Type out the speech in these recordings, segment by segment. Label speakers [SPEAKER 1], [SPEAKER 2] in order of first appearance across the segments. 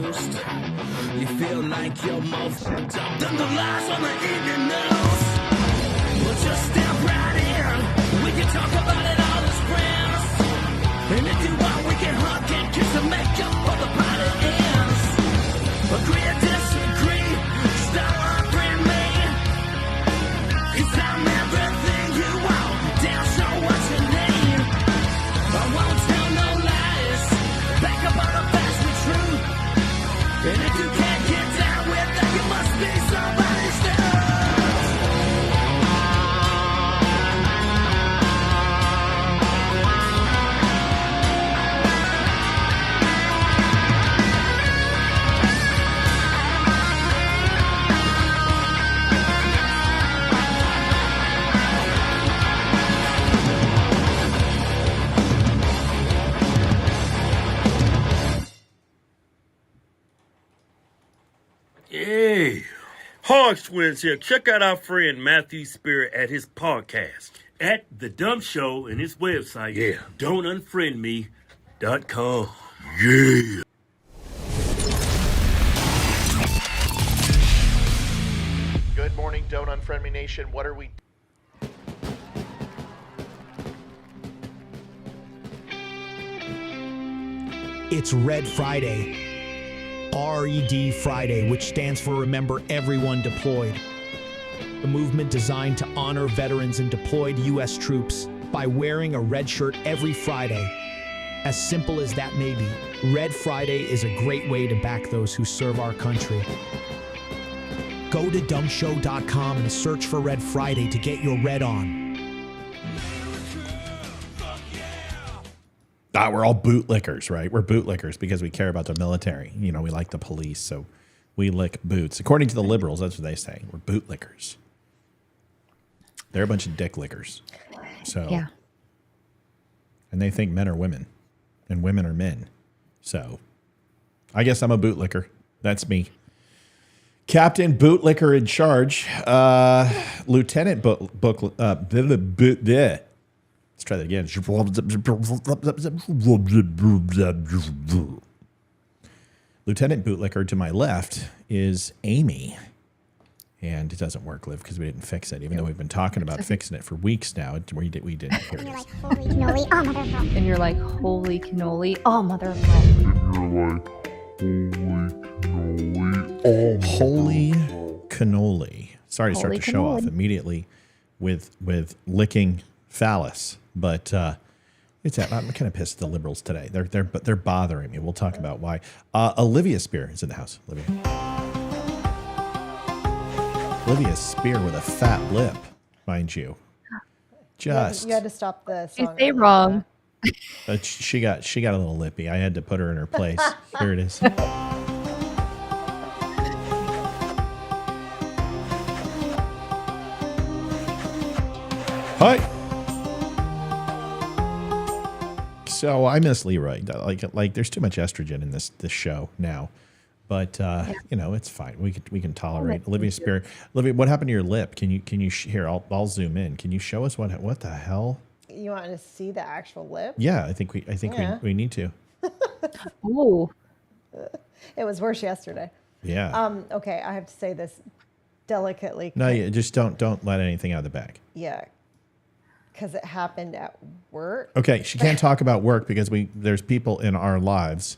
[SPEAKER 1] boost. You feel like you're more fucked up than the lies on the evening news. We'll just step right in. We can talk about it all as friends. And if you want, we can hug and kiss and make up for the party ends. Agree or disagree, stop offering me. 'Cause I'm everything you want, damn sure what you need. I won't tell no lies, back up on the facts and truth. And if you can't get down with that, you must be somebody's dad.
[SPEAKER 2] Hey, Hogs Twins here. Check out our friend Matthew Spirit at his podcast at The Dumb Show and his website, don'tunfriendme.com. Yeah.
[SPEAKER 3] Good morning, Don't Unfriend Me Nation. What are we...
[SPEAKER 4] It's Red Friday. RED Friday, which stands for Remember Everyone Deployed. The movement designed to honor veterans and deployed U.S. troops by wearing a red shirt every Friday. As simple as that may be, Red Friday is a great way to back those who serve our country. Go to dumbshow.com and search for Red Friday to get your red on.
[SPEAKER 5] We're all bootlickers, right? We're bootlickers because we care about the military. You know, we like the police, so we lick boots. According to the liberals, that's what they say. We're bootlickers. They're a bunch of dick lickers. So,
[SPEAKER 6] yeah.
[SPEAKER 5] And they think men are women and women are men. So I guess I'm a bootlicker. That's me. Captain Bootlicker in charge. Lieutenant Let's try that again. Lieutenant Bootlicker to my left is Amy. And it doesn't work, Liv, because we didn't fix it, even though we've been talking about fixing it for weeks now. We didn't. Here it is.
[SPEAKER 6] And you're like, holy cannoli. Oh, mother of God.
[SPEAKER 5] Holy cannoli. Sorry to start
[SPEAKER 6] Holy
[SPEAKER 5] the show off
[SPEAKER 6] cannoli.
[SPEAKER 5] immediately with licking phallus, but I'm kind of pissed at the liberals today. They're bothering me. We'll talk about why. Olivia Spear is in the house. Olivia Spear with a fat lip, mind you. Just
[SPEAKER 7] you had to stop the song.
[SPEAKER 6] You say wrong.
[SPEAKER 5] she got a little lippy. I had to put her in her place. Here it is. Hi. So I miss Leroy. Like there's too much estrogen in this show now, but you know, it's fine. We can tolerate Olivia Spear. Olivia, what happened to your lip? Can you here? I'll zoom in. Can you show us what the hell?
[SPEAKER 7] You want to see the actual lip?
[SPEAKER 5] Yeah, I think we need to.
[SPEAKER 6] Ooh.
[SPEAKER 7] It was worse yesterday.
[SPEAKER 5] Yeah.
[SPEAKER 7] Okay, I have to say this delicately.
[SPEAKER 5] No, you just don't let anything out of the bag.
[SPEAKER 7] Yeah. Because it happened at work.
[SPEAKER 5] Okay, she can't talk about work because there's people in our lives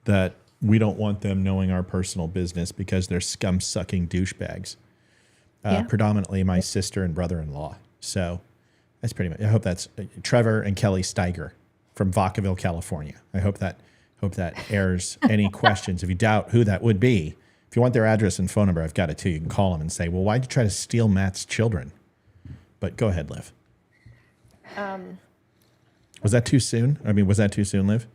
[SPEAKER 5] that we don't want them knowing our personal business because they're scum-sucking douchebags. Predominantly my sister and brother-in-law. So that's pretty much. I hope that's Trevor and Kelly Steiger from Vacaville, California. I hope that airs any questions. If you doubt who that would be, if you want their address and phone number, I've got it too. You can call them and say, "Well, why'd you try to steal Matt's children?" But go ahead, Liv. Was that too soon? I mean, was that too soon, Liv?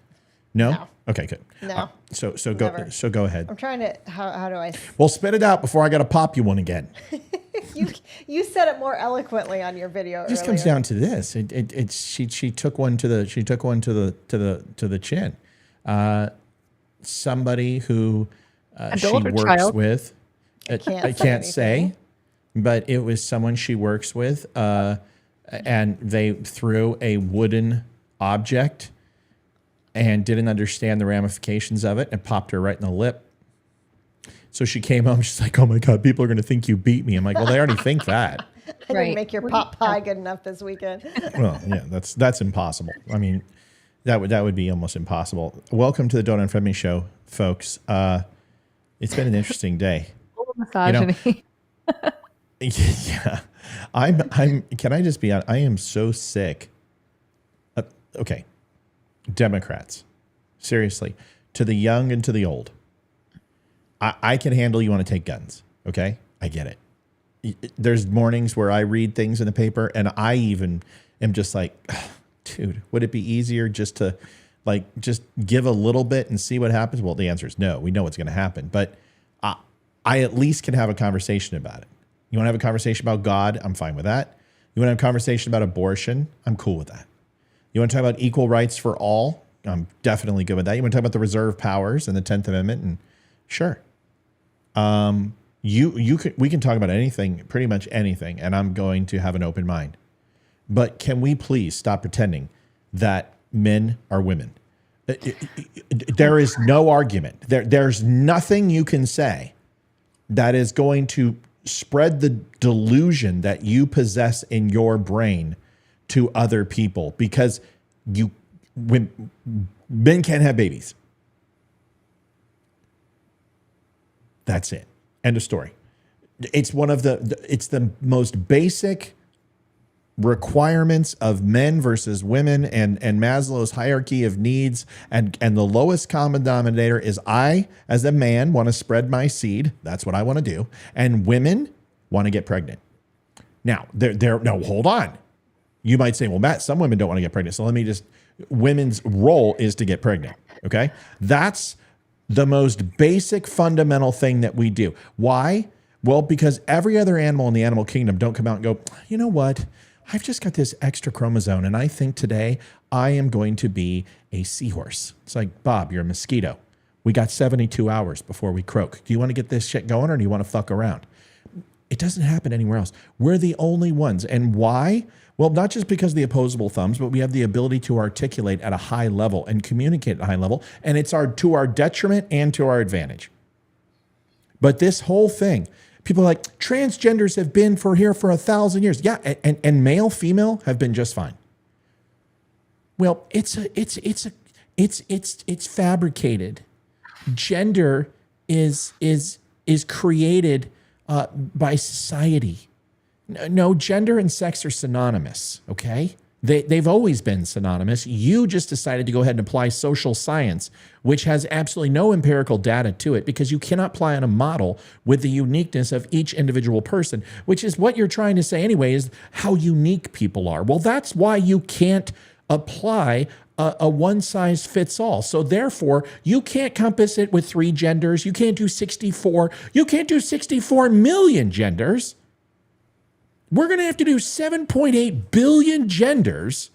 [SPEAKER 5] No? Okay, good.
[SPEAKER 7] No.
[SPEAKER 5] So go ahead.
[SPEAKER 7] I'm trying to. How do I?
[SPEAKER 5] Well, spit it out before I got to pop you one again.
[SPEAKER 7] You said it more eloquently on your video.
[SPEAKER 5] It just comes down to this. She took one to the chin. Somebody who she works with. I can't say, but it was someone she works with. And they threw a wooden object and didn't understand the ramifications of it and popped her right in the lip So she came home. She's like, "Oh my God, people are going to think you beat me." I'm like, "Well, they already think that."
[SPEAKER 7] I
[SPEAKER 6] Right.
[SPEAKER 7] didn't make your pot pie good enough this weekend.
[SPEAKER 5] Well, yeah, that's impossible. I mean, that would be almost impossible. Welcome to the Don't Unfriend Me show, folks. It's been an interesting day.
[SPEAKER 6] Full of misogyny.
[SPEAKER 5] Yeah, I'm. Can I just be honest? I am so sick. Okay, Democrats, seriously, to the young and to the old. I can handle you want to take guns. Okay, I get it. There's mornings where I read things in the paper, and I even am just like, dude, would it be easier just to just give a little bit and see what happens? Well, the answer is no. We know what's going to happen, but I at least can have a conversation about it. You want to have a conversation about God? I'm fine with that. You want to have a conversation about abortion? I'm cool with that. You want to talk about equal rights for all? I'm definitely good with that. You want to talk about the reserve powers and the 10th Amendment? And sure. We can talk about anything, pretty much anything, and I'm going to have an open mind. But can we please stop pretending that men are women? There is no argument. There's nothing you can say that is going to spread the delusion that you possess in your brain to other people, because when men can't have babies. That's it. End of story. It's it's the most basic requirements of men versus women, and Maslow's hierarchy of needs, and the lowest common denominator is I, as a man, want to spread my seed. That's what I want to do. And women want to get pregnant. Now, no, hold on. You might say, well, Matt, some women don't want to get pregnant. So women's role is to get pregnant. Okay. That's the most basic fundamental thing that we do. Why? Well, because every other animal in the animal kingdom don't come out and go, you know what? I've just got this extra chromosome, and I think today I am going to be a seahorse. It's like, Bob, you're a mosquito. We got 72 hours before we croak. Do you want to get this shit going, or do you want to fuck around? It doesn't happen anywhere else. We're the only ones. And why? Well, not just because of the opposable thumbs, but we have the ability to articulate at a high level and communicate at a high level, and it's to our detriment and to our advantage. But this whole thing, people are like, transgenders have been here for 1,000 years. Yeah, and male, female have been just fine. Well, it's fabricated. Gender is created by society. No, gender and sex are synonymous. Okay, they've always been synonymous. You just decided to go ahead and apply social science, which has absolutely no empirical data to it, because you cannot apply on a model with the uniqueness of each individual person, which is what you're trying to say anyway, is how unique people are. Well, that's why you can't apply a one-size-fits-all. So therefore, you can't compass it with 3 genders. You can't do 64. You can't do 64 million genders. We're going to have to do 7.8 billion genders,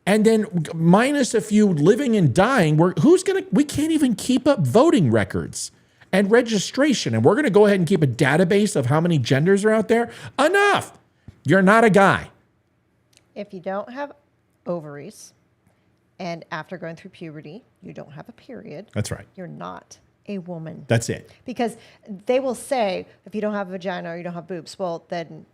[SPEAKER 5] and then minus a few living and dying. We can't even keep up voting records and registration, and we're going to go ahead and keep a database of how many genders are out there. Enough. You're not a guy.
[SPEAKER 7] If you don't have ovaries, and after going through puberty, you don't have a period.
[SPEAKER 5] That's right.
[SPEAKER 7] You're not a woman.
[SPEAKER 5] That's it.
[SPEAKER 7] Because they will say, if you don't have a vagina or you don't have boobs, well, then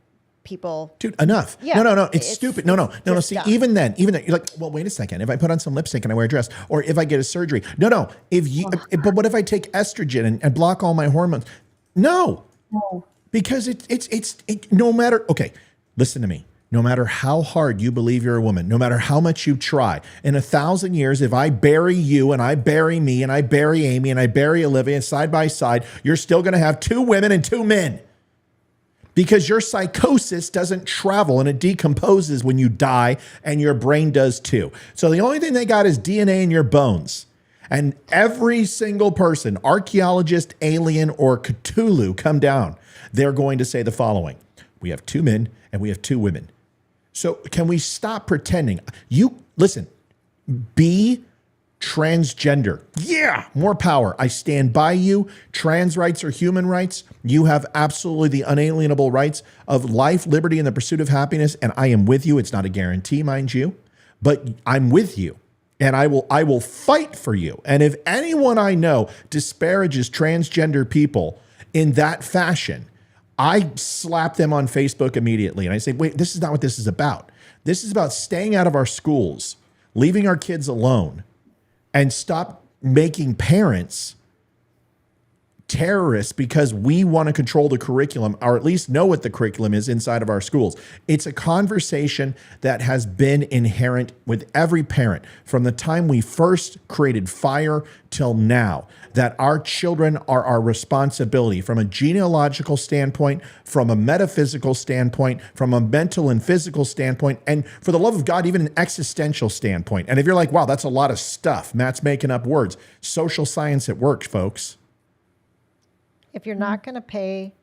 [SPEAKER 7] people...
[SPEAKER 5] Dude, enough.
[SPEAKER 7] Yeah,
[SPEAKER 5] No. It's stupid. No.
[SPEAKER 7] just
[SPEAKER 5] See,
[SPEAKER 7] dumb.
[SPEAKER 5] even then, you're like, well, wait a second. If I put on some lipstick and I wear a dress, or if I get a surgery. No. But what if I take estrogen and block all my hormones? No. Because it's no matter, okay, listen to me. No matter how hard you believe you're a woman, no matter how much you try, in 1,000 years, if I bury you and I bury me and I bury Amy and I bury Olivia side by side, you're still going to have 2 women and 2 men. Because your psychosis doesn't travel and it decomposes when you die, and your brain does too. So the only thing they got is DNA in your bones. And every single person, archaeologist, alien, or Cthulhu, come down, they're going to say the following: we have 2 men and we have 2 women. So can we stop pretending? Listen, be transgender. Yeah, more power. I stand by you. Trans rights are human rights. You have absolutely the unalienable rights of life, liberty, and the pursuit of happiness. And I am with you. It's not a guarantee, mind you, but I'm with you. And I will fight for you. And if anyone I know disparages transgender people in that fashion, I slap them on Facebook immediately. And I say, wait, this is not what this is about. This is about staying out of our schools, leaving our kids alone, and stop making parents terrorists because we want to control the curriculum, or at least know what the curriculum is inside of our schools. It's a conversation that has been inherent with every parent from the time we first created fire till now, that our children are our responsibility from a genealogical standpoint, from a metaphysical standpoint, from a mental and physical standpoint, and for the love of God, even an existential standpoint. And if you're like, wow, that's a lot of stuff, Matt's making up words, social science at work, folks.
[SPEAKER 7] If you're not going to pay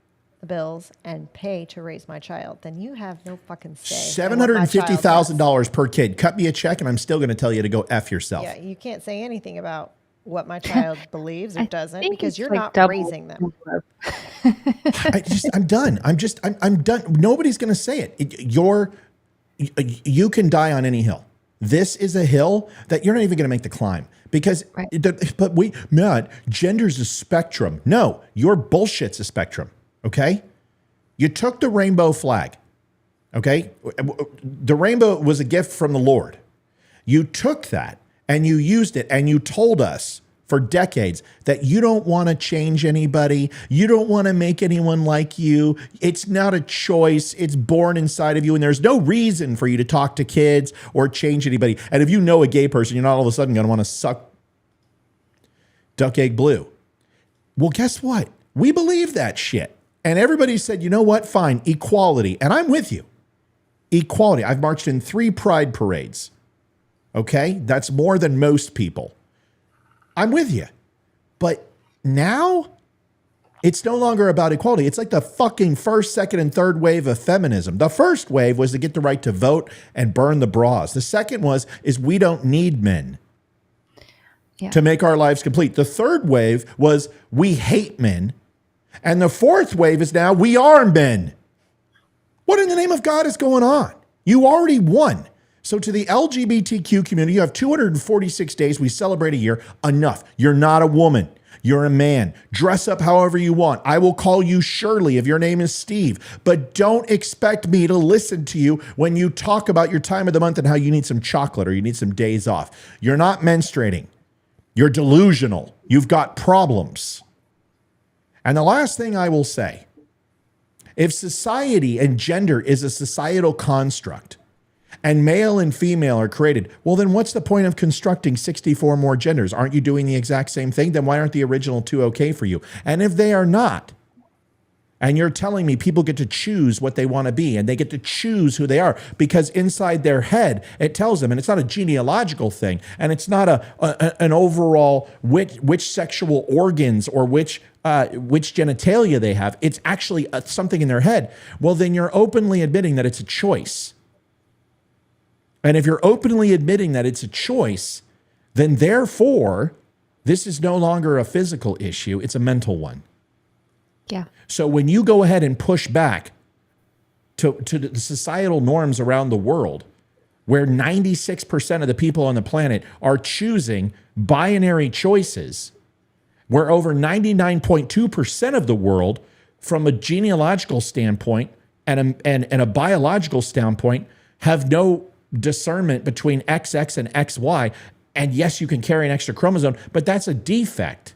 [SPEAKER 7] the bills and pay to raise my child, then you have no fucking say.
[SPEAKER 5] $750,000 per kid. Cut me a check, and I'm still going to tell you to go F yourself.
[SPEAKER 7] Yeah, you can't say anything about what my child believes or doesn't because you're
[SPEAKER 6] like
[SPEAKER 7] not raising them.
[SPEAKER 5] I'm done. I'm done. Nobody's going to say it. You can die on any hill. This is a hill that you're not even going to make the climb because, Matt, gender's a spectrum. No, your bullshit's a spectrum. Okay. You took the rainbow flag. Okay. The rainbow was a gift from the Lord. You took that and you used it and you told us for decades that you don't want to change anybody. You don't want to make anyone like you. It's not a choice. It's born inside of you. And there's no reason for you to talk to kids or change anybody. And if you know a gay person, you're not all of a sudden going to want to suck duck egg blue. Well, guess what? We believe that shit. And everybody said, you know what? Fine. Equality. And I'm with you. Equality. I've marched in 3 pride parades. Okay. That's more than most people. I'm with you. But now it's no longer about equality. It's like the fucking first, second, and third wave of feminism. The first wave was to get the right to vote and burn the bras. The second is we don't need men to make our lives complete. The third wave was we hate men. And the fourth wave is now we are men. What in the name of God is going on? You already won. So to the LGBTQ community, you have 246 days. We celebrate a year. Enough. You're not a woman. You're a man. Dress up however you want. I will call you Shirley if your name is Steve. But don't expect me to listen to you when you talk about your time of the month and how you need some chocolate or you need some days off. You're not menstruating. You're delusional. You've got problems. And the last thing I will say, if society and gender is a societal construct, and male and female are created, well, then what's the point of constructing 64 more genders? Aren't you doing the exact same thing? Then why aren't the original 2 okay for you? And if they are not, and you're telling me people get to choose what they want to be and they get to choose who they are because inside their head, it tells them, and it's not a genealogical thing, and it's not an overall which sexual organs or which genitalia they have. It's actually something in their head. Well, then you're openly admitting that it's a choice. And if you're openly admitting that it's a choice, then therefore, this is no longer a physical issue, it's a mental one.
[SPEAKER 6] Yeah.
[SPEAKER 5] So when you go ahead and push back to the societal norms around the world, where 96% of the people on the planet are choosing binary choices, where over 99.2% of the world, from a genealogical standpoint and a biological standpoint, have no discernment between XX and XY. And yes, you can carry an extra chromosome, but that's a defect.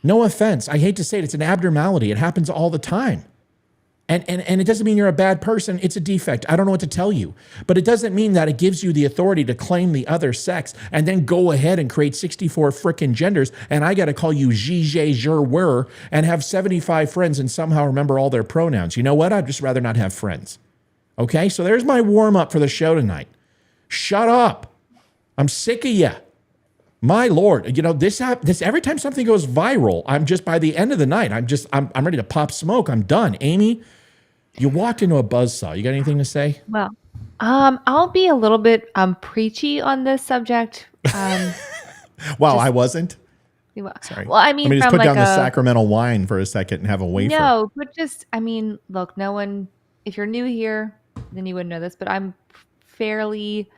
[SPEAKER 5] No offense. I hate to say it. It's an abnormality. It happens all the time. And it doesn't mean you're a bad person. It's a defect. I don't know what to tell you. But it doesn't mean that it gives you the authority to claim the other sex and then go ahead and create 64 frickin' genders. And I got to call you Zhe, Zher, Wer, and have 75 friends and somehow remember all their pronouns. You know what? I'd just rather not have friends. Okay, so there's my warm-up for the show tonight. Shut up. I'm sick of you. My Lord, you know, this every time something goes viral, I'm just, by the end of the night, I'm ready to pop smoke. I'm done. Amy, you walked into a buzzsaw. You got anything to say?
[SPEAKER 6] Well, I'll be a little bit preachy on this subject.
[SPEAKER 5] Wow, I wasn't?
[SPEAKER 6] Sorry. Well, I mean,
[SPEAKER 5] just put down the sacramental wine for a second and have a wafer.
[SPEAKER 6] No, but just, I mean, look, no one, if you're new here, then you wouldn't know this, but I'm fairly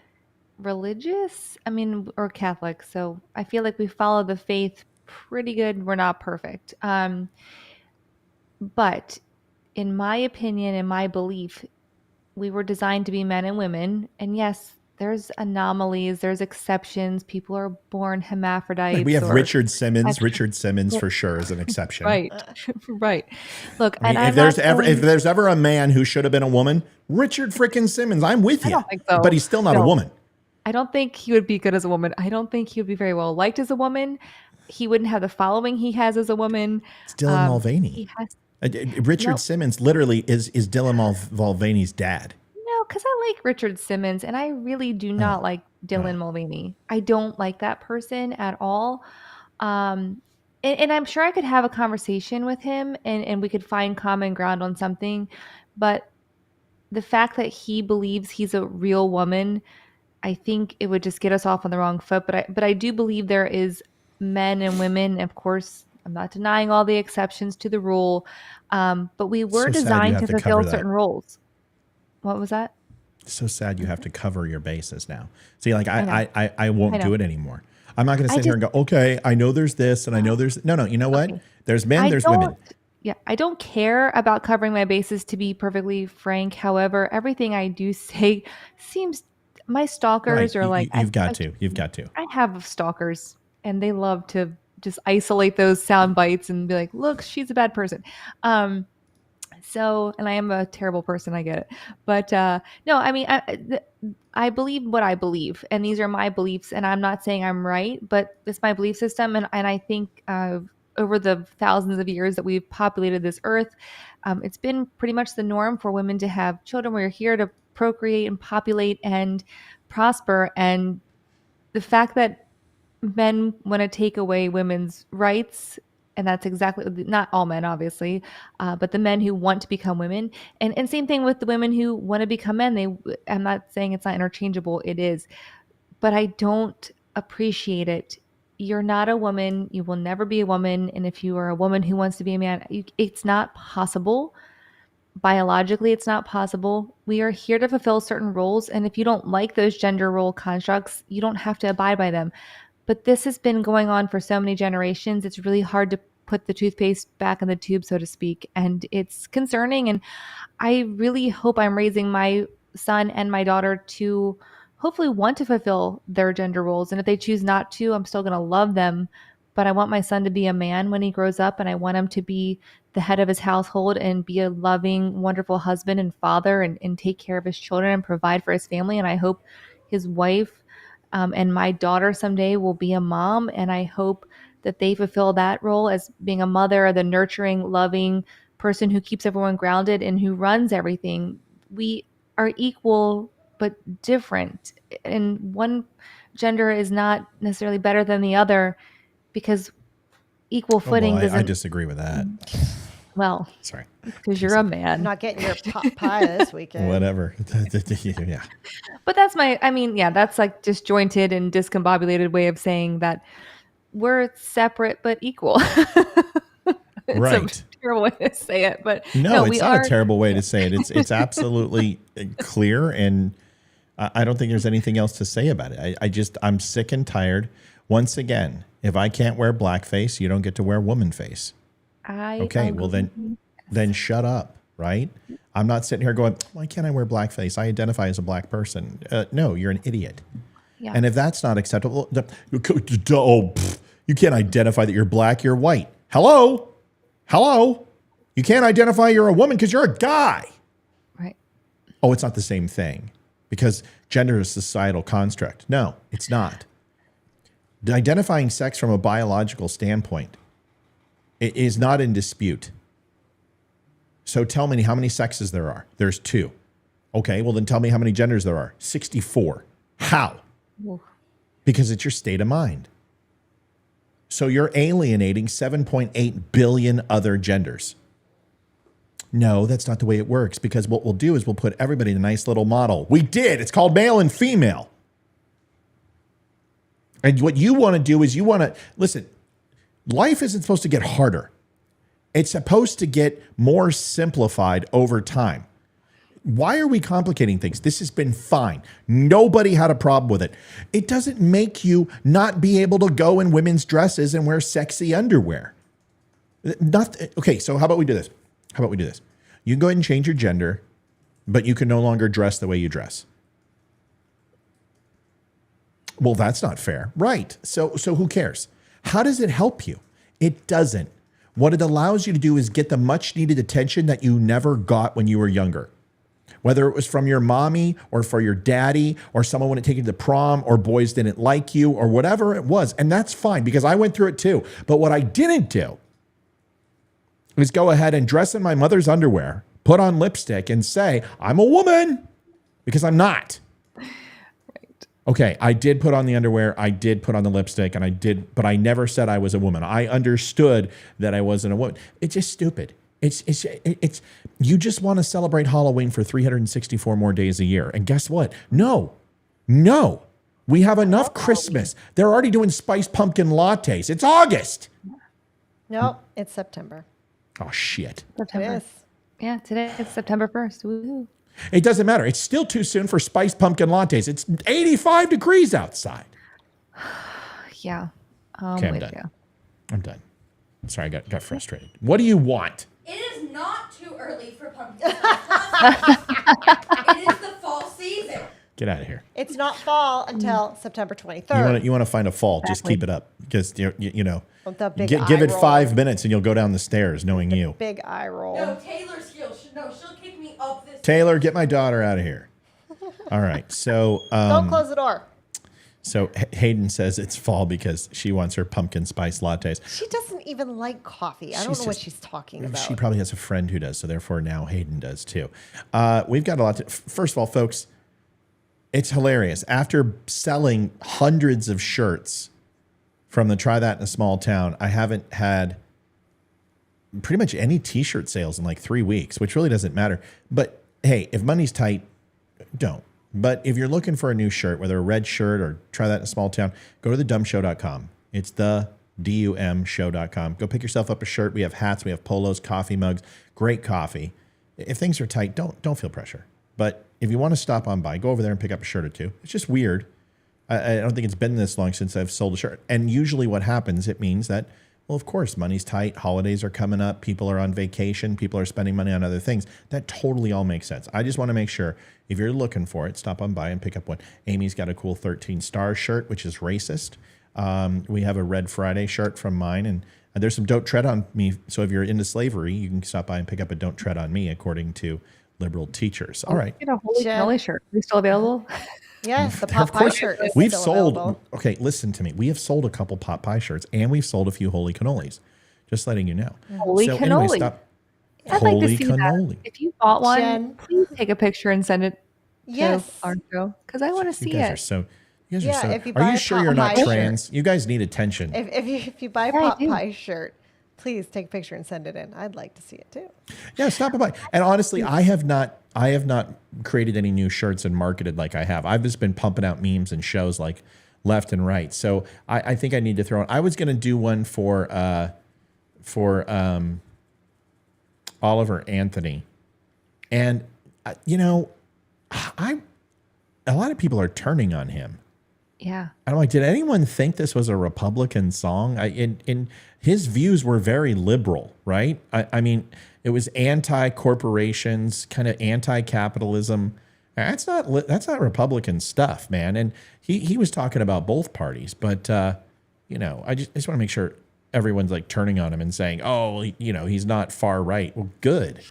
[SPEAKER 6] religious. I mean, or Catholic. So I feel like we follow the faith pretty good. We're not perfect. But in my opinion, in my belief, we were designed to be men and women. And yes, there's anomalies, there's exceptions. People are born hermaphrodites.
[SPEAKER 5] We have
[SPEAKER 6] or
[SPEAKER 5] Richard Simmons. Richard Simmons for sure is an exception.
[SPEAKER 6] right, right. Look,
[SPEAKER 5] I mean,
[SPEAKER 6] and
[SPEAKER 5] if there's ever a man who should have been a woman, Richard frickin' Simmons. I'm with you.
[SPEAKER 6] don't think so.
[SPEAKER 5] But he's still not a
[SPEAKER 6] No.
[SPEAKER 5] woman.
[SPEAKER 6] I don't think he would be good as a woman. I don't think he would be very well liked as a woman. He wouldn't have the following he has as a woman.
[SPEAKER 5] It's Dylan Mulvaney.
[SPEAKER 6] He has
[SPEAKER 5] Richard
[SPEAKER 6] No.
[SPEAKER 5] Simmons literally is Dylan Mulvaney's dad.
[SPEAKER 6] No, because I like Richard Simmons, and I really do not like Dylan Mulvaney. I don't like that person at all. And I'm sure I could have a conversation with him, and we could find common ground on something. But the fact that he believes he's a real woman, I think it would just get us off on the wrong foot. But I do believe there is men and women. Of course, I'm not denying all the exceptions to the rule, but we were
[SPEAKER 5] So sad you
[SPEAKER 6] designed
[SPEAKER 5] have
[SPEAKER 6] to
[SPEAKER 5] to
[SPEAKER 6] fulfill
[SPEAKER 5] cover that.
[SPEAKER 6] certain roles. What was that?
[SPEAKER 5] It's so sad you have to cover your bases now. See, like
[SPEAKER 6] I
[SPEAKER 5] I won't
[SPEAKER 6] I know.
[SPEAKER 5] do it anymore. I'm not going to
[SPEAKER 6] I
[SPEAKER 5] sit here and go, okay, I know there's this and I know there's no. You know what?
[SPEAKER 6] Okay.
[SPEAKER 5] There's men,
[SPEAKER 6] I
[SPEAKER 5] there's
[SPEAKER 6] don't-
[SPEAKER 5] women.
[SPEAKER 6] Yeah, I don't care about covering my bases, to be perfectly frank. However, everything I do say seems my stalkers
[SPEAKER 5] Right.
[SPEAKER 6] are like
[SPEAKER 5] You've got to.
[SPEAKER 6] I have stalkers, and they love to just isolate those sound bites and be like, "Look, she's a bad person." So, and I am a terrible person, I get it. But no, I mean, I believe what I believe, and these are my beliefs, and I'm not saying I'm right, but it's my belief system, and I think over the thousands of years that we've populated this earth, it's been pretty much the norm for women to have children. We're here to procreate and populate and prosper, and the fact that men want to take away women's rights, and that's exactly, not all men obviously, but the men who want to become women, and same thing with the women who want to become men. I'm not saying it's not interchangeable, it is, but I don't appreciate it. You're not a woman, you will never be a woman, and if you are a woman who wants to be a man, it's not possible. Biologically, it's not possible. We are here to fulfill certain roles, and if you don't like those gender role constructs, you don't have to abide by them. But this has been going on for so many generations. It's really hard to put the toothpaste back in the tube, so to speak. And it's concerning. And I really hope I'm raising my son and my daughter to hopefully want to fulfill their gender roles. And if they choose not to, I'm still going to love them. But I want my son to be a man when he grows up, and I want him to be the head of his household and be a loving, wonderful husband and father, and take care of his children and provide for his family. And I hope his wife and my daughter someday will be a mom, and I hope that they fulfill that role as being a mother, the nurturing, loving person who keeps everyone grounded and who runs everything. We are equal but different, and one gender is not necessarily better than the other, because equal footing doesn't.
[SPEAKER 5] I disagree with that.
[SPEAKER 6] Well,
[SPEAKER 5] Sorry.
[SPEAKER 6] because you're a man.
[SPEAKER 7] I'm not getting your pot pie this weekend.
[SPEAKER 5] Whatever. Yeah.
[SPEAKER 6] But that's that's like disjointed and discombobulated way of saying that we're separate but equal. It's
[SPEAKER 5] Right.
[SPEAKER 6] a terrible way to say it, but
[SPEAKER 5] No,
[SPEAKER 6] we
[SPEAKER 5] it's not
[SPEAKER 6] are.
[SPEAKER 5] a terrible way to say it. It's absolutely clear, and I don't think there's anything else to say about it. I'm sick and tired. Once again, if I can't wear blackface, you don't get to wear woman face. Okay, well then shut up, right? I'm not sitting here going, why can't I wear blackface? I identify as a black person. No, you're an idiot.
[SPEAKER 6] Yeah.
[SPEAKER 5] And if that's not acceptable, you can't identify that you're black, you're white. Hello? You can't identify you're a woman because you're a guy.
[SPEAKER 6] Right.
[SPEAKER 5] Oh, it's not the same thing because gender is a societal construct. No, it's not. Identifying sex from a biological standpoint is not in dispute. So tell me how many sexes there are. There's 2. Okay, well then tell me how many genders there are. 64. How?
[SPEAKER 6] Oof.
[SPEAKER 5] Because it's your state of mind. So you're alienating 7.8 billion other genders. No, that's not the way it works, because what we'll do is we'll put everybody in a nice little model. We did. It's called male and female. And what you want to do is listen, life isn't supposed to get harder. It's supposed to get more simplified over time. Why are we complicating things? This has been fine. Nobody had a problem with it. It doesn't make you not be able to go in women's dresses and wear sexy underwear. Okay, so how about we do this? You can go ahead and change your gender, but you can no longer dress the way you dress. Well, that's not fair. Right. So who cares? How does it help you? It doesn't. What it allows you to do is get the much needed attention that you never got when you were younger. Whether it was from your mommy or for your daddy or someone wouldn't take you to prom or boys didn't like you or whatever it was. And that's fine because I went through it too. But what I didn't do is go ahead and dress in my mother's underwear, put on lipstick and say, I'm a woman, because I'm not. Right. Okay, I did put on the underwear, I did put on the lipstick, but I never said I was a woman. I understood that I wasn't a woman. It's just stupid. It's you just want to celebrate Halloween for 364 more days a year. And guess what? No. We have enough Christmas. They're already doing spiced pumpkin lattes. It's August.
[SPEAKER 7] Nope, it's September.
[SPEAKER 5] Oh, shit.
[SPEAKER 6] September.
[SPEAKER 7] It is.
[SPEAKER 6] Yeah, today it's September 1st. Woohoo.
[SPEAKER 5] It doesn't matter. It's still too soon for spiced pumpkin lattes. It's 85 degrees outside.
[SPEAKER 6] Yeah.
[SPEAKER 5] Okay, I'm done. I'm done. Sorry, I got frustrated. What do you want?
[SPEAKER 8] It is not too early for pumpkin spice. It is the fall season.
[SPEAKER 5] Get out of here.
[SPEAKER 7] It's not fall until September 23rd.
[SPEAKER 5] You want to find a fall? Just keep it up because you know.
[SPEAKER 7] The big
[SPEAKER 5] give it
[SPEAKER 7] eye roll.
[SPEAKER 5] 5 minutes and you'll go down the stairs, knowing you.
[SPEAKER 7] Big eye roll.
[SPEAKER 8] No, Taylor's heel. She'll kick me up this.
[SPEAKER 5] Taylor, get my daughter out of here. All right, so
[SPEAKER 7] Don't close the door.
[SPEAKER 5] So Hayden says it's fall because she wants her pumpkin spice lattes.
[SPEAKER 7] She doesn't even like coffee. I don't know what she's talking about.
[SPEAKER 5] She probably has a friend who does, so therefore now Hayden does too. We've got a lot to. First of all, folks, it's hilarious. After selling hundreds of shirts from the Try That in a Small Town, I haven't had pretty much any T-shirt sales in like 3 weeks, which really doesn't matter. But hey, if money's tight, don't. But if you're looking for a new shirt, whether a red shirt or Try That in a Small Town, go to thedumshow.com. It's the DUMshow.com. Go pick yourself up a shirt. We have hats, we have polos, coffee mugs, great coffee. If things are tight, don't feel pressure. But if you want to stop on by, go over there and pick up a shirt or two. It's just weird. I don't think it's been this long since I've sold a shirt. And usually what happens, it means that, well, of course, money's tight. Holidays are coming up. People are on vacation. People are spending money on other things. That totally all makes sense. I just want to make sure if you're looking for it, stop on by and pick up one. Amy's got a cool 13 Stars shirt, which is racist. We have a Red Friday shirt from mine. And there's some Don't Tread on Me. So if you're into slavery, you can stop by and pick up a Don't Tread on Me, according to liberal teachers. All right.
[SPEAKER 6] Get a Holy Cannoli shirt. Are they still available?
[SPEAKER 7] Yes, the pot pie shirt is
[SPEAKER 5] We've
[SPEAKER 7] still
[SPEAKER 5] sold.
[SPEAKER 7] available.
[SPEAKER 5] Okay, listen to me. We have sold a couple pot pie shirts, and we've sold a few holy cannolis. Just letting you know.
[SPEAKER 6] Holy cannoli.
[SPEAKER 5] Anyway, stop.
[SPEAKER 6] I'd
[SPEAKER 5] Holy
[SPEAKER 6] like to see
[SPEAKER 5] cannoli.
[SPEAKER 6] that. If you bought one,
[SPEAKER 7] Jen.
[SPEAKER 6] please take a picture and send it
[SPEAKER 7] Yes.
[SPEAKER 6] to our show because I want to see
[SPEAKER 5] You guys
[SPEAKER 6] it.
[SPEAKER 5] are so. You guys
[SPEAKER 7] Yeah,
[SPEAKER 5] are so.
[SPEAKER 7] if you
[SPEAKER 5] Are
[SPEAKER 7] buy
[SPEAKER 5] you
[SPEAKER 7] a
[SPEAKER 5] sure
[SPEAKER 7] pot
[SPEAKER 5] you're not
[SPEAKER 7] pie
[SPEAKER 5] trans? You guys need attention.
[SPEAKER 7] If you buy a
[SPEAKER 6] Yeah, I
[SPEAKER 7] pot
[SPEAKER 6] do.
[SPEAKER 7] pie shirt, please take a picture and send it in. I'd like to see it too.
[SPEAKER 5] Yeah, stop by. And honestly, I have not created any new shirts and marketed like I have. I've just been pumping out memes and shows like left and right. So I think I need to throw in. I was going to do one for Oliver Anthony, and you know, a lot of people are turning on him.
[SPEAKER 6] Yeah.
[SPEAKER 5] I'm like, did anyone think this was a Republican song? In his views were very liberal, right? I mean, it was anti-corporations, kind of anti-capitalism. That's not Republican stuff, man. And he was talking about both parties, but you know, I just want to make sure everyone's like turning on him and saying, oh, you know, he's not far right. Well, good.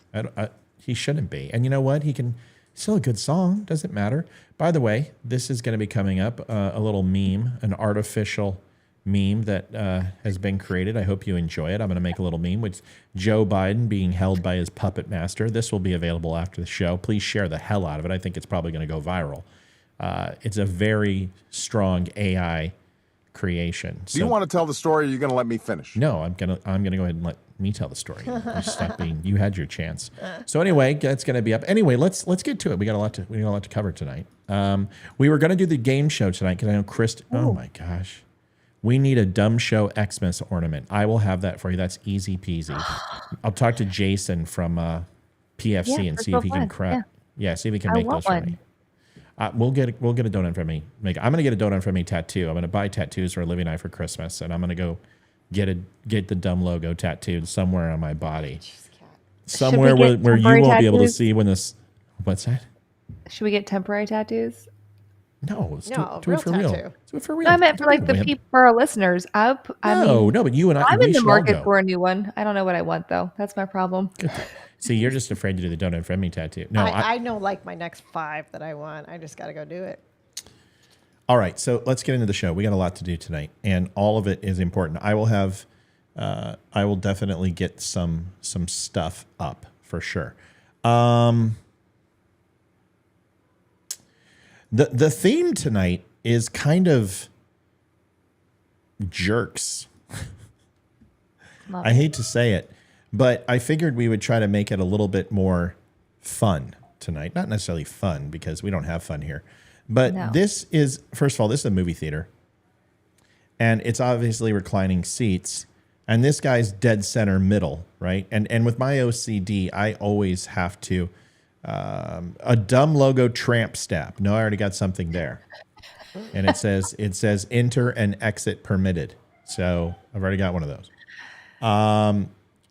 [SPEAKER 5] He shouldn't be. And you know what? He can. Still a good song. Doesn't matter. By the way, this is going to be coming up, a little meme, an artificial meme that has been created. I hope you enjoy it. I'm going to make a little meme with Joe Biden being held by his puppet master. This will be available after the show. Please share the hell out of it. I think it's probably going to go viral. It's a very strong AI creation.
[SPEAKER 9] Do you want to tell the story or are you going to let me finish?
[SPEAKER 5] No, I'm gonna go ahead and let me tell the story. You had your chance. So anyway, that's gonna be up. Anyway, let's get to it. We got a lot to cover tonight. We were gonna do the game show tonight because I know Chris. Oh my gosh, we need a Dumb Show Xmas ornament. I will have that for you. That's easy peasy. I'll talk to Jason from PFC and see if he can craft. Yeah, see if he can make those for me. We'll get a donut from me. I'm gonna get a donut from me tattoo. I'm gonna buy tattoos for Olivia and I for Christmas, and I'm gonna go get the dumb logo tattooed somewhere on my body, somewhere where you won't be able to see when this. What's that?
[SPEAKER 6] Should we get temporary tattoos?
[SPEAKER 5] No, do it for real. Do it for real.
[SPEAKER 6] No, I meant for like the people, for our listeners. But you and I.
[SPEAKER 5] I'm
[SPEAKER 6] in the market for a new one. I don't know what I want though. That's my problem.
[SPEAKER 5] See, you're just afraid to do the donut from me tattoo. No,
[SPEAKER 7] I know like my next 5 that I want. I just got to go do it.
[SPEAKER 5] All right, so let's get into the show. We got a lot to do tonight, and all of it is important. I will definitely get some stuff up for sure. The theme tonight is kind of jerks. I hate to say it, but I figured we would try to make it a little bit more fun tonight. Not necessarily fun, because we don't have fun here. But this is, first of all, this is a movie theater. And it's obviously reclining seats. And this guy's dead center middle, right? And with my OCD, I always have to... a dumb logo tramp stamp. No, I already got something there. And it says enter and exit permitted. So I've already got one of those.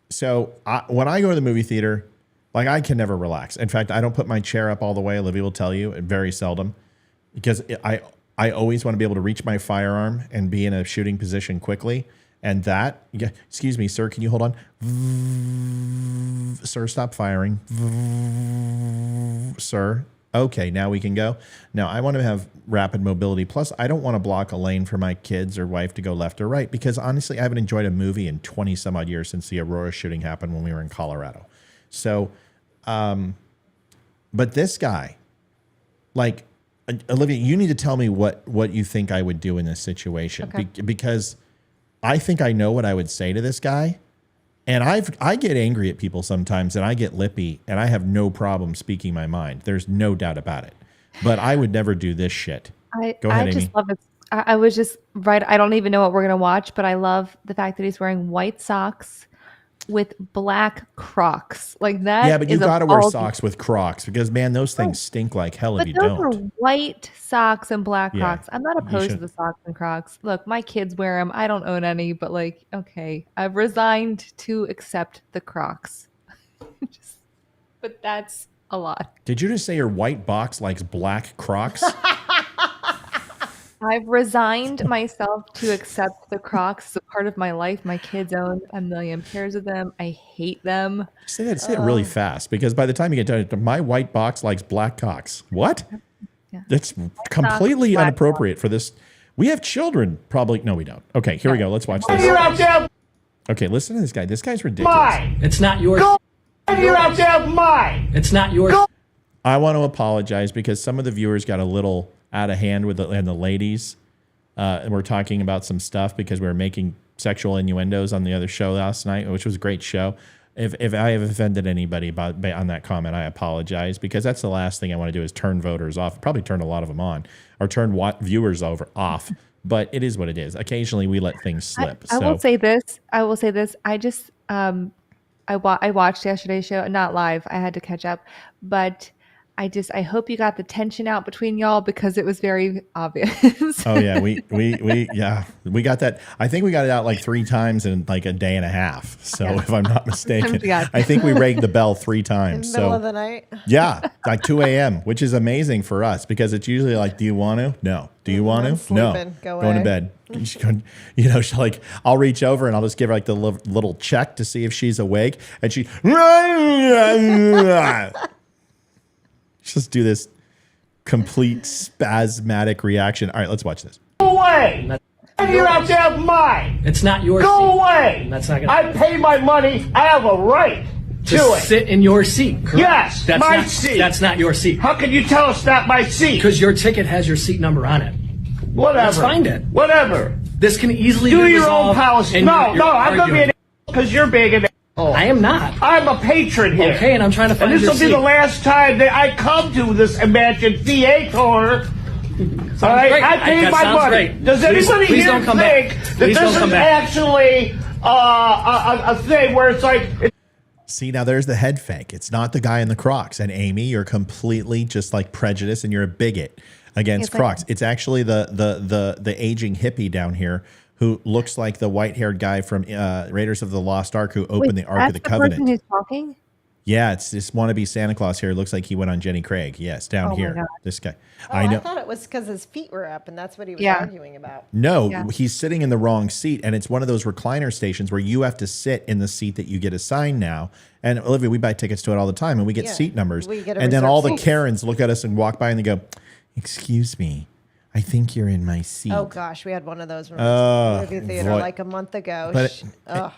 [SPEAKER 5] So when I go to the movie theater, like I can never relax. In fact, I don't put my chair up all the way. Olivia will tell you, very seldom, because I always want to be able to reach my firearm and be in a shooting position quickly. And that, excuse me, sir, can you hold on? Sir, stop firing. Sir. Okay, now we can go. Now, I want to have rapid mobility. Plus, I don't want to block a lane for my kids or wife to go left or right, because honestly, I haven't enjoyed a movie in 20 some odd years since the Aurora shooting happened when we were in Colorado. So, but this guy, like, Olivia, you need to tell me what you think I would do in this situation.
[SPEAKER 6] Okay.
[SPEAKER 5] Because I think I know what I would say to this guy. And I get angry at people sometimes, and I get lippy, and I have no problem speaking my mind. There's no doubt about it. But I would never do this shit. Go ahead, Amy.
[SPEAKER 6] Just love it. I was just right. I don't even know what we're going to watch, but I love the fact that he's wearing white socks with black Crocs. Like that.
[SPEAKER 5] Yeah, but you got to wear socks with Crocs, because, man, those things stink like hell if you don't.
[SPEAKER 6] Those are white socks and black Crocs. I'm not opposed to the socks and Crocs. Look, my kids wear them. I don't own any, but like, okay, I've resigned to accept the Crocs. But that's a lot.
[SPEAKER 5] Did you just say your white box likes black Crocs?
[SPEAKER 6] I've resigned myself to accept the Crocs as a part of my life. My kids own a million pairs of them. I hate them.
[SPEAKER 5] Say that really fast, because by the time you get done, my white box likes black cocks. What? Yeah. That's completely inappropriate for this. We have children, probably. No, we don't. Okay, here we go. Let's watch this. Okay, listen to this guy. This guy's ridiculous.
[SPEAKER 10] Mine. It's not yours. You're out there, mine. It's not yours.
[SPEAKER 5] I want to apologize, because some of the viewers got a little out of hand with the ladies. And we're talking about some stuff because we were making sexual innuendos on the other show last night, which was a great show. If I have offended anybody on that comment, I apologize, because that's the last thing I want to do is turn voters off. Probably turn a lot of them on, or turn viewers off. But it is what it is. Occasionally we let things slip.
[SPEAKER 6] I will say this. I just I watched yesterday's show, not live. I had to catch up, but I hope you got the tension out between y'all, because it was very obvious.
[SPEAKER 5] Oh yeah, we got that. I think we got it out like 3 times in like a day and a half. So if I'm not mistaken, I think we rang the bell 3 times.
[SPEAKER 7] In the middle of the night.
[SPEAKER 5] Yeah, like 2 a.m., which is amazing for us, because it's usually like, do you want to? No. Do you want to? No. Going to bed. She's like, I'll reach over and I'll just give her like the little check to see if she's awake, and she. Just do this complete spasmodic reaction. All right, let's watch this.
[SPEAKER 10] Go away! You're out there, mine. It's not yours. Go away! That's not gonna. I pay my money. I have a right to it. Sit in your seat. Correct? Yes, that's my seat. That's not your seat. How can you tell it's not my seat? Because your ticket has your seat number on it. Whatever. Let's find it. Whatever. This can easily do your own policy. No, I'm gonna be an because you're big and. Oh. I am not. I'm a patron here. Okay, and I'm trying to find your seat. And this will be the last time that I come to this imagined theater. All right, I paid my money. Great. Does anybody here think that this is actually a thing where it's like...
[SPEAKER 5] See, now there's the head fake. It's not the guy in the Crocs. And Amy, you're completely just like prejudiced and you're a bigot against Crocs. It's actually the aging hippie down here who looks like the white-haired guy from Raiders of the Lost Ark who opened the Ark of the Covenant.
[SPEAKER 6] Person who's talking?
[SPEAKER 5] Yeah, it's this wannabe Santa Claus here. It looks like he went on Jenny Craig. Yes, down here. This guy.
[SPEAKER 7] I thought it was because his feet were up, and that's what he was arguing about.
[SPEAKER 5] No, he's sitting in the wrong seat, and it's one of those recliner stations where you have to sit in the seat that you get assigned now. And Olivia, we buy tickets to it all the time, and we get seat numbers. And then all the Karens look at us and walk by, and they go, "Excuse me, I think you're in my seat."
[SPEAKER 7] Oh gosh, we had one of those when we were in the movie theater like a month ago.
[SPEAKER 5] But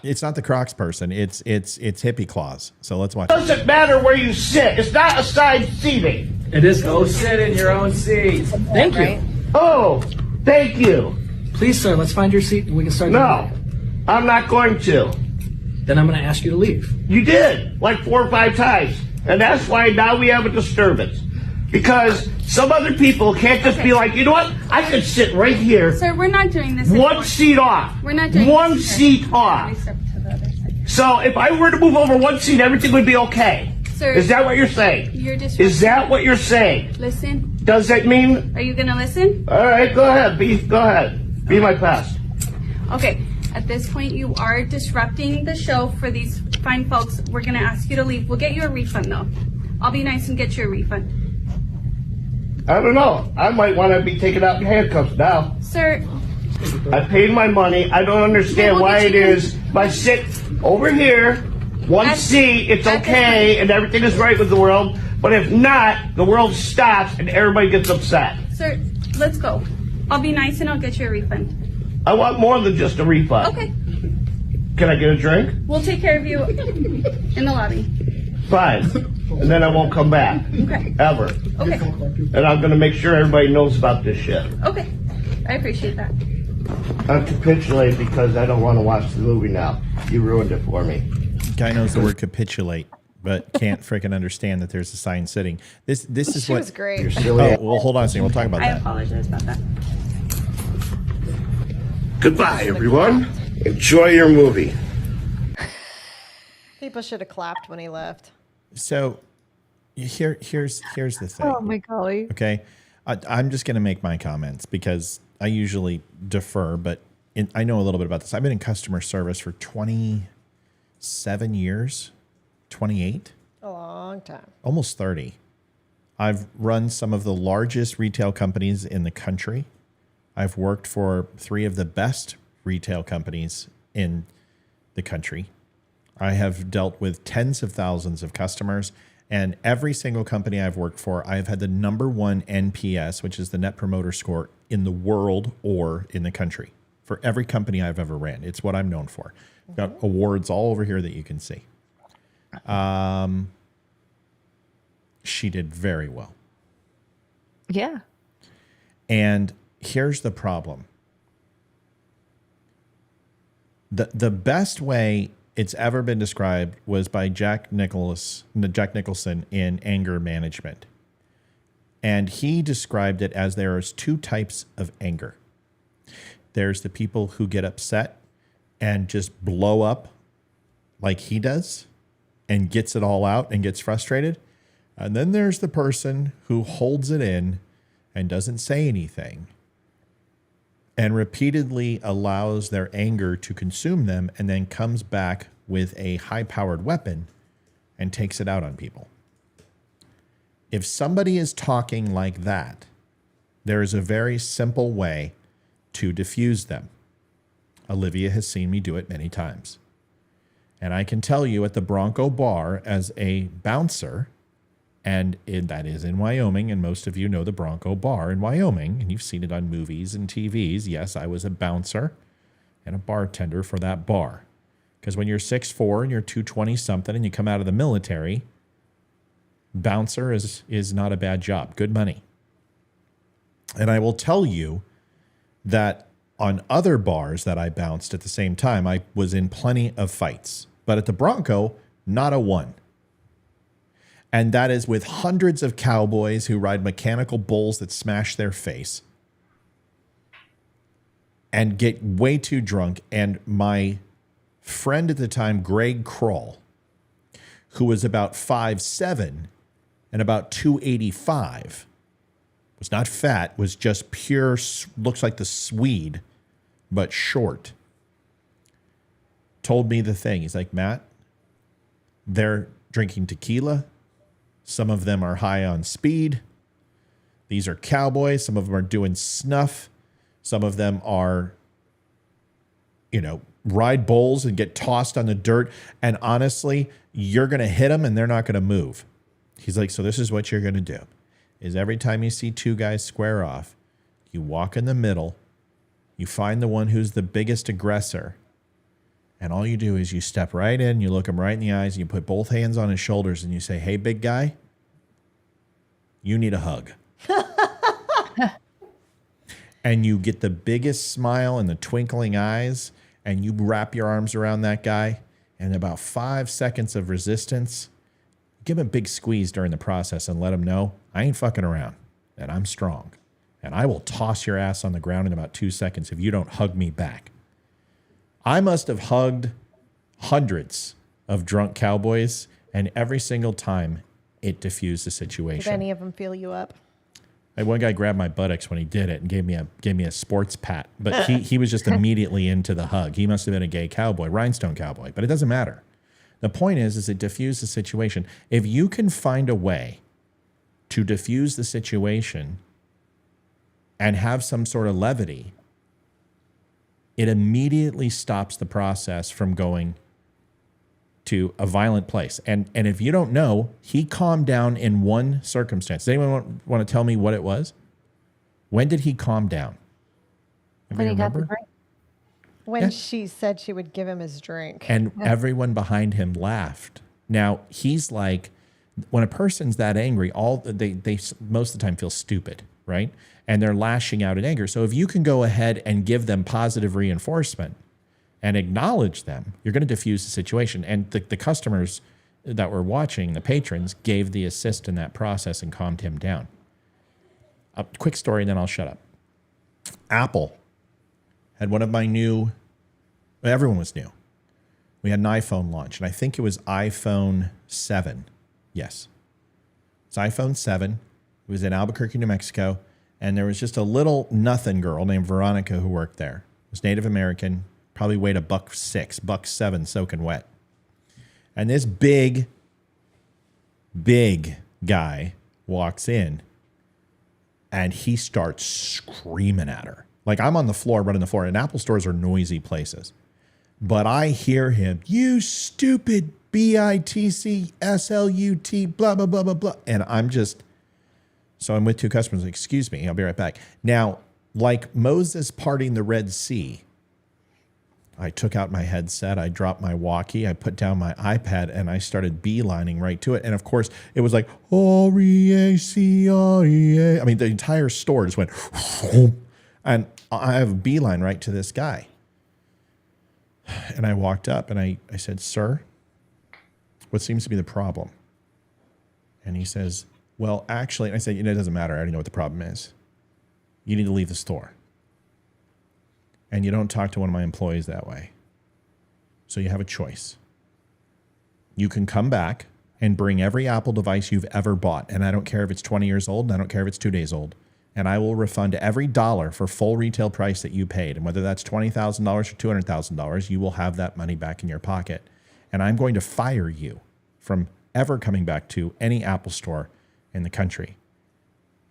[SPEAKER 5] it's not the Crocs person; it's hippie claws. So let's watch.
[SPEAKER 10] It doesn't matter where you sit. It's not assigned seating. It is. Go sit in your own seat. Thank you. Oh, thank you. Please, sir, let's find your seat and we can start. No, I'm not going to. Then I'm going to ask you to leave. You did, like 4 or 5 times. And that's why now we have a disturbance. Because some other people can't just be like, you know what? I could sit right here.
[SPEAKER 8] Sir, we're not doing this.
[SPEAKER 10] One seat off.
[SPEAKER 8] We're not doing
[SPEAKER 10] one
[SPEAKER 8] this.
[SPEAKER 10] seat off. So if I were to move over one seat, everything would be okay.
[SPEAKER 8] Sir,
[SPEAKER 10] is that what you're saying?
[SPEAKER 8] You're just.
[SPEAKER 10] Is that what you're saying?
[SPEAKER 8] Listen.
[SPEAKER 10] Does that mean?
[SPEAKER 8] Are you going to listen?
[SPEAKER 10] All right, go ahead. Go ahead. Be my pest.
[SPEAKER 8] Okay. At this point, you are disrupting the show for these fine folks. We're going to ask you to leave. We'll get you a refund, though. I'll be nice and get you a refund.
[SPEAKER 10] I don't know. I might want to be taken out in handcuffs now.
[SPEAKER 8] Sir.
[SPEAKER 10] I paid my money. I don't understand why it is. If I sit over here, one seat, it's okay, and everything is right with the world. But if not, the world stops and everybody gets upset.
[SPEAKER 8] Sir, let's go. I'll be nice and I'll get you a refund.
[SPEAKER 10] I want more than just a refund.
[SPEAKER 8] Okay.
[SPEAKER 10] Can I get a drink?
[SPEAKER 8] We'll take care of you in the lobby.
[SPEAKER 10] Fine. And then I won't come back.
[SPEAKER 8] Okay.
[SPEAKER 10] Ever.
[SPEAKER 8] Okay.
[SPEAKER 10] And I'm going to make sure everybody knows about this shit.
[SPEAKER 8] Okay. I appreciate that.
[SPEAKER 10] I'm capitulate because I don't want to watch the movie now. You ruined it for me.
[SPEAKER 5] Guy knows the word capitulate, but can't freaking understand that there's a sign sitting. This is
[SPEAKER 7] She
[SPEAKER 5] what.
[SPEAKER 7] was great.
[SPEAKER 10] You're silly.
[SPEAKER 5] Oh, well, hold on a second. We'll talk about
[SPEAKER 8] I
[SPEAKER 5] that.
[SPEAKER 8] apologize about that.
[SPEAKER 10] Goodbye, everyone. Enjoy your movie.
[SPEAKER 7] People should have clapped when he left.
[SPEAKER 5] So here's the thing.
[SPEAKER 6] Oh my golly.
[SPEAKER 5] Okay, I'm just going to make my comments because I usually defer, but I know a little bit about this. I've been in customer service for 27 years, 28,
[SPEAKER 7] A long time.
[SPEAKER 5] almost 30. I've run some of the largest retail companies in the country. I've worked for 3 of the best retail companies in the country. I have dealt with tens of thousands of customers, and every single company I've worked for, I've had the #1 NPS, which is the Net Promoter Score in the world or in the country for every company I've ever ran. It's what I'm known for. I've got awards all over here that you can see. She did very well.
[SPEAKER 6] Yeah.
[SPEAKER 5] And here's the problem. The best way it's ever been described was by Jack Nicholson in Anger Management. And he described it as there is 2 types of anger. There's the people who get upset and just blow up like he does and gets it all out and gets frustrated. And then there's the person who holds it in and doesn't say anything and repeatedly allows their anger to consume them and then comes back with a high-powered weapon and takes it out on people. If somebody is talking like that, there is a very simple way to diffuse them. Olivia has seen me do it many times. And I can tell you at the Bronco Bar as a bouncer, and that is in Wyoming, and most of you know the Bronco Bar in Wyoming, and you've seen it on movies and TVs. Yes, I was a bouncer and a bartender for that bar. Because when you're 6'4" and you're 220-something and you come out of the military, bouncer is not a bad job. Good money. And I will tell you that on other bars that I bounced at the same time, I was in plenty of fights. But at the Bronco, not a one. And that is with hundreds of cowboys who ride mechanical bulls that smash their face and get way too drunk. And my friend at the time, Greg Kroll, who was about 5'7" and about 285, was not fat, was just pure, looks like the Swede, but short, told me the thing. He's like, Matt, they're drinking tequila. Some of them are high on speed. These are cowboys. Some of them are doing snuff. Some of them are, ride bulls and get tossed on the dirt. And honestly, you're going to hit them and they're not going to move. He's like, so this is what you're going to do, is every time you see two guys square off, you walk in the middle, you find the one who's the biggest aggressor, and all you do is you step right in, you look him right in the eyes, and you put both hands on his shoulders, and you say, hey, big guy, you need a hug. And you get the biggest smile and the twinkling eyes, and you wrap your arms around that guy, and about 5 seconds of resistance, give him a big squeeze during the process and let him know, I ain't fucking around, and I'm strong, and I will toss your ass on the ground in about 2 seconds if you don't hug me back. I must have hugged hundreds of drunk cowboys, and every single time it diffused the situation.
[SPEAKER 7] Did any of them feel you up?
[SPEAKER 5] One guy grabbed my buttocks when he did it and gave me a sports pat, but he was just immediately into the hug. He must have been a gay cowboy, rhinestone cowboy, but it doesn't matter. The point is it diffused the situation. If you can find a way to diffuse the situation and have some sort of levity, it immediately stops the process from going to a violent place. And if you don't know, he calmed down in one circumstance. Does anyone want to tell me what it was? When did he calm down?
[SPEAKER 6] When he got the drink.
[SPEAKER 7] When she said she would give him his drink.
[SPEAKER 5] And everyone behind him laughed. Now, he's like, when a person's that angry, they most of the time feel stupid, right? And they're lashing out in anger. So if you can go ahead and give them positive reinforcement and acknowledge them, you're going to diffuse the situation. And the customers that were watching, the patrons, gave the assist in that process and calmed him down. A quick story, and then I'll shut up. Apple had one of my everyone was new. We had an iPhone launch, and I think it was iPhone 7. Yes. It's iPhone 7. It was in Albuquerque, New Mexico, and there was just a little nothing girl named Veronica who worked there. It was Native American, probably weighed $1.6, $1.7 soaking wet. And this big guy walks in, and he starts screaming at her. Like, I'm on the floor, running the floor, and Apple stores are noisy places. But I hear him, you stupid BITCSLUT, blah, blah, blah, blah, blah. And I'm with two customers, excuse me, I'll be right back. Now, like Moses parting the Red Sea, I took out my headset, I dropped my walkie, I put down my iPad, and I started beelining right to it. And of course, it was like, R-E-A-C-R-E-A. I mean, the entire store just went, and I have a beeline right to this guy. And I walked up and I said, sir, what seems to be the problem? And he says, well, actually, and I said, it doesn't matter. I already know what the problem is. You need to leave the store. And you don't talk to one of my employees that way. So you have a choice. You can come back and bring every Apple device you've ever bought. And I don't care if it's 20 years old, and I don't care if it's 2 days old. And I will refund every dollar for full retail price that you paid. And whether that's $20,000 or $200,000, you will have that money back in your pocket. And I'm going to fire you from ever coming back to any Apple store in the country.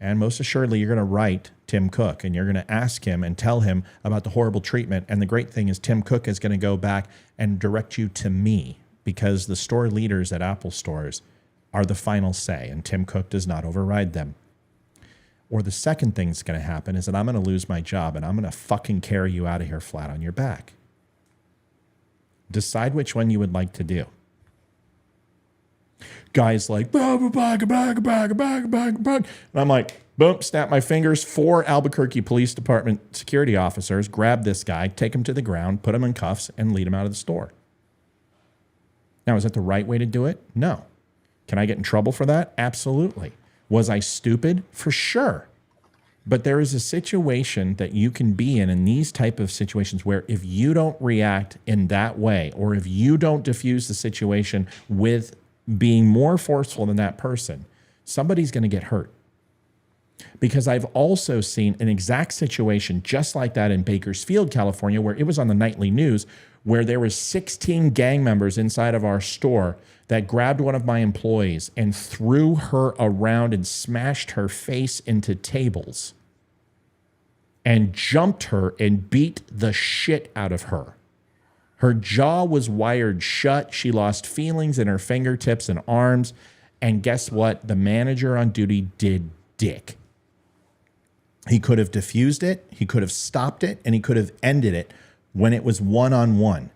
[SPEAKER 5] And most assuredly, you're going to write Tim Cook, and you're going to ask him and tell him about the horrible treatment. And the great thing is Tim Cook is going to go back and direct you to me, because the store leaders at Apple stores are the final say, and Tim Cook does not override them. Or the second thing that's going to happen is that I'm going to lose my job, and I'm going to fucking carry you out of here flat on your back. Decide which one you would like to do. Guys like, and I'm like, boom, snap my fingers. 4 Albuquerque Police Department security officers grab this guy, take him to the ground, put him in cuffs, and lead him out of the store. Now, is that the right way to do it? No. Can I get in trouble for that? Absolutely. Was I stupid? For sure. But there is a situation that you can be in these type of situations where if you don't react in that way, or if you don't diffuse the situation with being more forceful than that person, somebody's going to get hurt. Because I've also seen an exact situation just like that in Bakersfield, California, where it was on the nightly news, where there was 16 gang members inside of our store that grabbed one of my employees and threw her around and smashed her face into tables and jumped her and beat the shit out of her. Her jaw was wired shut. She lost feelings in her fingertips and arms. And guess what? The manager on duty did dick. He could have diffused it, he could have stopped it, and he could have ended it when it was one-on-one.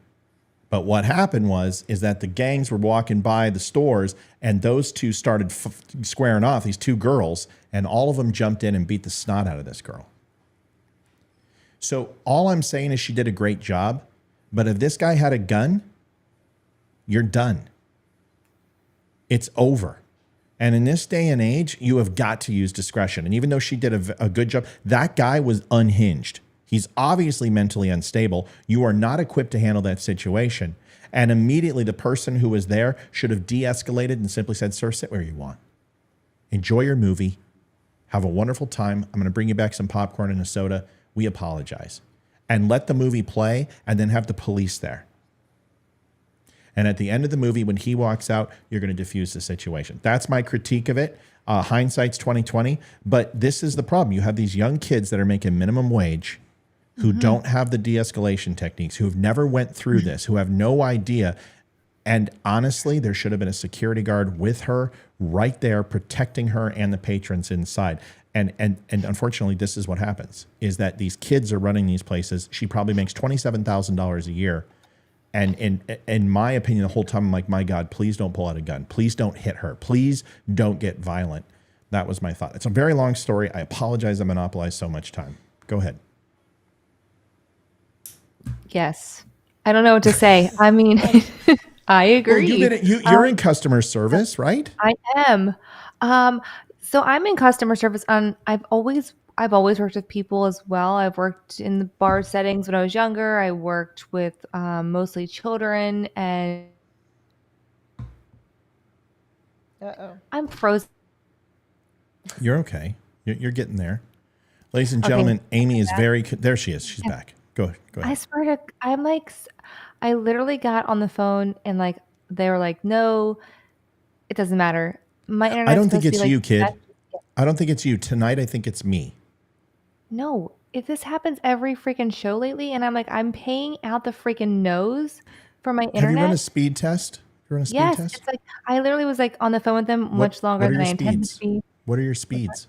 [SPEAKER 5] But what happened is that the gangs were walking by the stores, and those two started squaring off, these two girls, and all of them jumped in and beat the snot out of this girl. So all I'm saying is she did a great job, but if this guy had a gun, you're done. It's over. And in this day and age, you have got to use discretion. And even though she did a good job, that guy was unhinged. He's obviously mentally unstable. You are not equipped to handle that situation. And immediately the person who was there should have de-escalated and simply said, sir, sit where you want. Enjoy your movie. Have a wonderful time. I'm going to bring you back some popcorn and a soda. We apologize. And let the movie play and then have the police there. And at the end of the movie, when he walks out, you're going to diffuse the situation. That's my critique of it. Hindsight's 2020. But this is the problem. You have these young kids that are making minimum wage who don't have the de-escalation techniques, who have never went through this, who have no idea. And honestly, there should have been a security guard with her right there protecting her and the patrons inside. And unfortunately, this is what happens, is that these kids are running these places. She probably makes $27,000 a year. And in my opinion, the whole time, I'm like, my God, please don't pull out a gun. Please don't hit her. Please don't get violent. That was my thought. It's a very long story. I apologize I monopolized so much time. Go ahead.
[SPEAKER 6] Yes. I don't know what to say. I mean, I agree.
[SPEAKER 5] Well, you're in customer service, right?
[SPEAKER 6] I am. So I'm in customer service. I've always worked with people as well. I've worked in the bar settings when I was younger. I worked with mostly children, and I'm frozen.
[SPEAKER 5] You're okay. You're getting there. Ladies and gentlemen, Amy is there she is. She's back. Go ahead.
[SPEAKER 6] I swear to, I literally got on the phone and they were like, no, it doesn't matter. My internet.
[SPEAKER 5] I don't think it's you, kid. I don't think it's you. Tonight, I think it's me.
[SPEAKER 6] No, if this happens every freaking show lately, and I'm paying out the freaking nose for my internet.
[SPEAKER 5] Have you run a speed test?
[SPEAKER 6] Yes, it's like I literally was on the phone with them much longer than I intended to be.
[SPEAKER 5] What are your speeds?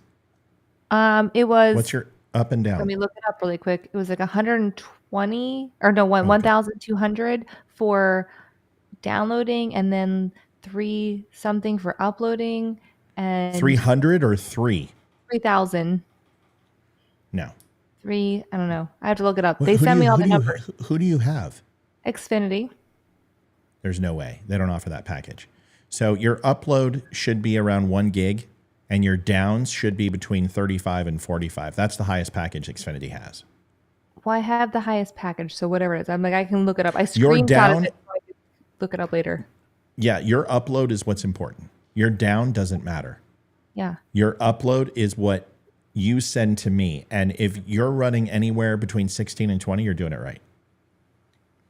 [SPEAKER 6] It was.
[SPEAKER 5] What's your up and down?
[SPEAKER 6] Let me look it up really quick. It was 120 or no, 1,200 for downloading, and then 3 something for uploading, and
[SPEAKER 5] 300 or 3,000. No.
[SPEAKER 6] 3. I don't know. I have to look it up. They send me all the numbers.
[SPEAKER 5] Who do you have?
[SPEAKER 6] Xfinity.
[SPEAKER 5] There's no way. They don't offer that package. So your upload should be around 1 gig, and your downs should be between 35 and 45. That's the highest package Xfinity has.
[SPEAKER 6] Well, I have the highest package, so whatever it is. I can look it up. I screenshotted it so I could look it up later.
[SPEAKER 5] Yeah, your upload is what's important. Your down doesn't matter.
[SPEAKER 6] Yeah.
[SPEAKER 5] Your upload is what you send to me. And if you're running anywhere between 16 and 20, you're doing it right.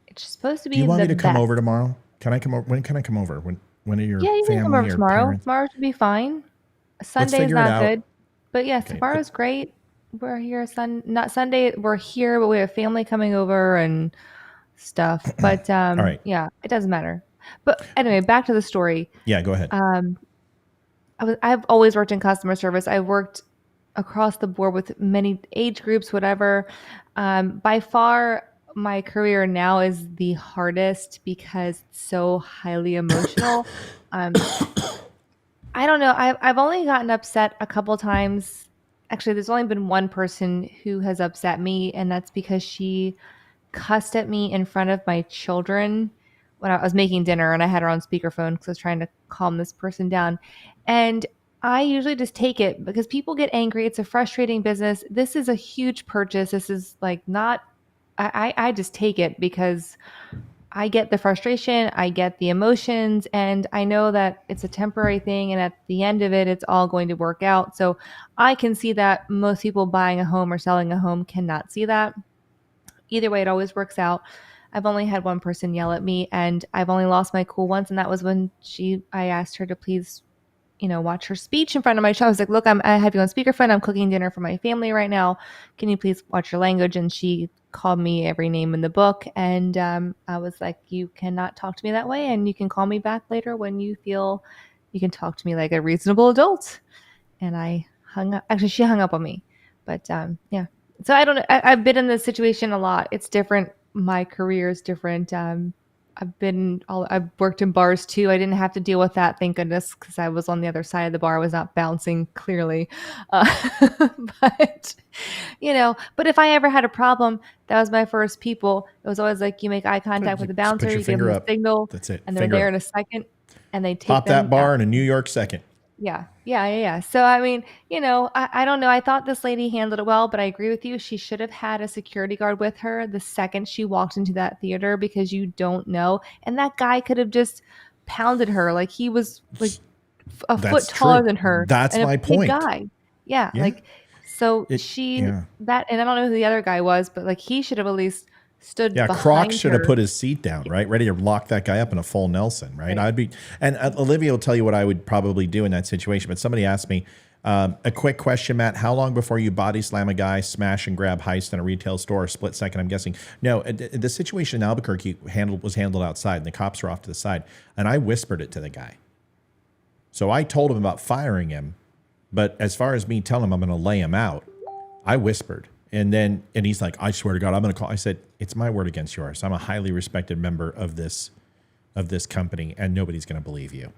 [SPEAKER 6] It's supposed to be.
[SPEAKER 5] Do you want me to come
[SPEAKER 6] best.
[SPEAKER 5] over tomorrow? Can I come over? When can I come over? When are your
[SPEAKER 6] you can come over tomorrow.
[SPEAKER 5] Parents?
[SPEAKER 6] Tomorrow should be fine. Sunday's not good. But yes, tomorrow's great. We're here not Sunday, we're here, but we have family coming over and stuff. But
[SPEAKER 5] All right.
[SPEAKER 6] Yeah, it doesn't matter. But anyway, back to the story.
[SPEAKER 5] Yeah, go ahead.
[SPEAKER 6] I've always worked in customer service. I worked across the board with many age groups, whatever. By far, my career now is the hardest because it's so highly emotional. I don't know. I've only gotten upset a couple times. Actually, there's only been one person who has upset me, and that's because she cussed at me in front of my children when I was making dinner, and I had her on speakerphone because I was trying to calm this person down. And I usually just take it because people get angry. It's a frustrating business. This is a huge purchase. This is not, I just take it because I get the frustration, I get the emotions, and I know that it's a temporary thing, and at the end of it, it's all going to work out. So I can see that most people buying a home or selling a home cannot see that. Either way, it always works out. I've only had one person yell at me, and I've only lost my cool once, and that was when I asked her to please, watch her speech in front of my child. I was like, look, I have you on speakerphone. I'm cooking dinner for my family right now. Can you please watch your language? And she called me every name in the book. And I was like, you cannot talk to me that way. And you can call me back later when you feel you can talk to me like a reasonable adult. And I hung up. Actually, she hung up on me. But yeah. So I don't know. I've been in this situation a lot. It's different. My career is different. I've worked in bars too. I didn't have to deal with that, thank goodness, because I was on the other side of the bar. I was not bouncing, clearly. But but if I ever had a problem, that was my first people. It was always like, you make eye contact with the bouncer, you give them a signal.
[SPEAKER 5] That's it.
[SPEAKER 6] And they're there in a second, and they take
[SPEAKER 5] pop
[SPEAKER 6] them
[SPEAKER 5] that bar
[SPEAKER 6] out.
[SPEAKER 5] in a New York second.
[SPEAKER 6] Yeah. So, I mean, I don't know. I thought this lady handled it well, but I agree with you. She should have had a security guard with her the second she walked into that theater, because you don't know. And that guy could have just pounded her. Like, he was like a foot taller than her.
[SPEAKER 5] That's
[SPEAKER 6] and
[SPEAKER 5] my
[SPEAKER 6] a big
[SPEAKER 5] point.
[SPEAKER 6] Guy. Yeah. Like, so and I don't know who the other guy was, but like, he should have at least stood behind
[SPEAKER 5] Croc should have
[SPEAKER 6] her.
[SPEAKER 5] put his seat down, right? Ready to lock that guy up in a full Nelson, right? Olivia will tell you what I would probably do in that situation. But somebody asked me, a quick question, Matt, how long before you body slam a guy, smash and grab heist in a retail store, a split second, I'm guessing? No, the situation in Albuquerque was handled outside, and the cops were off to the side. And I whispered it to the guy. So I told him about firing him. But as far as me telling him I'm going to lay him out, I whispered. And he's like, I swear to God, I'm going to call. I said, it's my word against yours. I'm a highly respected member of this company, and nobody's going to believe you,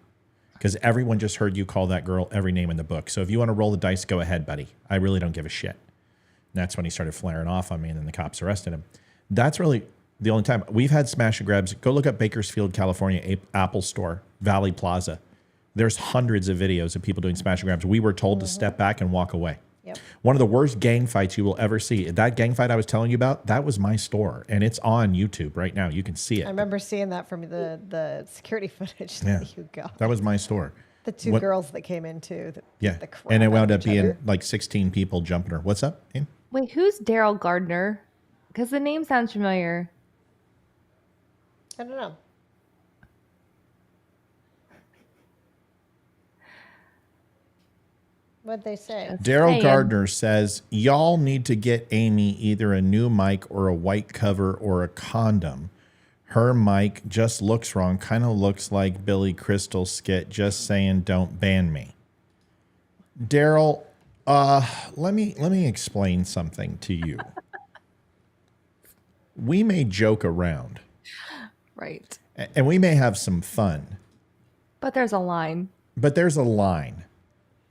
[SPEAKER 5] because everyone just heard you call that girl every name in the book. So if you want to roll the dice, go ahead, buddy. I really don't give a shit. And that's when he started flaring off on me, and then the cops arrested him. That's really the only time. We've had smash and grabs. Go look up Bakersfield, California, Apple Store, Valley Plaza. There's hundreds of videos of people doing smash and grabs. We were told to step back and walk away. Yep. One of the worst gang fights you will ever see. That gang fight I was telling you about, that was my store, and it's on YouTube right now. You can see it.
[SPEAKER 7] I remember seeing that from the security footage that you got.
[SPEAKER 5] That was my store.
[SPEAKER 7] The two girls that came in too.
[SPEAKER 5] And it wound up being like 16 people jumping her. What's up, Ian?
[SPEAKER 6] Wait, who's Daryl Gardner? Because the name sounds familiar.
[SPEAKER 7] I don't know. What'd they say?
[SPEAKER 5] Daryl Gardner says, y'all need to get Amy either a new mic or a white cover or a condom. Her mic just looks wrong. Kind of looks like Billy Crystal skit. Just saying, don't ban me. Daryl, let me explain something to you. We may joke around.
[SPEAKER 6] Right.
[SPEAKER 5] And we may have some fun.
[SPEAKER 6] But there's a line.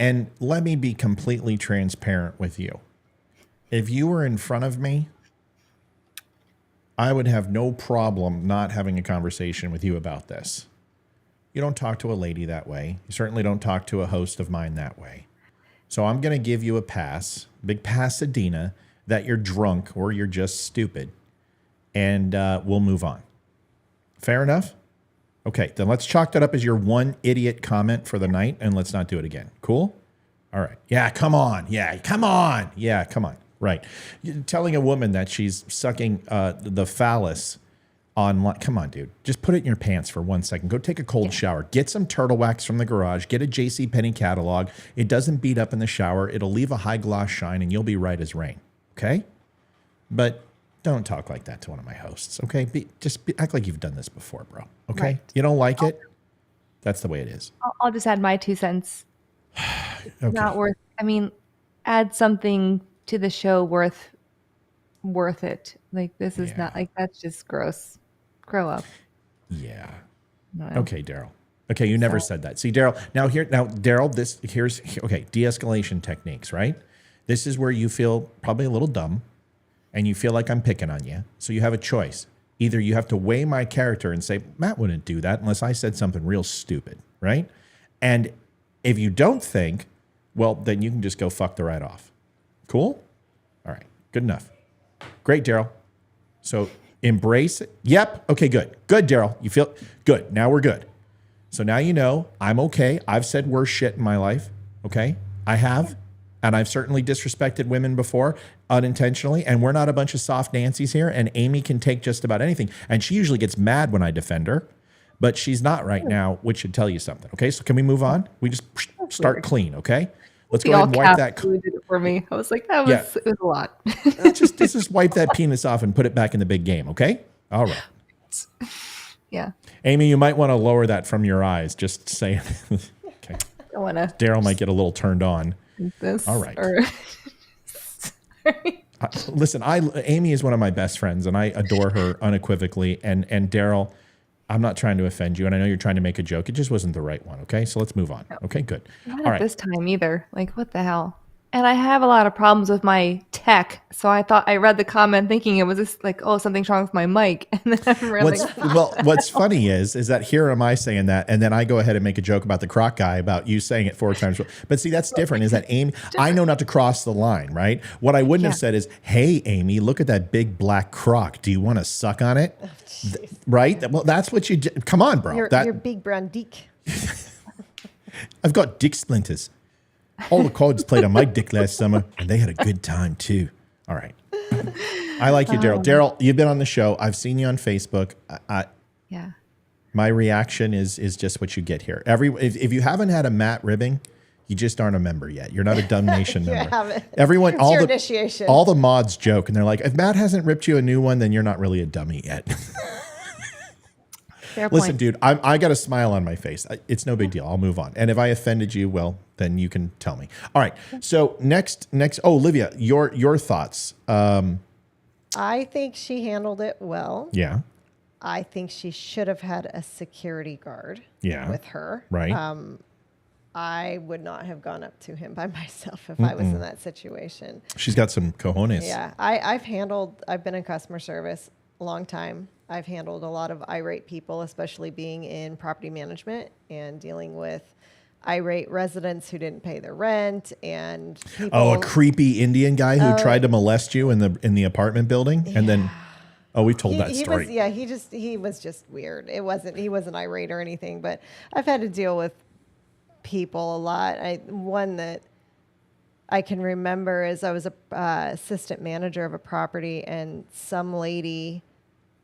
[SPEAKER 5] And let me be completely transparent with you. If you were in front of me, I would have no problem not having a conversation with you about this. You don't talk to a lady that way. You certainly don't talk to a host of mine that way. So I'm going to give you a pass, big Pasadena, that you're drunk or you're just stupid. And we'll move on. Fair enough? Okay, then let's chalk that up as your one idiot comment for the night, and let's not do it again. Cool? All right. Yeah, come on. Yeah, come on. Yeah, come on. Right. You're telling a woman that she's sucking the phallus on... Come on, dude. Just put it in your pants for 1 second. Go take a cold shower. Get some turtle wax from the garage. Get a JCPenney catalog. It doesn't beat up in the shower. It'll leave a high gloss shine, and you'll be right as rain. Okay? But... don't talk like that to one of my hosts, okay? Act like you've done this before, bro, okay? Right. You don't like it? That's the way it is.
[SPEAKER 6] I'll just add my 2 cents. Okay. Not worth, add something to the show worth it. Like, this is not, like, that's just gross. Grow up.
[SPEAKER 5] Yeah. Okay, Daryl. Okay, you never said that. See, Daryl, Daryl, de-escalation techniques, right? This is where you feel probably a little dumb, and you feel like I'm picking on you. So you have a choice. Either you have to weigh my character and say, Matt wouldn't do that unless I said something real stupid, right? And if you don't think, well, then you can just go fuck the right off. Cool? All right, good enough. Great, Daryl. So Embrace it. Yep. Okay, good. Good, Daryl. You feel good. Now we're good. So now you know I'm okay. I've said worse shit in my life. Okay. I have. And I've certainly disrespected women before unintentionally. And we're not a bunch of soft Nancy's here. And Amy can take just about anything. And she usually gets mad when I defend her. But she's not right now, which should tell you something. Okay. So can we move on? We just start clean. Okay. Let's go ahead and wipe that.
[SPEAKER 6] Did it for me. I was like, it was a lot.
[SPEAKER 5] let's just wipe that penis off and put it back in the big game. Okay. All right.
[SPEAKER 6] Yeah.
[SPEAKER 5] Amy, you might want to lower that from your eyes. Just saying. Okay.
[SPEAKER 6] I want to.
[SPEAKER 5] Daryl might get a little turned on.
[SPEAKER 6] This.
[SPEAKER 5] All right.
[SPEAKER 6] Sorry.
[SPEAKER 5] Listen, Amy is one of my best friends, and I adore her unequivocally. And Daryl, I'm not trying to offend you, and I know you're trying to make a joke. It just wasn't the right one. Okay, so let's move on. Okay, good.
[SPEAKER 6] Not at this time either. Like, what the hell? And I have a lot of problems with my tech, so I thought I read the comment thinking it was just like, oh, something's wrong with my mic, and then I'm really
[SPEAKER 5] what's funny is that here am I saying that, and then I go ahead and make a joke about the croc guy about you saying it 4 times. But see, that's different. Is that Amy? I know not to cross the line, right? What I wouldn't have said is, hey, Amy, look at that big black croc. Do you want to suck on it? Right? Well, that's what you. Come on, bro.
[SPEAKER 7] Your big brown dick.
[SPEAKER 5] I've got dick splinters. All the cards played on my dick last summer, and they had a good time too. All right. I like you, Daryl. Daryl, you've been on the show. I've seen you on Facebook.
[SPEAKER 6] Yeah.
[SPEAKER 5] My reaction is just what you get here. If you haven't had a Matt ribbing, you just aren't a member yet. You're not a Dumb Nation member.
[SPEAKER 7] Haven't.
[SPEAKER 5] Everyone,
[SPEAKER 7] It's your initiation.
[SPEAKER 5] all the mods joke, and they're like, if Matt hasn't ripped you a new one, then you're not really a dummy yet. Listen, dude, I got a smile on my face. It's no big deal. I'll move on. And if I offended you, well, then you can tell me. All right. So next. Oh, Olivia, your thoughts.
[SPEAKER 7] I think she handled it well.
[SPEAKER 5] Yeah.
[SPEAKER 7] I think she should have had a security guard with her.
[SPEAKER 5] Right.
[SPEAKER 7] I would not have gone up to him by myself if I was in that situation.
[SPEAKER 5] She's got some cojones.
[SPEAKER 7] Yeah. I've been in customer service a long time. I've handled a lot of irate people, especially being in property management and dealing with irate residents who didn't pay their rent and people.
[SPEAKER 5] A creepy Indian guy who tried to molest you in the apartment building, and then we've told that story.
[SPEAKER 7] He was just weird. He wasn't irate or anything, but I've had to deal with people a lot. One that I can remember is I was a assistant manager of a property, and some lady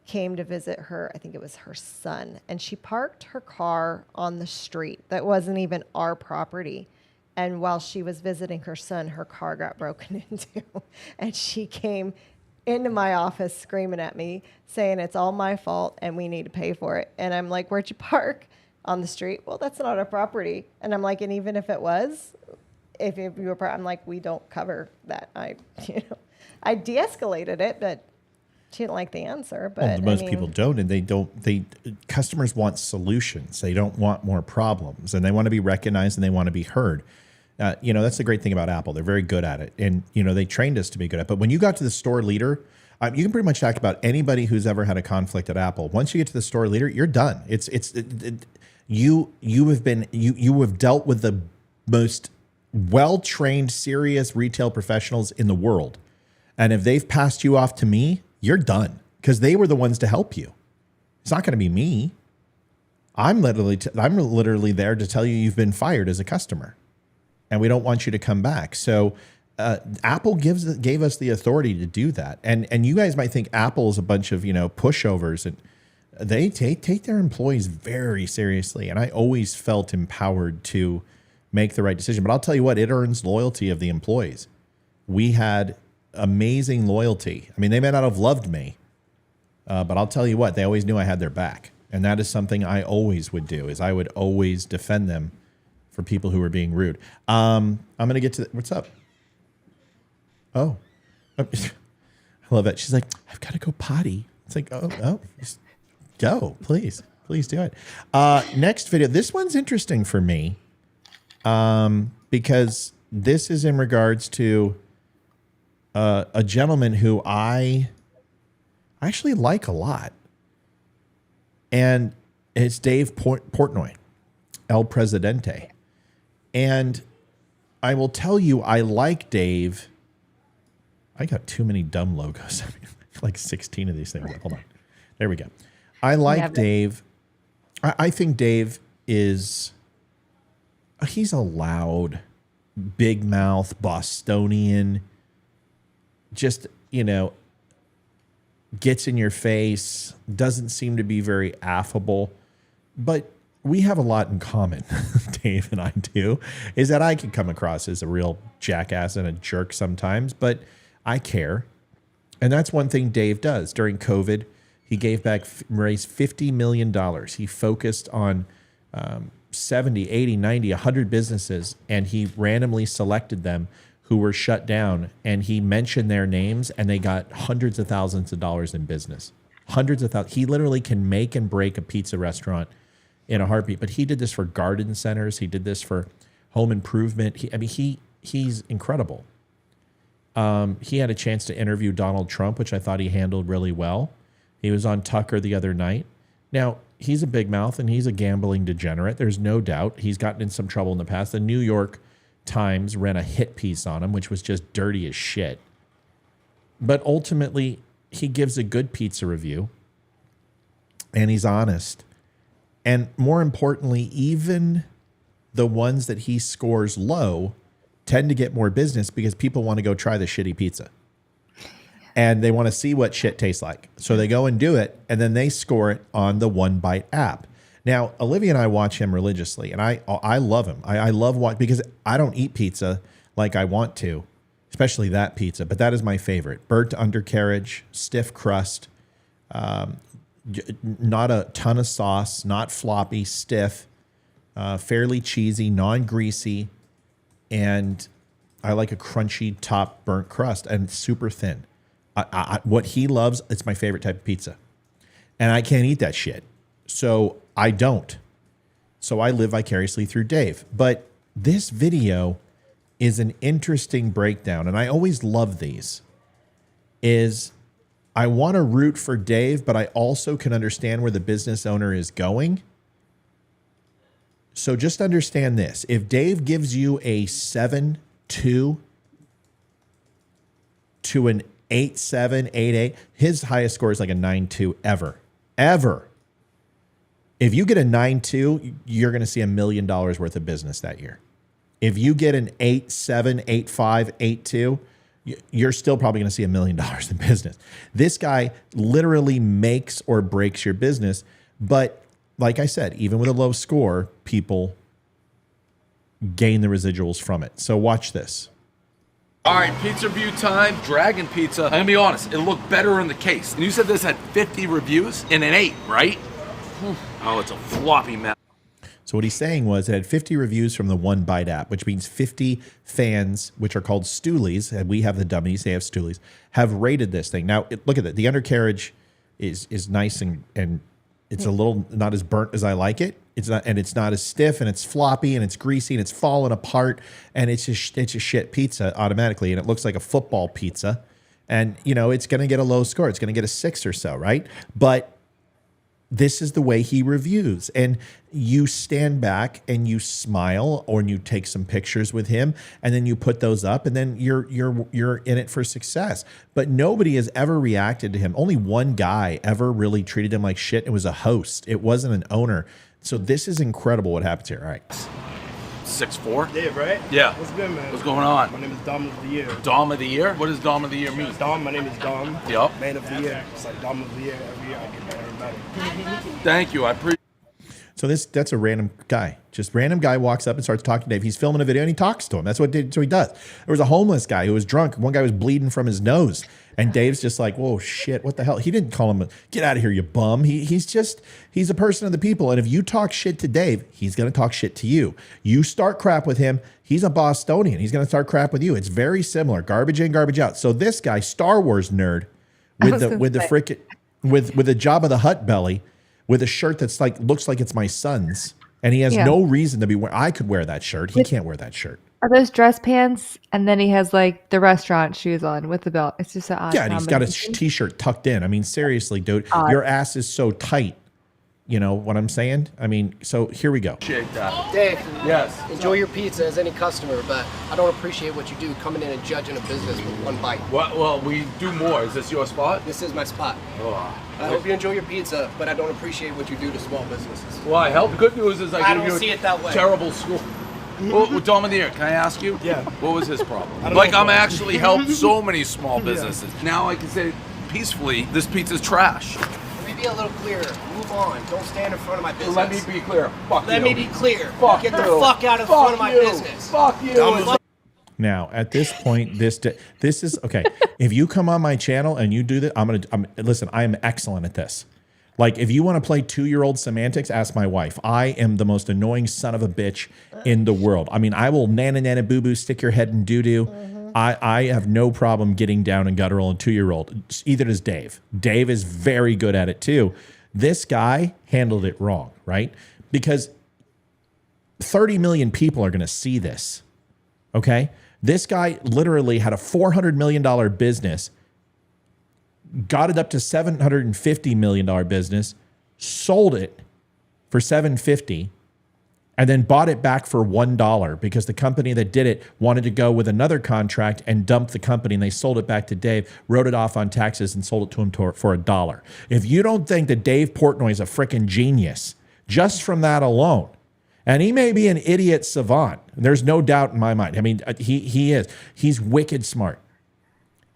[SPEAKER 7] came to visit her. I think it was her son, and she parked her car on the street that wasn't even our property. And while she was visiting her son, her car got broken into, and she came into my office screaming at me, saying it's all my fault and we need to pay for it. And I'm like, where'd you park? On the street. Well, that's not our property. And I'm like, and even if it was, if you were, I'm like, we don't cover that. I de-escalated it, but she didn't like the answer. But
[SPEAKER 5] most people don't, and customers want solutions. They don't want more problems, and they want to be recognized and they want to be heard. That's the great thing about Apple. They're very good at it, and they trained us to be good at it. But when you got to the store leader, you can pretty much talk about anybody who's ever had a conflict at Apple. Once you get to the store leader, you're done. You have dealt with the most well-trained, serious retail professionals in the world, and if they've passed you off to me, you're done, because they were the ones to help you. It's not going to be me. I'm literally there to tell you you've been fired as a customer, and we don't want you to come back. So Apple gave us the authority to do that. And you guys might think Apple is a bunch of pushovers, and they take their employees very seriously. And I always felt empowered to make the right decision. But I'll tell you what, it earns loyalty of the employees. We had amazing loyalty. I mean, they may not have loved me, but I'll tell you what, they always knew I had their back. And that is something I always would do, is I would always defend them for people who were being rude. I'm going to get to what's up? Oh, I love it. She's like, I've got to go potty. It's like, oh, just go, please do it. Next video. This one's interesting for me because this is in regards to a gentleman who I actually like a lot. And it's Dave Portnoy, El Presidente. And I will tell you, I like Dave. I got too many dumb logos. like 16 of these things. Hold on. There we go. I like Dave. I think Dave is, he's a loud, big mouth, Bostonian, just, gets in your face, doesn't seem to be very affable, but we have a lot in common, Dave and I do, is that I can come across as a real jackass and a jerk sometimes, but I care. And that's one thing Dave does. During COVID, he gave back, raised $50 million. He focused on 70, 80, 90, 100 businesses, and he randomly selected them who were shut down, and he mentioned their names, and they got hundreds of thousands of dollars in business. Hundreds of thousands. He literally can make and break a pizza restaurant in a heartbeat. But he did this for garden centers. He did this for home improvement. He's incredible. He had a chance to interview Donald Trump, which I thought he handled really well. He was on Tucker the other night. Now, he's a big mouth and he's a gambling degenerate. There's no doubt. He's gotten in some trouble in the past. The New York Times ran a hit piece on him, which was just dirty as shit. But ultimately, he gives a good pizza review and he's honest. And more importantly, even the ones that he scores low tend to get more business because people want to go try the shitty pizza. And they want to see what shit tastes like. So they go and do it, and then they score it on the One Bite app. Now, Olivia and I watch him religiously, and I love him. I love watching, because I don't eat pizza like I want to, especially that pizza, but that is my favorite. Burnt undercarriage, stiff crust, not a ton of sauce, not floppy, stiff, fairly cheesy, non-greasy, and I like a crunchy top burnt crust and super thin. What he loves, it's my favorite type of pizza. And I can't eat that shit. So I don't. So I live vicariously through Dave. But this video is an interesting breakdown, and I always love these, is I want to root for Dave, but I also can understand where the business owner is going. So just understand this. If Dave gives you a 7.2 to an 8.7, 8.8, his highest score is like a 9.2 ever. If you get a 9.2, you're going to see $1 million worth of business that year. If you get an 8.7, 8.5, 8.2, you're still probably going to see $1 million in business. This guy literally makes or breaks your business. But like I said, even with a low score, people gain the residuals from it. So watch this.
[SPEAKER 11] All right, pizza review time. Dragon Pizza. I'm gonna be honest, it looked better in the case. And you said this had 50 reviews and an 8, right? Oh, it's a floppy mess.
[SPEAKER 5] So what he's saying was it had 50 reviews from the One Bite app, which means 50 fans, which are called stoolies, and we have the dummies, they have stoolies, have rated this thing. Now, look at that. The undercarriage is nice and it's a little not as burnt as I like it. It's not as stiff, and it's floppy, and it's greasy, and it's falling apart, and it's a shit pizza automatically, and it looks like a football pizza, and it's going to get a low score. It's going to get a 6 or so, right? But this is the way he reviews, and you stand back and you smile, or you take some pictures with him, and then you put those up, and then you're in it for success. But nobody has ever reacted to him. Only one guy ever really treated him like shit. It was a host. It wasn't an owner. So this is incredible what happens here. All right.
[SPEAKER 11] 6'4"?
[SPEAKER 12] Dave, right?
[SPEAKER 11] Yeah.
[SPEAKER 12] What's good, man?
[SPEAKER 11] What's going on?
[SPEAKER 12] My name is Dom of the Year.
[SPEAKER 11] Dom of the Year? What does Dom of the Year mean?
[SPEAKER 12] Dom, my name is Dom.
[SPEAKER 11] Yep.
[SPEAKER 12] Man of the Year. It's like Dom of the Year. Every year I get better and better.
[SPEAKER 11] Thank you. I appreciate.
[SPEAKER 5] So that's a random guy. Just random guy walks up and starts talking to Dave. He's filming a video and he talks to him. That's what he does. There was a homeless guy who was drunk. One guy was bleeding from his nose. And Dave's just like, whoa, shit, what the hell? He didn't call him, get out of here, you bum. He's a person of the people. And if you talk shit to Dave, he's going to talk shit to you. You start crap with him, he's a Bostonian. He's going to start crap with you. It's very similar, garbage in, garbage out. So this guy, Star Wars nerd, with the Jabba the Hutt belly, with a shirt that's like looks like it's my son's, and he has no reason to be wearing. I could wear that shirt. He can't wear that shirt.
[SPEAKER 6] Are those dress pants? And then he has like the restaurant shoes on with the belt. It's just an odd
[SPEAKER 5] and he's got a t-shirt tucked in. I mean, seriously, dude, your ass is so tight. You know what I'm saying? I mean, so here we go.
[SPEAKER 11] Appreciate that.
[SPEAKER 13] Dave,
[SPEAKER 11] Yes.
[SPEAKER 13] enjoy your pizza as any customer, but I don't appreciate what you do coming in and judging a business with one bite.
[SPEAKER 11] Well, we do more. Is this your spot?
[SPEAKER 13] This is my spot.
[SPEAKER 11] Oh.
[SPEAKER 13] I hope you enjoy your pizza, but I don't appreciate what you do to small businesses.
[SPEAKER 11] Well, I help. The good news is
[SPEAKER 13] I
[SPEAKER 11] give
[SPEAKER 13] don't
[SPEAKER 11] you
[SPEAKER 13] see it that way.
[SPEAKER 11] terrible school. Well, Dominier, can I ask you?
[SPEAKER 12] Yeah.
[SPEAKER 11] What was his problem?
[SPEAKER 12] I don't
[SPEAKER 11] Like,
[SPEAKER 12] know,
[SPEAKER 11] I'm
[SPEAKER 12] bro.
[SPEAKER 11] actually helped so many small businesses. Now I can say peacefully, this pizza's trash.
[SPEAKER 13] Let me be a little clearer. Move on. Don't stand in front of my business.
[SPEAKER 11] Let me be clear. Fuck
[SPEAKER 13] Let
[SPEAKER 11] you.
[SPEAKER 13] me be clear.
[SPEAKER 11] Fuck
[SPEAKER 13] Get
[SPEAKER 11] you.
[SPEAKER 13] the fuck out of front of my
[SPEAKER 11] you.
[SPEAKER 13] business.
[SPEAKER 11] Fuck you.
[SPEAKER 5] Now, at this point, this is okay. If you come on my channel and you do that, listen. I am excellent at this. Like, if you want to play 2-year-old semantics, ask my wife. I am the most annoying son of a bitch in the world. I mean, I will nana boo boo, stick your head in doo doo. I have no problem getting down and guttural and 2-year-old. Either does Dave. Dave is very good at it too. This guy handled it wrong, right? Because 30 million people are going to see this. Okay, this guy literally had a $400 million business. Got it up to $750 million business, sold it for $750, and then bought it back for $1 because the company that did it wanted to go with another contract and dumped the company, and they sold it back to Dave, wrote it off on taxes, and sold it to him for $1. If you don't think that Dave Portnoy is a freaking genius, just from that alone, and he may be an idiot savant, there's no doubt in my mind. I mean, he is. He's wicked smart.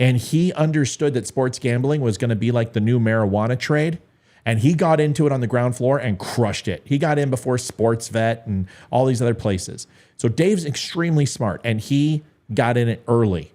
[SPEAKER 5] And he understood that sports gambling was going to be like the new marijuana trade. And he got into it on the ground floor and crushed it. He got in before Sportsvet and all these other places. So Dave's extremely smart, and he got in it early.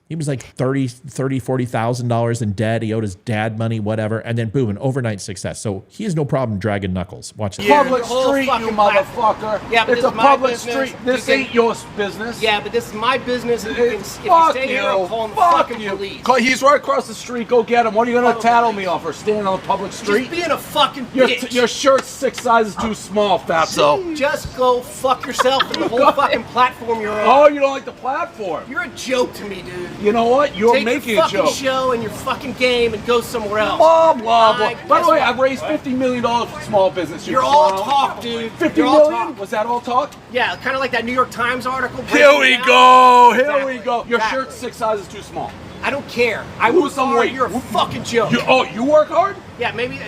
[SPEAKER 5] He was like $40,000 in debt. He owed his dad money, whatever. And then boom, an overnight success. So he has no problem dragging knuckles. Watch this.
[SPEAKER 11] Public street, you motherfucker.
[SPEAKER 13] Yeah, but
[SPEAKER 11] it's
[SPEAKER 13] this
[SPEAKER 11] a
[SPEAKER 13] is my
[SPEAKER 11] public
[SPEAKER 13] business.
[SPEAKER 11] street. This
[SPEAKER 13] You can-
[SPEAKER 11] ain't your business.
[SPEAKER 13] Yeah, but this is my business. And you can, if you
[SPEAKER 11] Fuck
[SPEAKER 13] stay here,
[SPEAKER 11] you.
[SPEAKER 13] I'll call the
[SPEAKER 11] Fuck
[SPEAKER 13] fucking
[SPEAKER 11] you.
[SPEAKER 13] police.
[SPEAKER 11] He's right across the street. Go get him. What are you going to tattle me off for standing on a public street?
[SPEAKER 13] Just being a fucking
[SPEAKER 11] Your,
[SPEAKER 13] bitch.
[SPEAKER 11] your shirt's 6 sizes too small, fatso.
[SPEAKER 13] Just go fuck yourself and the whole fucking platform you're on.
[SPEAKER 11] Oh, you don't like the platform.
[SPEAKER 13] You're a joke to me, dude.
[SPEAKER 11] You know what? You're
[SPEAKER 13] Take
[SPEAKER 11] making
[SPEAKER 13] your
[SPEAKER 11] a
[SPEAKER 13] fucking
[SPEAKER 11] joke.
[SPEAKER 13] show and your fucking game and go somewhere else.
[SPEAKER 11] Blah, blah, blah.
[SPEAKER 13] Guess
[SPEAKER 11] By the way,
[SPEAKER 13] what?
[SPEAKER 11] I've raised $50 million for small business.
[SPEAKER 13] You're all talk, dude.
[SPEAKER 11] $50
[SPEAKER 13] You're all
[SPEAKER 11] million?
[SPEAKER 13] talk.
[SPEAKER 11] Was that all talk?
[SPEAKER 13] Yeah, kind of like that New York Times article.
[SPEAKER 11] Here
[SPEAKER 13] breaking
[SPEAKER 11] we
[SPEAKER 13] down.
[SPEAKER 11] go. Here
[SPEAKER 13] Exactly.
[SPEAKER 11] we go. Your
[SPEAKER 13] Exactly.
[SPEAKER 11] shirt's 6 sizes too small.
[SPEAKER 13] I don't care. I
[SPEAKER 11] Lose
[SPEAKER 13] work
[SPEAKER 11] some
[SPEAKER 13] hard.
[SPEAKER 11] weight.
[SPEAKER 13] You're a fucking joke.
[SPEAKER 11] You work hard?
[SPEAKER 13] Yeah, maybe.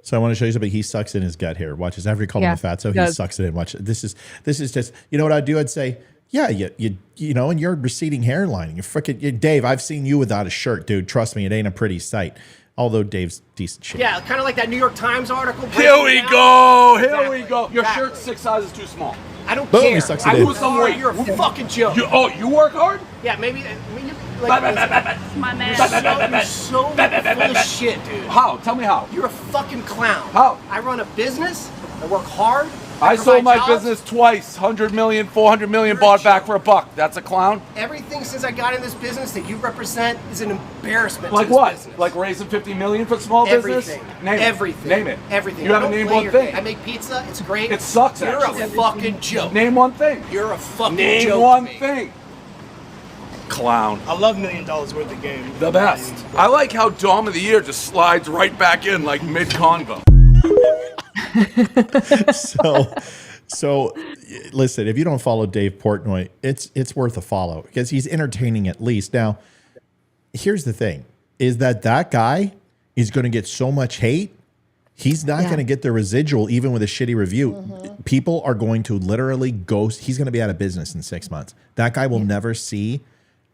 [SPEAKER 5] So I want to show you something. He sucks in his gut here. Watch this. After he called him a fat, so he sucks it in. Watch it. This is just, you know what I'd do? I'd say, yeah, you know, and your receding hairline. You're freaking Dave. I've seen you without a shirt, dude. Trust me, it ain't a pretty sight. Although Dave's decent shape.
[SPEAKER 13] Yeah, kind of like that New York Times article.
[SPEAKER 11] Here
[SPEAKER 13] breaking
[SPEAKER 11] we
[SPEAKER 13] down.
[SPEAKER 11] go. Here
[SPEAKER 13] Exactly.
[SPEAKER 11] we go. Your
[SPEAKER 13] Exactly.
[SPEAKER 11] shirt's 6 sizes too small.
[SPEAKER 13] I don't
[SPEAKER 5] Boom,
[SPEAKER 13] care.
[SPEAKER 5] he sucks it
[SPEAKER 13] I
[SPEAKER 5] in.
[SPEAKER 13] lose some weight. You're a fucking joke.
[SPEAKER 11] You work hard?
[SPEAKER 13] Yeah, maybe. Like,
[SPEAKER 8] My man.
[SPEAKER 13] you're so full of shit, dude.
[SPEAKER 11] How? Tell me how.
[SPEAKER 13] You're a fucking clown.
[SPEAKER 11] How?
[SPEAKER 13] I run a business. I work hard.
[SPEAKER 11] I sold my
[SPEAKER 13] provide jobs.
[SPEAKER 11] business twice. 100 million, 400 million, bought back for a buck. That's a clown?
[SPEAKER 13] Everything since I got in this business that you represent is an embarrassment
[SPEAKER 11] Like
[SPEAKER 13] to this
[SPEAKER 11] what?
[SPEAKER 13] business.
[SPEAKER 11] Like raising 50 million for small business?
[SPEAKER 13] Everything.
[SPEAKER 11] Name
[SPEAKER 13] Everything.
[SPEAKER 11] it. Name it.
[SPEAKER 13] Everything.
[SPEAKER 11] You
[SPEAKER 13] I
[SPEAKER 11] haven't
[SPEAKER 13] don't
[SPEAKER 11] named
[SPEAKER 13] play
[SPEAKER 11] one
[SPEAKER 13] your
[SPEAKER 11] thing.
[SPEAKER 13] game. I make pizza. It's great.
[SPEAKER 11] It sucks,
[SPEAKER 13] You're
[SPEAKER 11] actually.
[SPEAKER 13] a fucking joke.
[SPEAKER 11] Name one thing.
[SPEAKER 13] You're a fucking
[SPEAKER 11] Name
[SPEAKER 13] joke.
[SPEAKER 11] one
[SPEAKER 13] to me.
[SPEAKER 11] thing. Clown.
[SPEAKER 12] I love $1 million worth of game.
[SPEAKER 11] The best. I like how Dom of the Year just slides right back in like mid-convo.
[SPEAKER 5] So listen, if you don't follow Dave Portnoy, it's worth a follow because he's entertaining at least. Now, here's the thing, is that guy is going to get so much hate. He's not going to get the residual even with a shitty review. People are going to literally ghost. He's going to be out of business in 6 months. That guy will never see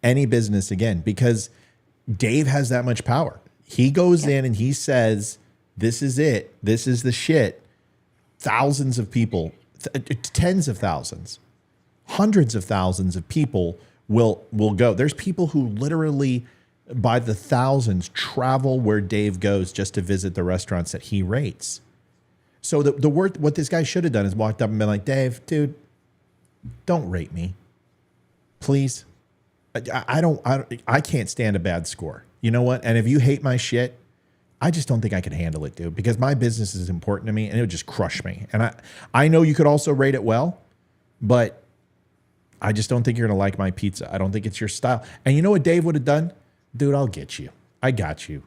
[SPEAKER 5] any business again because Dave has that much power. He goes in and he says, this is it. This is the shit. Thousands of people, tens of thousands, hundreds of thousands of people will go. There's people who literally by the thousands travel where Dave goes just to visit the restaurants that he rates. So the word, what this guy should have done is walked up and been like, Dave, dude, don't rate me, please. I can't stand a bad score. You know what? And if you hate my shit, I just don't think I can handle it, dude, because my business is important to me and it would just crush me. And I know you could also rate it well, but I just don't think you're going to like my pizza. I don't think it's your style. And you know what Dave would have done? Dude, I'll get you. I got you.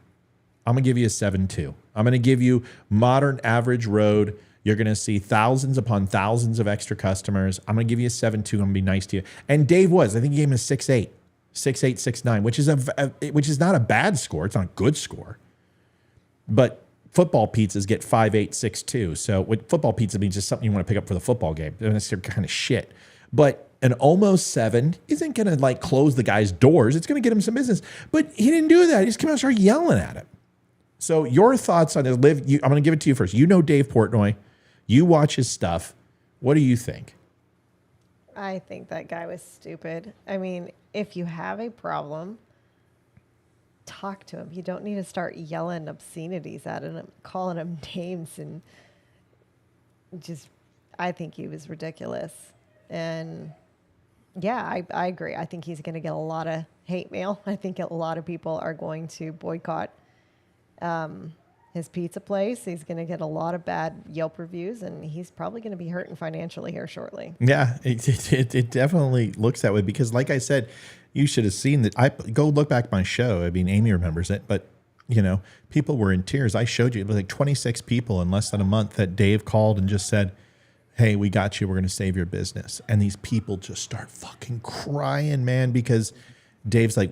[SPEAKER 5] I'm going to give you a 7.2. I'm going to give you modern average road. You're going to see thousands upon thousands of extra customers. I'm going to give you a 7.2. I'm going to be nice to you. And Dave was. I think he gave him a 6.8, 6.8, 6.9, which is not a bad score. It's not a good score. But football pizzas get 5.8, 6.2. So what football pizza means is just something you want to pick up for the football game. That's kind of shit. But an almost 7 isn't going to like close the guy's doors. It's going to get him some business. But he didn't do that. He just came out and started yelling at him. So your thoughts on it, Liv? I'm going to give it to you first. You know Dave Portnoy. You watch his stuff. What do you think?
[SPEAKER 7] I think that guy was stupid. I mean, if you have a problem, talk to him. You don't need to start yelling obscenities at him, calling him names, and just, I think he was ridiculous. And yeah, I agree. I think he's going to get a lot of hate mail. I think a lot of people are going to boycott his pizza place. He's going to get a lot of bad Yelp reviews, and he's probably going to be hurting financially here shortly.
[SPEAKER 5] Yeah, it definitely looks that way because, like I said, you should have seen that. I go look back my show. I mean, Amy remembers it, but you know, people were in tears. I showed you it was like 26 people in less than a month that Dave called and just said, "Hey, we got you. We're going to save your business." And these people just start fucking crying, man, because Dave's like,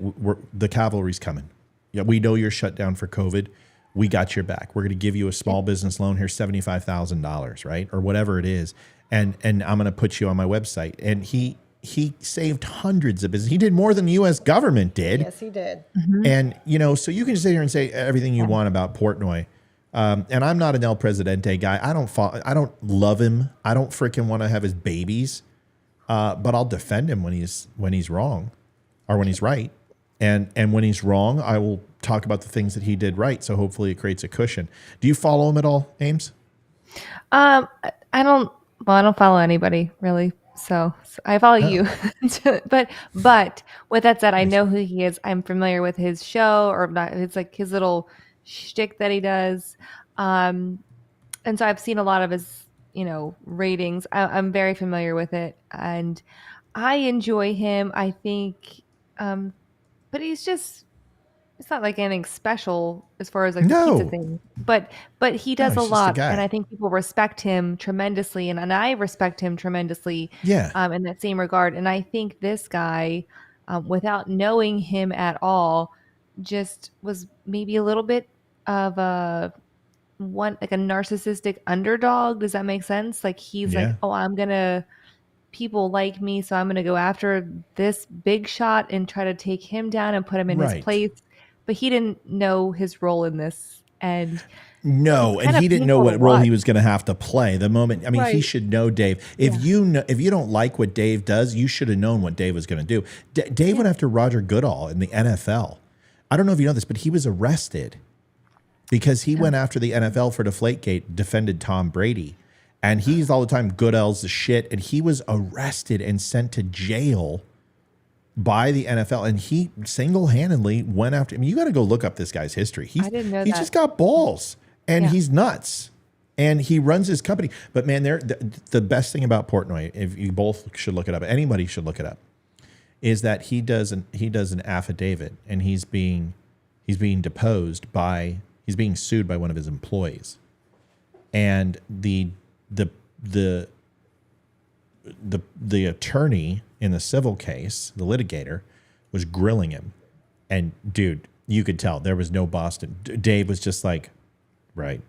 [SPEAKER 5] "The cavalry's coming. Yeah, we know you're shut down for COVID. We got your back. We're going to give you a small business loan. Here's $75,000, right? Or whatever it is. And I'm going to put you on my website." And he saved hundreds of business. He did more than the U.S. government did.
[SPEAKER 7] Yes, he did.
[SPEAKER 6] Mm-hmm.
[SPEAKER 5] And, you know, so you can sit here and say everything you want about Portnoy. And I'm not an El Presidente guy. I don't love him. I don't freaking want to have his babies. But I'll defend him when he's wrong or when he's right. And when he's wrong, I will talk about the things that he did right. So hopefully it creates a cushion. Do you follow him at all, Ames?
[SPEAKER 6] I don't follow anybody really. So I follow you. but with that said, I know who he is. I'm familiar with his show, or not. It's like his little shtick that he does. And so I've seen a lot of his, ratings. I'm very familiar with it, and I enjoy him. I think, but it's not like anything special as far as like the pizza thing, but he does a lot, and I think people respect him tremendously, and I respect him tremendously.
[SPEAKER 5] Yeah.
[SPEAKER 6] In that same regard, and I think this guy, without knowing him at all, just was maybe a little bit of a narcissistic underdog. Does that make sense? Like he's like, oh, people like me, so I'm gonna go after this big shot and try to take him down and put him in his place. But he didn't know his role in this, and
[SPEAKER 5] he didn't know what role he was going to have to play. The moment, he should know Dave. If you don't like what Dave does, you should have known what Dave was going to do. Dave went after Roger Goodall in the NFL. I don't know if you know this, but he was arrested because he went after the NFL for Deflategate, defended Tom Brady, and he's all the time Goodell's the shit, and he was arrested and sent to jail by the NFL, and he single-handedly went after him. You got to go look up this guy's history.
[SPEAKER 6] I didn't know
[SPEAKER 5] he's just got balls, and he's nuts, and he runs his company. But man, the best thing about Portnoy, if you both should look it up, anybody should look it up, is that he does an affidavit, and he's being deposed by, he's being sued by one of his employees, and the attorney in the civil case, the litigator, was grilling him. And dude, you could tell there was no Boston. Dave was just like, right.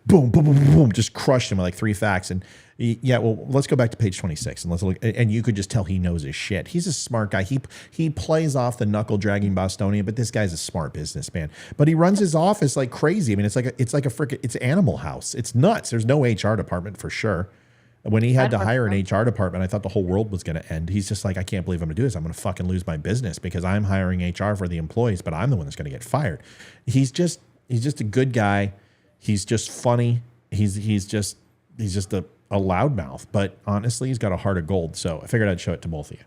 [SPEAKER 5] Boom, boom, boom, boom, just crushed him with like 3 facts. And yeah, well, let's go back to page 26 and let's look. And you could just tell he knows his shit. He's a smart guy. He plays off the knuckle dragging Bostonian, but this guy's a smart businessman. But he runs his office like crazy. I mean, it's it's Animal House. It's nuts. There's no HR department for sure. When he had to hire an HR department, I thought the whole world was going to end. He's just like, I can't believe I'm going to do this. I'm going to fucking lose my business because I'm hiring HR for the employees, but I'm the one that's going to get fired. He's just a good guy. He's just funny. He's just a loudmouth, but honestly, he's got a heart of gold. So I figured I'd show it to both of you.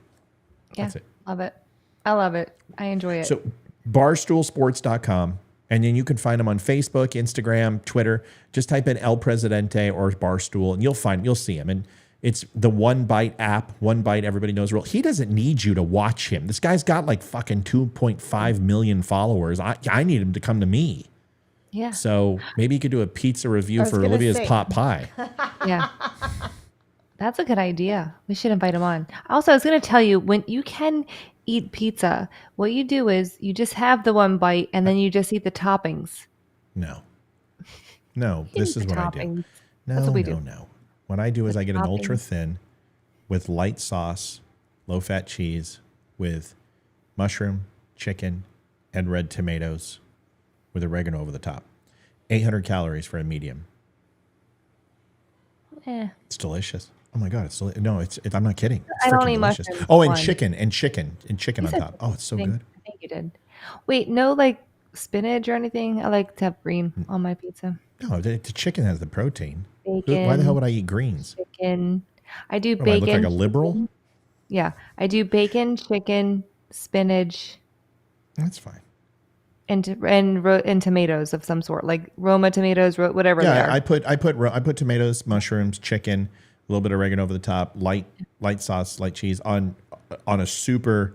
[SPEAKER 6] Yeah,
[SPEAKER 5] that's it.
[SPEAKER 6] Love it. I love it. I enjoy it.
[SPEAKER 5] So barstoolsports.com. And then you can find them on Facebook, Instagram, Twitter. Just type in El Presidente or Barstool, and you'll see him. And it's the One Bite app. One Bite, everybody knows the rule. He doesn't need you to watch him. This guy's got like fucking 2.5 million followers. I need him to come to me.
[SPEAKER 6] Yeah.
[SPEAKER 5] So maybe you could do a pizza review for
[SPEAKER 7] gonna
[SPEAKER 5] Olivia's
[SPEAKER 7] say.
[SPEAKER 5] pot pie.
[SPEAKER 6] Yeah. That's a good idea. We should invite him on. Also, I was going to tell you, when you can eat pizza, what you do is you just have the one bite and then you just eat the toppings.
[SPEAKER 5] No,
[SPEAKER 6] You
[SPEAKER 5] this
[SPEAKER 6] eat
[SPEAKER 5] is
[SPEAKER 6] the
[SPEAKER 5] what I do.
[SPEAKER 6] toppings.
[SPEAKER 5] No,
[SPEAKER 6] That's what we
[SPEAKER 5] no,
[SPEAKER 6] do.
[SPEAKER 5] no. What I do is I get an
[SPEAKER 6] toppings.
[SPEAKER 5] ultra thin with light sauce, low fat cheese, with mushroom, chicken, and red tomatoes with oregano over the top. 800 calories for a medium. It's delicious. Oh my God, it's no, it's I'm not kidding. It's
[SPEAKER 6] I don't
[SPEAKER 5] freaking
[SPEAKER 6] eat
[SPEAKER 5] delicious.
[SPEAKER 6] mushrooms.
[SPEAKER 5] Oh, and
[SPEAKER 6] One.
[SPEAKER 5] chicken on
[SPEAKER 6] said
[SPEAKER 5] top. Oh, it's so good.
[SPEAKER 6] I think you did. Wait, no, like spinach or anything? I like to have green on my pizza.
[SPEAKER 5] No, the chicken has the protein.
[SPEAKER 6] Bacon.
[SPEAKER 5] Why the hell would I eat greens?
[SPEAKER 6] Chicken. I do
[SPEAKER 5] What, do I
[SPEAKER 6] bacon.
[SPEAKER 5] look like a liberal?
[SPEAKER 6] chicken. Yeah, I do bacon, chicken, spinach,
[SPEAKER 5] That's fine.
[SPEAKER 6] and tomatoes of some sort, like Roma tomatoes, whatever they
[SPEAKER 5] Yeah,
[SPEAKER 6] are.
[SPEAKER 5] I put tomatoes, mushrooms, chicken, a little bit of oregano over the top, light sauce, light cheese on a super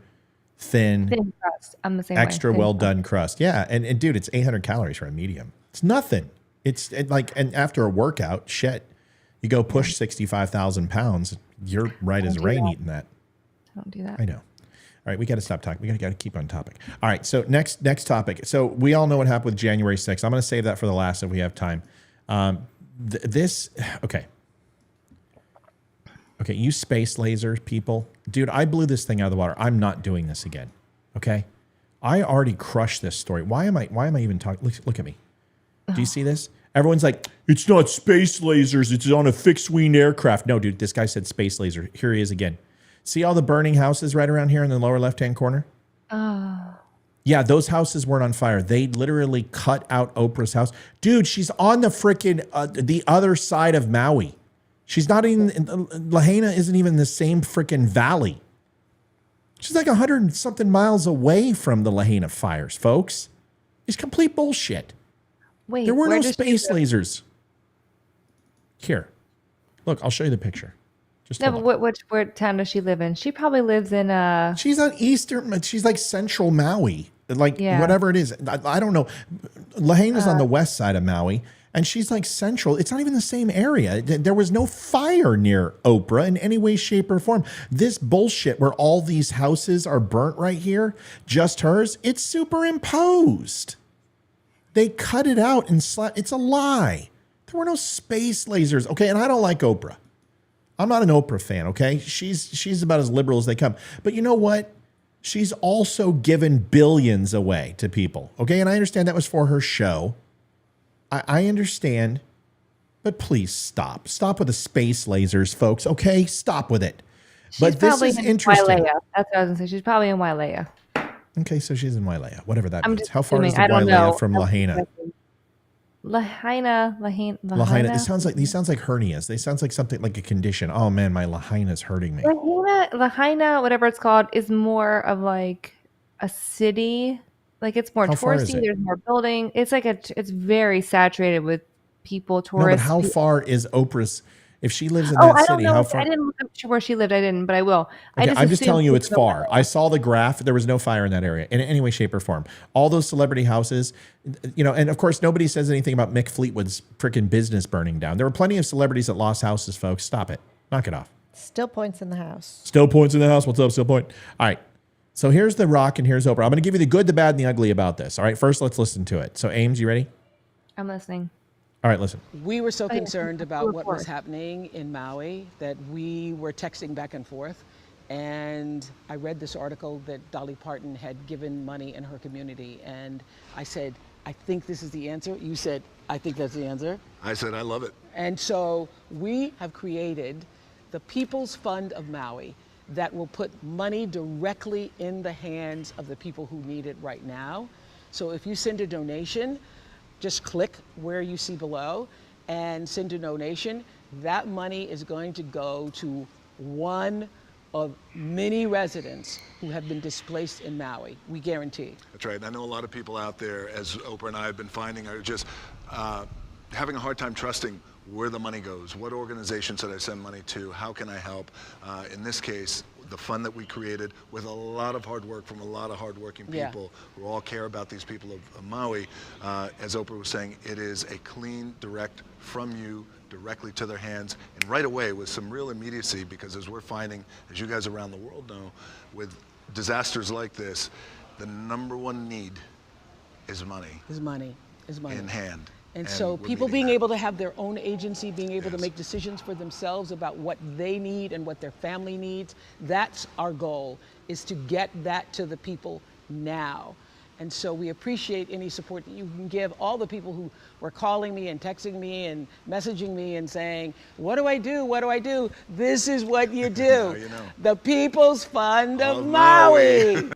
[SPEAKER 5] thin
[SPEAKER 6] crust. I'm the same way.
[SPEAKER 5] extra
[SPEAKER 6] Thin
[SPEAKER 5] well
[SPEAKER 6] crust.
[SPEAKER 5] done crust. Yeah, and dude, it's 800 calories for a medium. It's nothing. And after a workout, shit, you go push 65,000 pounds. You're right as rain eating that.
[SPEAKER 6] Don't do that.
[SPEAKER 5] I know. All right, we got to stop talking. We got to keep on topic. All right, so next topic. So we all know what happened with January 6th. I'm going to save that for the last if we have time. Okay. Okay, you space laser people. Dude, I blew this thing out of the water. I'm not doing this again. Okay? I already crushed this story. Why am I even talking? Look at me. Do you see this? Everyone's like, it's not space lasers. It's on a fixed-wing aircraft. No, dude, this guy said space laser. Here he is again. See all the burning houses right around here in the lower left-hand corner?
[SPEAKER 6] Oh.
[SPEAKER 5] Yeah, those houses weren't on fire. They literally cut out Oprah's house. Dude, she's on the freaking the other side of Maui. She's not even, Lahaina isn't even in the same freaking valley. She's like 100 and something miles away from the Lahaina fires, folks. It's complete bullshit.
[SPEAKER 6] Wait,
[SPEAKER 5] There were
[SPEAKER 6] where
[SPEAKER 5] no
[SPEAKER 6] does she
[SPEAKER 5] space
[SPEAKER 6] live?
[SPEAKER 5] lasers. Here. Look, I'll show you the picture. Just
[SPEAKER 6] No,
[SPEAKER 5] hold
[SPEAKER 6] but
[SPEAKER 5] on.
[SPEAKER 6] where town does she live in? She probably lives in
[SPEAKER 5] She's on she's like central Maui. Like
[SPEAKER 6] Yeah.
[SPEAKER 5] whatever it is. I don't know. Lahaina's on the west side of Maui. And she's like central. It's not even the same area. There was no fire near Oprah in any way, shape, or form. This bullshit where all these houses are burnt right here, just hers, it's superimposed. They cut it out and it's a lie. There were no space lasers. Okay, and I don't like Oprah. I'm not an Oprah fan, okay? She's about as liberal as they come. But you know what? She's also given billions away to people, okay? And I understand that was for her show. I understand, but please stop. Stop with the space lasers, folks, okay? Stop with it. But this is interesting.
[SPEAKER 6] Wailea. That's what I was going to say. She's probably in Wailea.
[SPEAKER 5] Okay, so she's in Wailea, whatever that
[SPEAKER 6] I'm
[SPEAKER 5] means.
[SPEAKER 6] just
[SPEAKER 5] How far is the
[SPEAKER 6] assuming. I don't know.
[SPEAKER 5] Wailea from Lahaina?
[SPEAKER 6] Lahaina.
[SPEAKER 5] Lahaina. These sounds like hernias. They sounds like something like a condition. Oh man, my Lahaina's hurting me.
[SPEAKER 6] Lahaina, whatever it's called, is more of like a city. Like it's more
[SPEAKER 5] How far is
[SPEAKER 6] touristy.
[SPEAKER 5] it?
[SPEAKER 6] There's more building. It's like it's very saturated with people,
[SPEAKER 5] No,
[SPEAKER 6] tourists.
[SPEAKER 5] but how far is Oprah's? If she lives in
[SPEAKER 6] Oh,
[SPEAKER 5] that
[SPEAKER 6] I don't
[SPEAKER 5] city,
[SPEAKER 6] know.
[SPEAKER 5] how far?
[SPEAKER 6] I didn't look up where she lived. I didn't, but I will.
[SPEAKER 5] Okay, I'm just
[SPEAKER 6] assumed
[SPEAKER 5] telling you
[SPEAKER 6] she
[SPEAKER 5] it's
[SPEAKER 6] lived in
[SPEAKER 5] far. I saw the graph. There was no fire in that area in any way, shape, or form. All those celebrity houses, you know, and of course, nobody says anything about Mick Fleetwood's freaking business burning down. There were plenty of celebrities that lost houses, folks. Stop it. Knock it off.
[SPEAKER 7] Still points in the house.
[SPEAKER 5] Still points in the house. What's up, Still Point? All right. So here's The Rock and here's Oprah. I'm going to give you the good, the bad, and the ugly about this. All right. First, let's listen to it. So, Ames, you ready?
[SPEAKER 6] I'm listening.
[SPEAKER 5] All right, listen.
[SPEAKER 14] We were so
[SPEAKER 6] Oh, yeah.
[SPEAKER 14] concerned about what was
[SPEAKER 6] Report.
[SPEAKER 14] happening in Maui that we were texting back and forth. And I read this article that Dolly Parton had given money in her community. And I said, I think this is the answer. You said, I think that's the answer.
[SPEAKER 15] I said, I love it.
[SPEAKER 14] And so we have created the People's Fund of Maui that will put money directly in the hands of the people who need it right now. So if you send a donation, just click where you see below and send a donation. That money is going to go to one of many residents who have been displaced in Maui. We guarantee.
[SPEAKER 15] That's right. And I know a lot of people out there, as Oprah and I have been finding, are just having a hard time trusting where the money goes. What organizations should I send money to? How can I help? In this case, the fund that we created with a lot of hard work from a lot of hardworking people who all care about these people of Maui. As Oprah was saying, it is a clean, direct from you directly to their hands, and right away with some real immediacy, because as we're finding, as you guys around the world know, with disasters like this, the number one need is money.
[SPEAKER 14] Is money.
[SPEAKER 15] In hand.
[SPEAKER 14] And so people being able to have their own agency, being able to make decisions for themselves about what they need and what their family needs, that's our goal, is to get that to the people now. And so we appreciate any support that you can give. All the people who were calling me and texting me and messaging me and saying, what do I do? What do I do? This is what you do.
[SPEAKER 15] You know.
[SPEAKER 14] The People's Fund of Maui.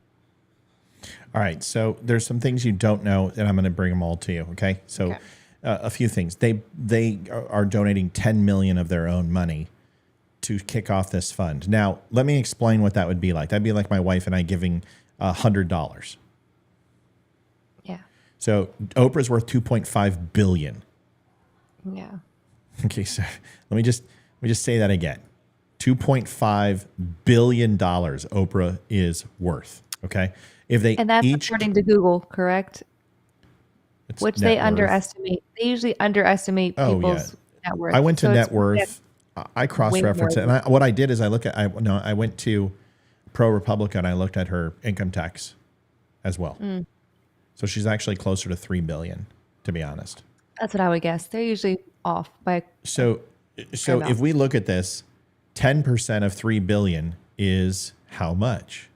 [SPEAKER 5] All right, so there's some things you don't know, and I'm going to bring them all to you, okay? So a few things. They are donating $10 million of their own money to kick off this fund. Now, let me explain what that would be like. That'd be like my wife and I giving $100.
[SPEAKER 6] Yeah.
[SPEAKER 5] So Oprah's worth $2.5 billion.
[SPEAKER 6] Yeah.
[SPEAKER 5] Okay, so let me just say that again. $2.5 billion Oprah is worth, okay? If they
[SPEAKER 6] And that's
[SPEAKER 5] each
[SPEAKER 6] according to Google, correct? Which they underestimate. They usually underestimate people's net worth.
[SPEAKER 5] I went to
[SPEAKER 6] So
[SPEAKER 5] net
[SPEAKER 6] it's
[SPEAKER 5] worth. I cross-referenced it, and what I did is I went to ProRepublica and I looked at her income tax as well. So she's actually closer to $3 billion, to be honest.
[SPEAKER 6] That's what I would guess. They're usually off by.
[SPEAKER 5] So if we look at this, 10% of $3 billion is how much?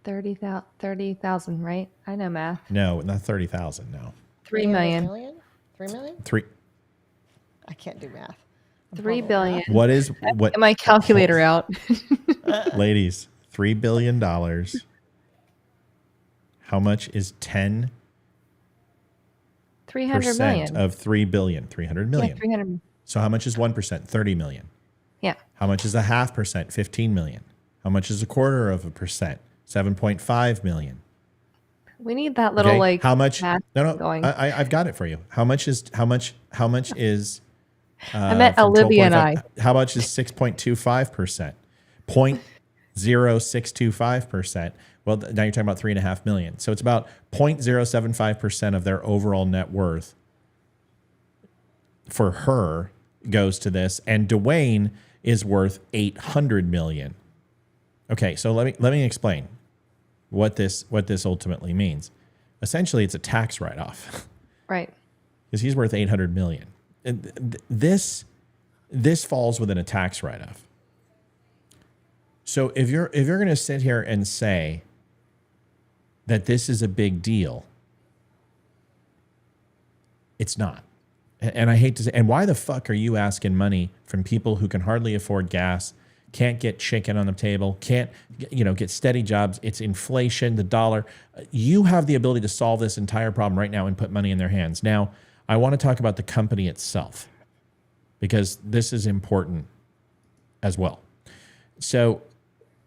[SPEAKER 6] 30,000, right? I know math.
[SPEAKER 5] No, not 30,000. No.
[SPEAKER 6] 3 million.
[SPEAKER 7] 3 million? I can't do math.
[SPEAKER 6] 3 billion.
[SPEAKER 5] What is what?
[SPEAKER 6] Get my calculator out.
[SPEAKER 5] Ladies, $3 billion. How much is 10?
[SPEAKER 6] 300 million
[SPEAKER 5] of 3 billion? 300 million.
[SPEAKER 6] Yeah, 300.
[SPEAKER 5] So how much is 1%? 30 million.
[SPEAKER 6] Yeah.
[SPEAKER 5] How much is 0.5%? 15 million. How much is 1/4%? 7.5 million.
[SPEAKER 6] We need that little
[SPEAKER 5] how much?
[SPEAKER 6] math going.
[SPEAKER 5] I've got it for you. How much is?
[SPEAKER 6] I met Olivia and I.
[SPEAKER 5] How much is 6.25%? 0.0625%. Well, now you're talking about 3.5 million. So it's about 0.075% of their overall net worth for her goes to this, and Dwayne is worth 800 million. Okay, so let me explain what this ultimately means. Essentially, it's a tax write-off.
[SPEAKER 6] Right.
[SPEAKER 5] Because he's worth 800 million. And this falls within a tax write-off. So if you're going to sit here and say that this is a big deal, it's not. And I hate to say, and why the fuck are you asking money from people who can hardly afford gas, can't get chicken on the table, can't get steady jobs? It's inflation, the dollar. You have the ability to solve this entire problem right now and put money in their hands. Now, I want to talk about the company itself, because this is important as well. So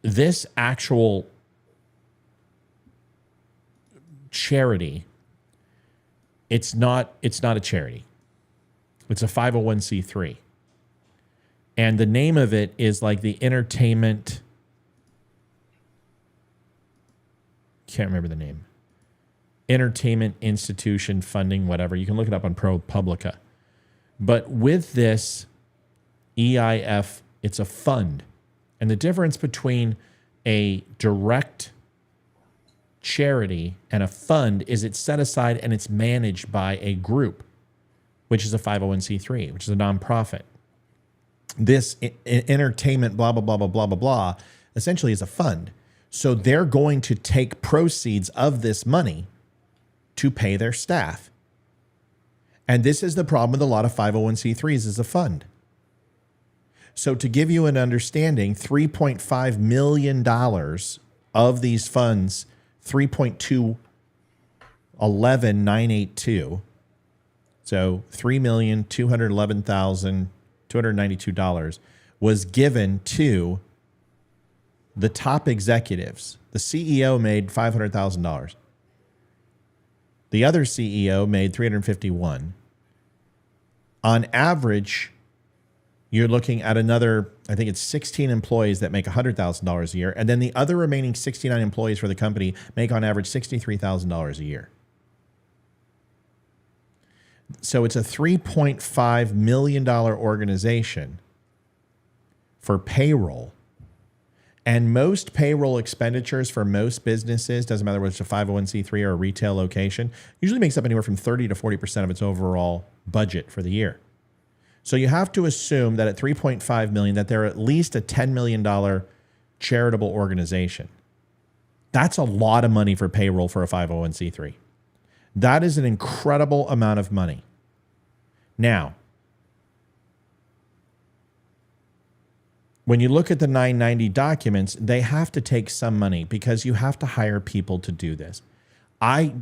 [SPEAKER 5] this actual charity, it's not a charity. It's a 501c3. And the name of it is like the entertainment. Can't remember the name. Entertainment Institution Funding, whatever. You can look it up on ProPublica. But with this EIF, it's a fund. And the difference between a direct charity and a fund is it's set aside and it's managed by a group, which is a 501c3, which is a nonprofit. This entertainment, blah, blah, blah, blah, blah, blah, blah, essentially is a fund. So they're going to take proceeds of this money to pay their staff. And this is the problem with a lot of 501c3s is a fund. So to give you an understanding, $3.5 million of these funds, 3.211982, so $3,211,292 was given to the top executives. The CEO made $500,000. The other CEO made $351,000. On average, you're looking at another, I think it's 16 employees that make $100,000 a year. And then the other remaining 69 employees for the company make on average $63,000 a year. So it's a $3.5 million organization for payroll. And most payroll expenditures for most businesses, doesn't matter whether it's a 501c3 or a retail location, usually makes up anywhere from 30 to 40% of its overall budget for the year. So you have to assume that at $3.5 million, that they're at least a $10 million charitable organization. That's a lot of money for payroll for a 501c3. That is an incredible amount of money. Now, when you look at the 990 documents, they have to take some money because you have to hire people to do this. I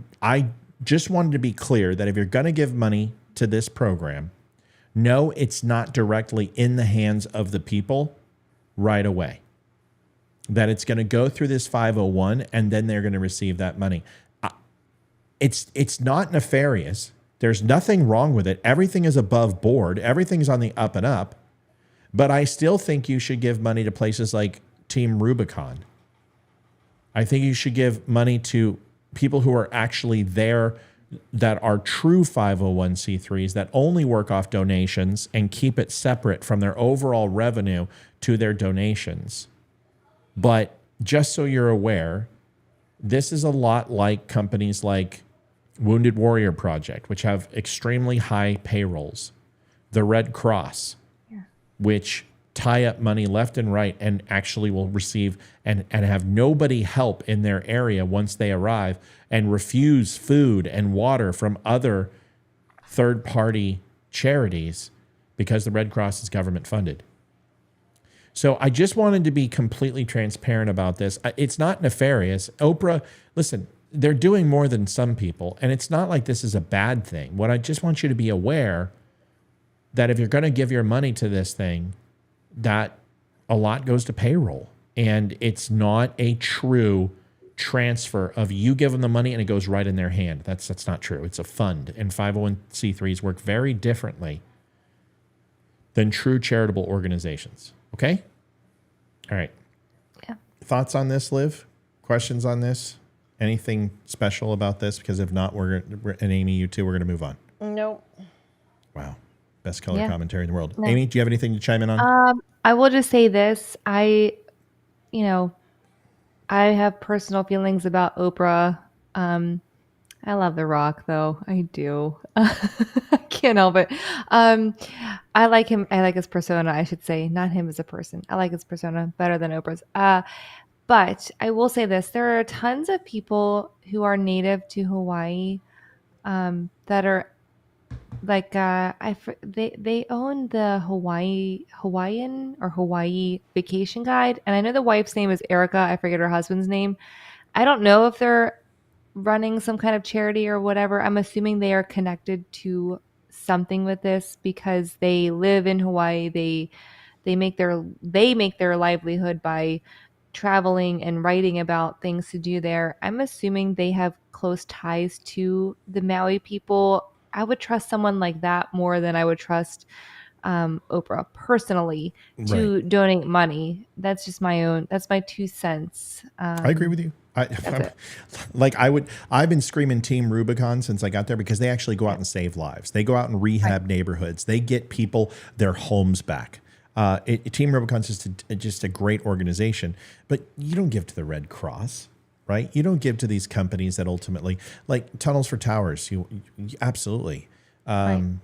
[SPEAKER 5] just wanted to be clear that if you're going to give money to this program, no, it's not directly in the hands of the people right away. That it's going to go through this 501 and then they're going to receive that money. It's not nefarious. There's nothing wrong with it. Everything is above board. Everything's on the up and up. But I still think you should give money to places like Team Rubicon. I think you should give money to people who are actually there that are true 501c3s that only work off donations and keep it separate from their overall revenue to their donations. But just so you're aware, this is a lot like companies like Wounded Warrior Project, which have extremely high payrolls. The Red Cross, which tie up money left and right and actually will receive and have nobody help in their area once they arrive and refuse food and water from other third-party charities because the Red Cross is government funded. So I just wanted to be completely transparent about this. It's not nefarious. OPRAH, listen, they're doing more than some people, and it's not like this is a bad thing. What I just want you to be aware that if you're going to give your money to this thing, that a lot goes to payroll. And it's not a true transfer of you give them the money and it goes right in their hand. That's not true. It's a fund. And 501c3s work very differently than true charitable organizations. Okay? All right.
[SPEAKER 6] Yeah.
[SPEAKER 5] Thoughts on this, Liv? Questions on this? Anything special about this? Because if not, and Amy, you too, we're going to move on.
[SPEAKER 7] Nope.
[SPEAKER 5] Wow. Best color commentary in the world.
[SPEAKER 6] No.
[SPEAKER 5] Amy, do you have anything to chime in on?
[SPEAKER 6] I will just say this. I have personal feelings about OPRAH. I love The Rock, though. I do. I can't help it. I like him. I like his persona, I should say. Not him as a person. I like his persona better than Oprah's. But I will say this. There are tons of people who are native to Hawaii that are like they own the Hawaii Vacation Guide, and I know the wife's name is Erica. I forget her husband's name. I don't know if they're running some kind of charity or whatever. I'm assuming they are connected to something with this because they live in Hawaii. They make their livelihood by traveling and writing about things to do there. I'm assuming they have close ties to the Maui people. I would trust someone like that more than I would trust OPRAH personally to donate money. That's just that's my 2 cents.
[SPEAKER 5] I agree with you. I've been screaming Team Rubicon since I got there because they actually go out and save lives. They go out and rehab neighborhoods. They get people their homes back. Team Rubicon's just a great organization, but you don't give to the Red Cross. Right? You don't give to these companies that ultimately, like Tunnels for Towers, you absolutely. The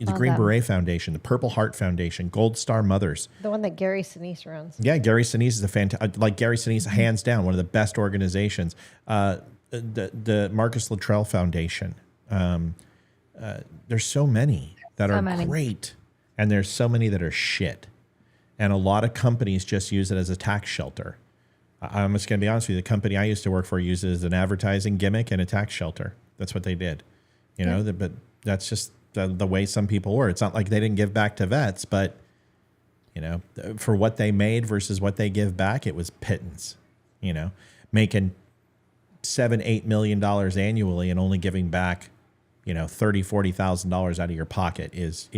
[SPEAKER 5] Green Beret Foundation, the Purple Heart Foundation, Gold Star Mothers.
[SPEAKER 7] The one that Gary Sinise runs.
[SPEAKER 5] Yeah, Gary Sinise is a fantastic, like Gary Sinise, hands down, one of the best organizations. The Marcus Luttrell Foundation. There's so many that are great, and there's so many that are shit. And a lot of companies just use it as a tax shelter. I'm just going to be honest with you. The company I used to work for used it as an advertising gimmick and a tax shelter. That's what they did. But that's just the way some people were. It's not like they didn't give back to vets, but, for what they made versus what they give back, it was pittance, making $7-8 million annually and only giving back $30,000-$40,000 out of your pocket is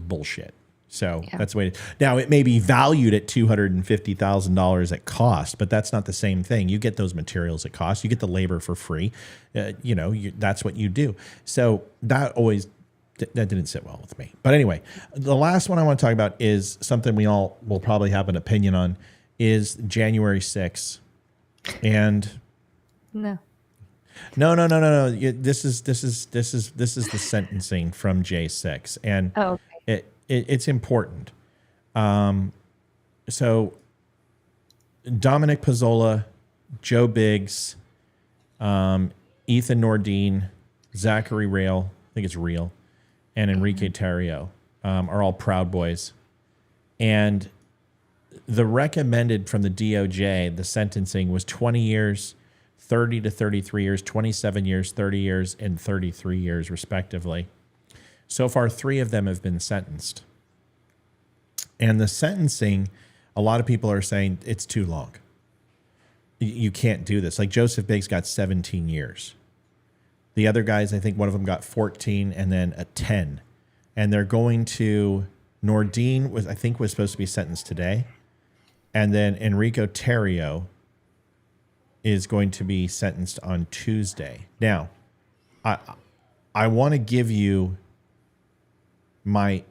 [SPEAKER 5] bullshit. So that's the way. Now it may be valued at $250,000 at cost, but that's not the same thing. You get those materials at cost. You get the labor for free. That's what you do. So that didn't sit well with me. But anyway, the last one I want to talk about is something we all will probably have an opinion on. Is January 6th, and
[SPEAKER 6] No.
[SPEAKER 5] This is the sentencing from J6, and it's important. So Dominic Pizzola, Joe Biggs, Ethan Nordine, Zachary Rail, I think it's Real, and Enrique Terrio are all Proud Boys, and the recommended from the DOJ, the sentencing was 20 years, 30 to 33 years, 27 years, 30 years, and 33 years, respectively. So far, 3 of them have been sentenced. And the sentencing, a lot of people are saying it's too long. You can't do this. Like Joseph Biggs got 17 years. The other guys, I think one of them got 14 and then a 10. And they're going to, Nordine was supposed to be sentenced today. And then Enrico Terrio is going to be sentenced on Tuesday. Now, I want to give you my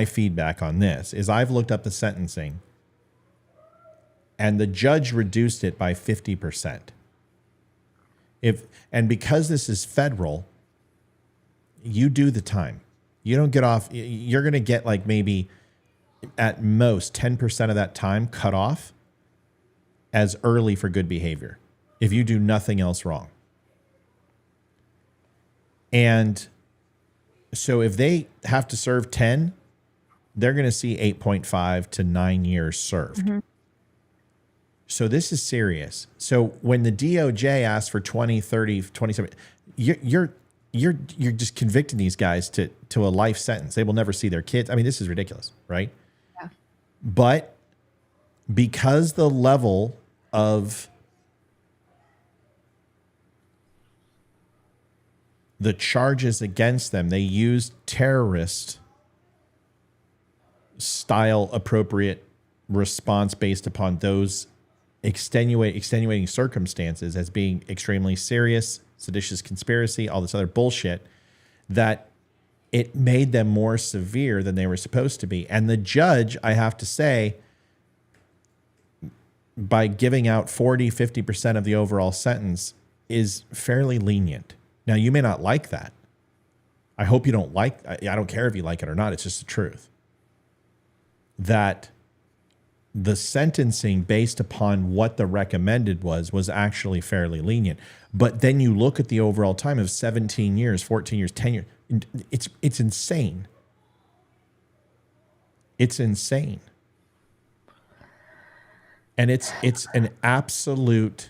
[SPEAKER 5] feedback on this. Is I've looked up the sentencing, and the judge reduced it by 50%. And because this is federal, you do the time. You don't get off. You're going to get like maybe at most 10% of that time cut off as early for good behavior if you do nothing else wrong. And so if they have to serve 10, they're going to see 8.5 to 9 years served. Mm-hmm. So this is serious. So when the DOJ asks for 20, 30, 27, you're just convicting these guys to a life sentence. They will never see their kids. I mean, this is ridiculous, right? Yeah. But because the level of the charges against them, they used terrorist style appropriate response based upon those extenuating circumstances as being extremely serious, seditious conspiracy, all this other bullshit, that it made them more severe than they were supposed to be. And the judge, I have to say, by giving out 40, 50% of the overall sentence, is fairly lenient. Now, you may not like that. I hope you don't like, I don't care if you like it or not. It's just the truth. That the sentencing based upon what the recommended was actually fairly lenient. But then you look at the overall time of 17 years, 14 years, 10 years. It's insane. It's insane. And it's an absolute,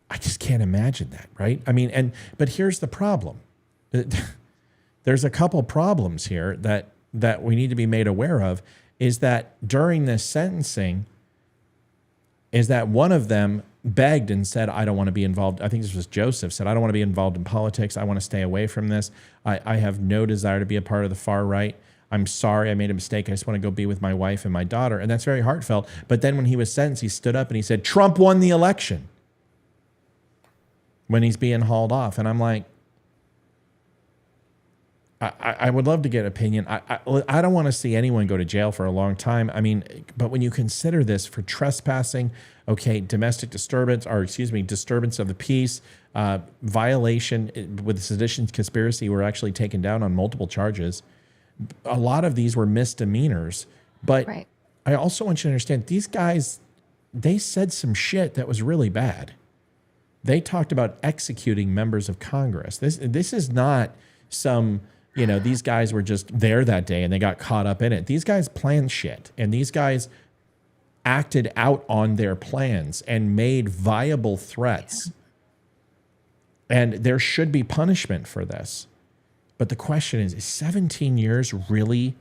[SPEAKER 5] I just can't imagine that, right? I mean, but here's the problem. There's a couple problems here that we need to be made aware of, is that during this sentencing, is that one of them begged and said, I don't want to be involved. I think this was Joseph, said, I don't want to be involved in politics. I want to stay away from this. I have no desire to be a part of the far right. I'm sorry, I made a mistake. I just want to go be with my wife and my daughter. And that's very heartfelt. But then when he was sentenced, he stood up and he said, Trump won the election, when he's being hauled off. And I'm like, I would love to get an opinion. I don't want to see anyone go to jail for a long time. I mean, but when you consider this for trespassing, okay, domestic disturbance, disturbance of the peace, violation with the sedition conspiracy were actually taken down on multiple charges. A lot of these were misdemeanors. But right. I also want you to understand, these guys, they said some shit that was really bad. They talked about executing members of Congress. This is not some... these guys were just there that day and they got caught up in it. These guys planned shit, and these guys acted out on their plans and made viable threats. And there should be punishment for this. But the question is 17 years really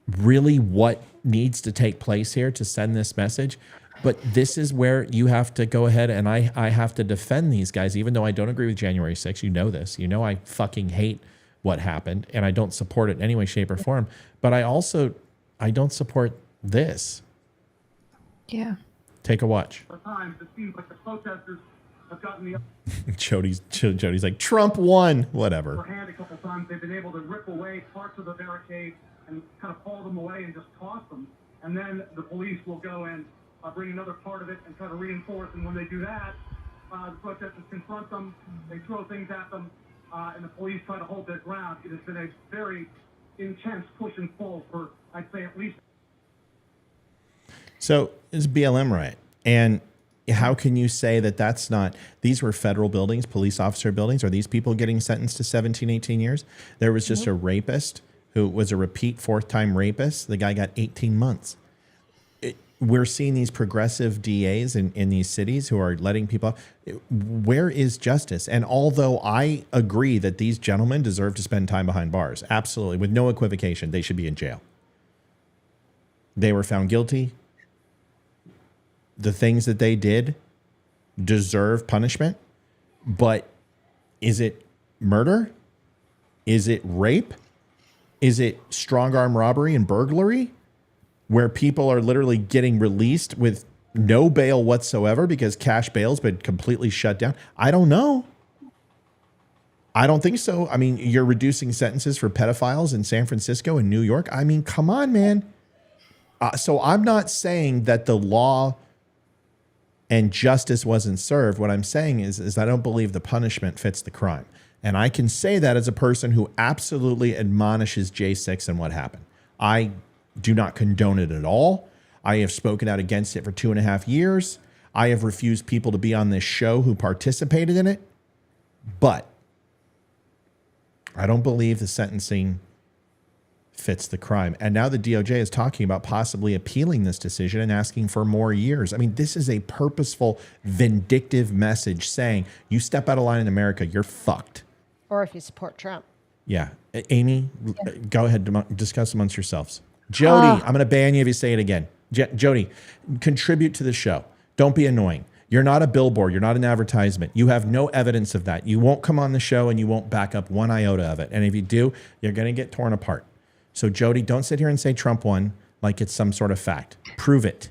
[SPEAKER 5] what needs to take place here to send this message? But this is where you have to go ahead, and I have to defend these guys, even though I don't agree with January 6th. You know this. You know I fucking hate what happened, and I don't support it in any way, shape, or form. But I don't support this.
[SPEAKER 6] Yeah.
[SPEAKER 5] Take a watch.
[SPEAKER 16] Times it seems like the protesters have gotten the
[SPEAKER 5] Jody's like, Trump won. Whatever.
[SPEAKER 16] hand a couple times. They've been able to rip away parts of the barricade and kind of haul them away and just toss them. And then the police will go and bring another part of it and try to reinforce. And when they do that, the protesters confront them. They throw things at them, and the police try to hold their ground. It has been a very intense push and pull for, I'd say, at least.
[SPEAKER 5] So it's BLM riot. And how can you say that that's not, these were federal buildings, police officer buildings? Are these people getting sentenced to 17, 18 years? There was just a rapist who was a repeat fourth-time rapist. The guy got 18 months. We're seeing these progressive DAs in these cities who are letting people off. Where is justice? And although I agree that these gentlemen deserve to spend time behind bars, absolutely, with no equivocation, they should be in jail. They were found guilty. The things that they did deserve punishment. But is it murder? Is it rape? Is it strong arm robbery and burglary, where people are literally getting released with no bail whatsoever because cash bail's been completely shut down? I don't know. I don't think so. I mean, you're reducing sentences for pedophiles in San Francisco and New York. I mean, come on, man. So I'm not saying that the law and justice wasn't served. What I'm saying is I don't believe the punishment fits the crime. And I can say that as a person who absolutely admonishes J6 and what happened. I do not condone it at all. I have spoken out against it for 2.5 years. I have refused people to be on this show who participated in it. But I don't believe the sentencing fits the crime. And now the DOJ is talking about possibly appealing this decision and asking for more years. I mean, this is a purposeful, vindictive message saying, you step out of line in America, you're fucked.
[SPEAKER 7] Or if you support Trump.
[SPEAKER 5] Yeah. Amy, go ahead, discuss amongst yourselves. Jody, I'm going to ban you if you say it again. Jody, contribute to the show. Don't be annoying. You're not a billboard. You're not an advertisement. You have no evidence of that. You won't come on the show and you won't back up one iota of it. And if you do, you're going to get torn apart. So Jody, don't sit here and say Trump won like it's some sort of fact. Prove it.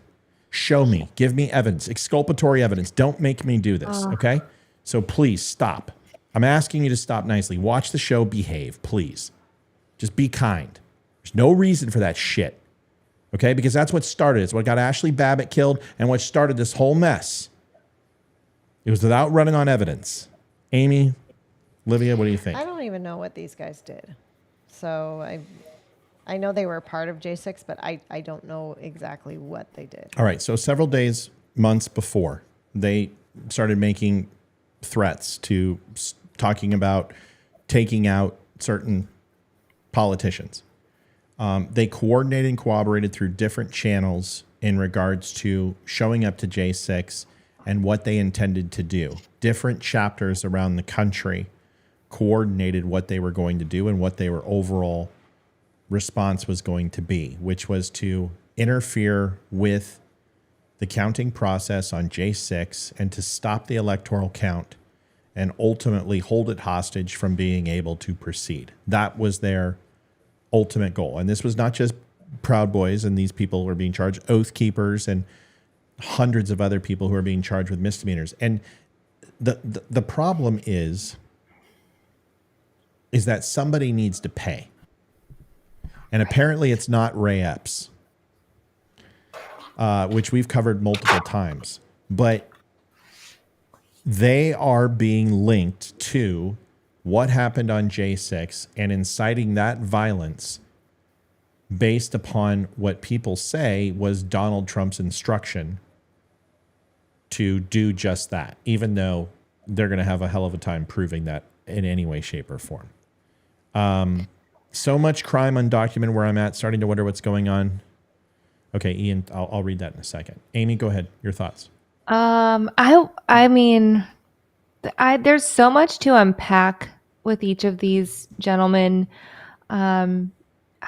[SPEAKER 5] Show me. Give me evidence. Exculpatory evidence. Don't make me do this, okay? So please stop. I'm asking you to stop nicely. Watch the show. Behave, please. Just be kind. There's no reason for that shit, okay? Because that's what started. It's what got Ashley Babbitt killed and what started this whole mess. It was without running on evidence. Amy, Olivia, what do you think?
[SPEAKER 7] I don't even know what these guys did. So I know they were a part of J6, but I don't know exactly what they did.
[SPEAKER 5] All right. So several days, months before, they started making threats to talking about taking out certain politicians. They coordinated and cooperated through different channels in regards to showing up to J6 and what they intended to do. Different chapters around the country coordinated what they were going to do and what their overall response was going to be, which was to interfere with the counting process on J6 and to stop the electoral count and ultimately hold it hostage from being able to proceed. That was their ultimate goal. And this was not just Proud Boys and these people who are being charged, Oath Keepers and hundreds of other people who are being charged with misdemeanors. And the problem is that somebody needs to pay. And apparently it's not Ray Epps, which we've covered multiple times. But they are being linked to what happened on J6 and inciting that violence based upon what people say was Donald Trump's instruction to do just that, even though they're going to have a hell of a time proving that in any way, shape, or form. So much crime undocumented where I'm at, starting to wonder what's going on. Okay, Ian, I'll read that in a second. Amy, go ahead. Your thoughts.
[SPEAKER 6] I mean, there's so much to unpack with each of these gentlemen. I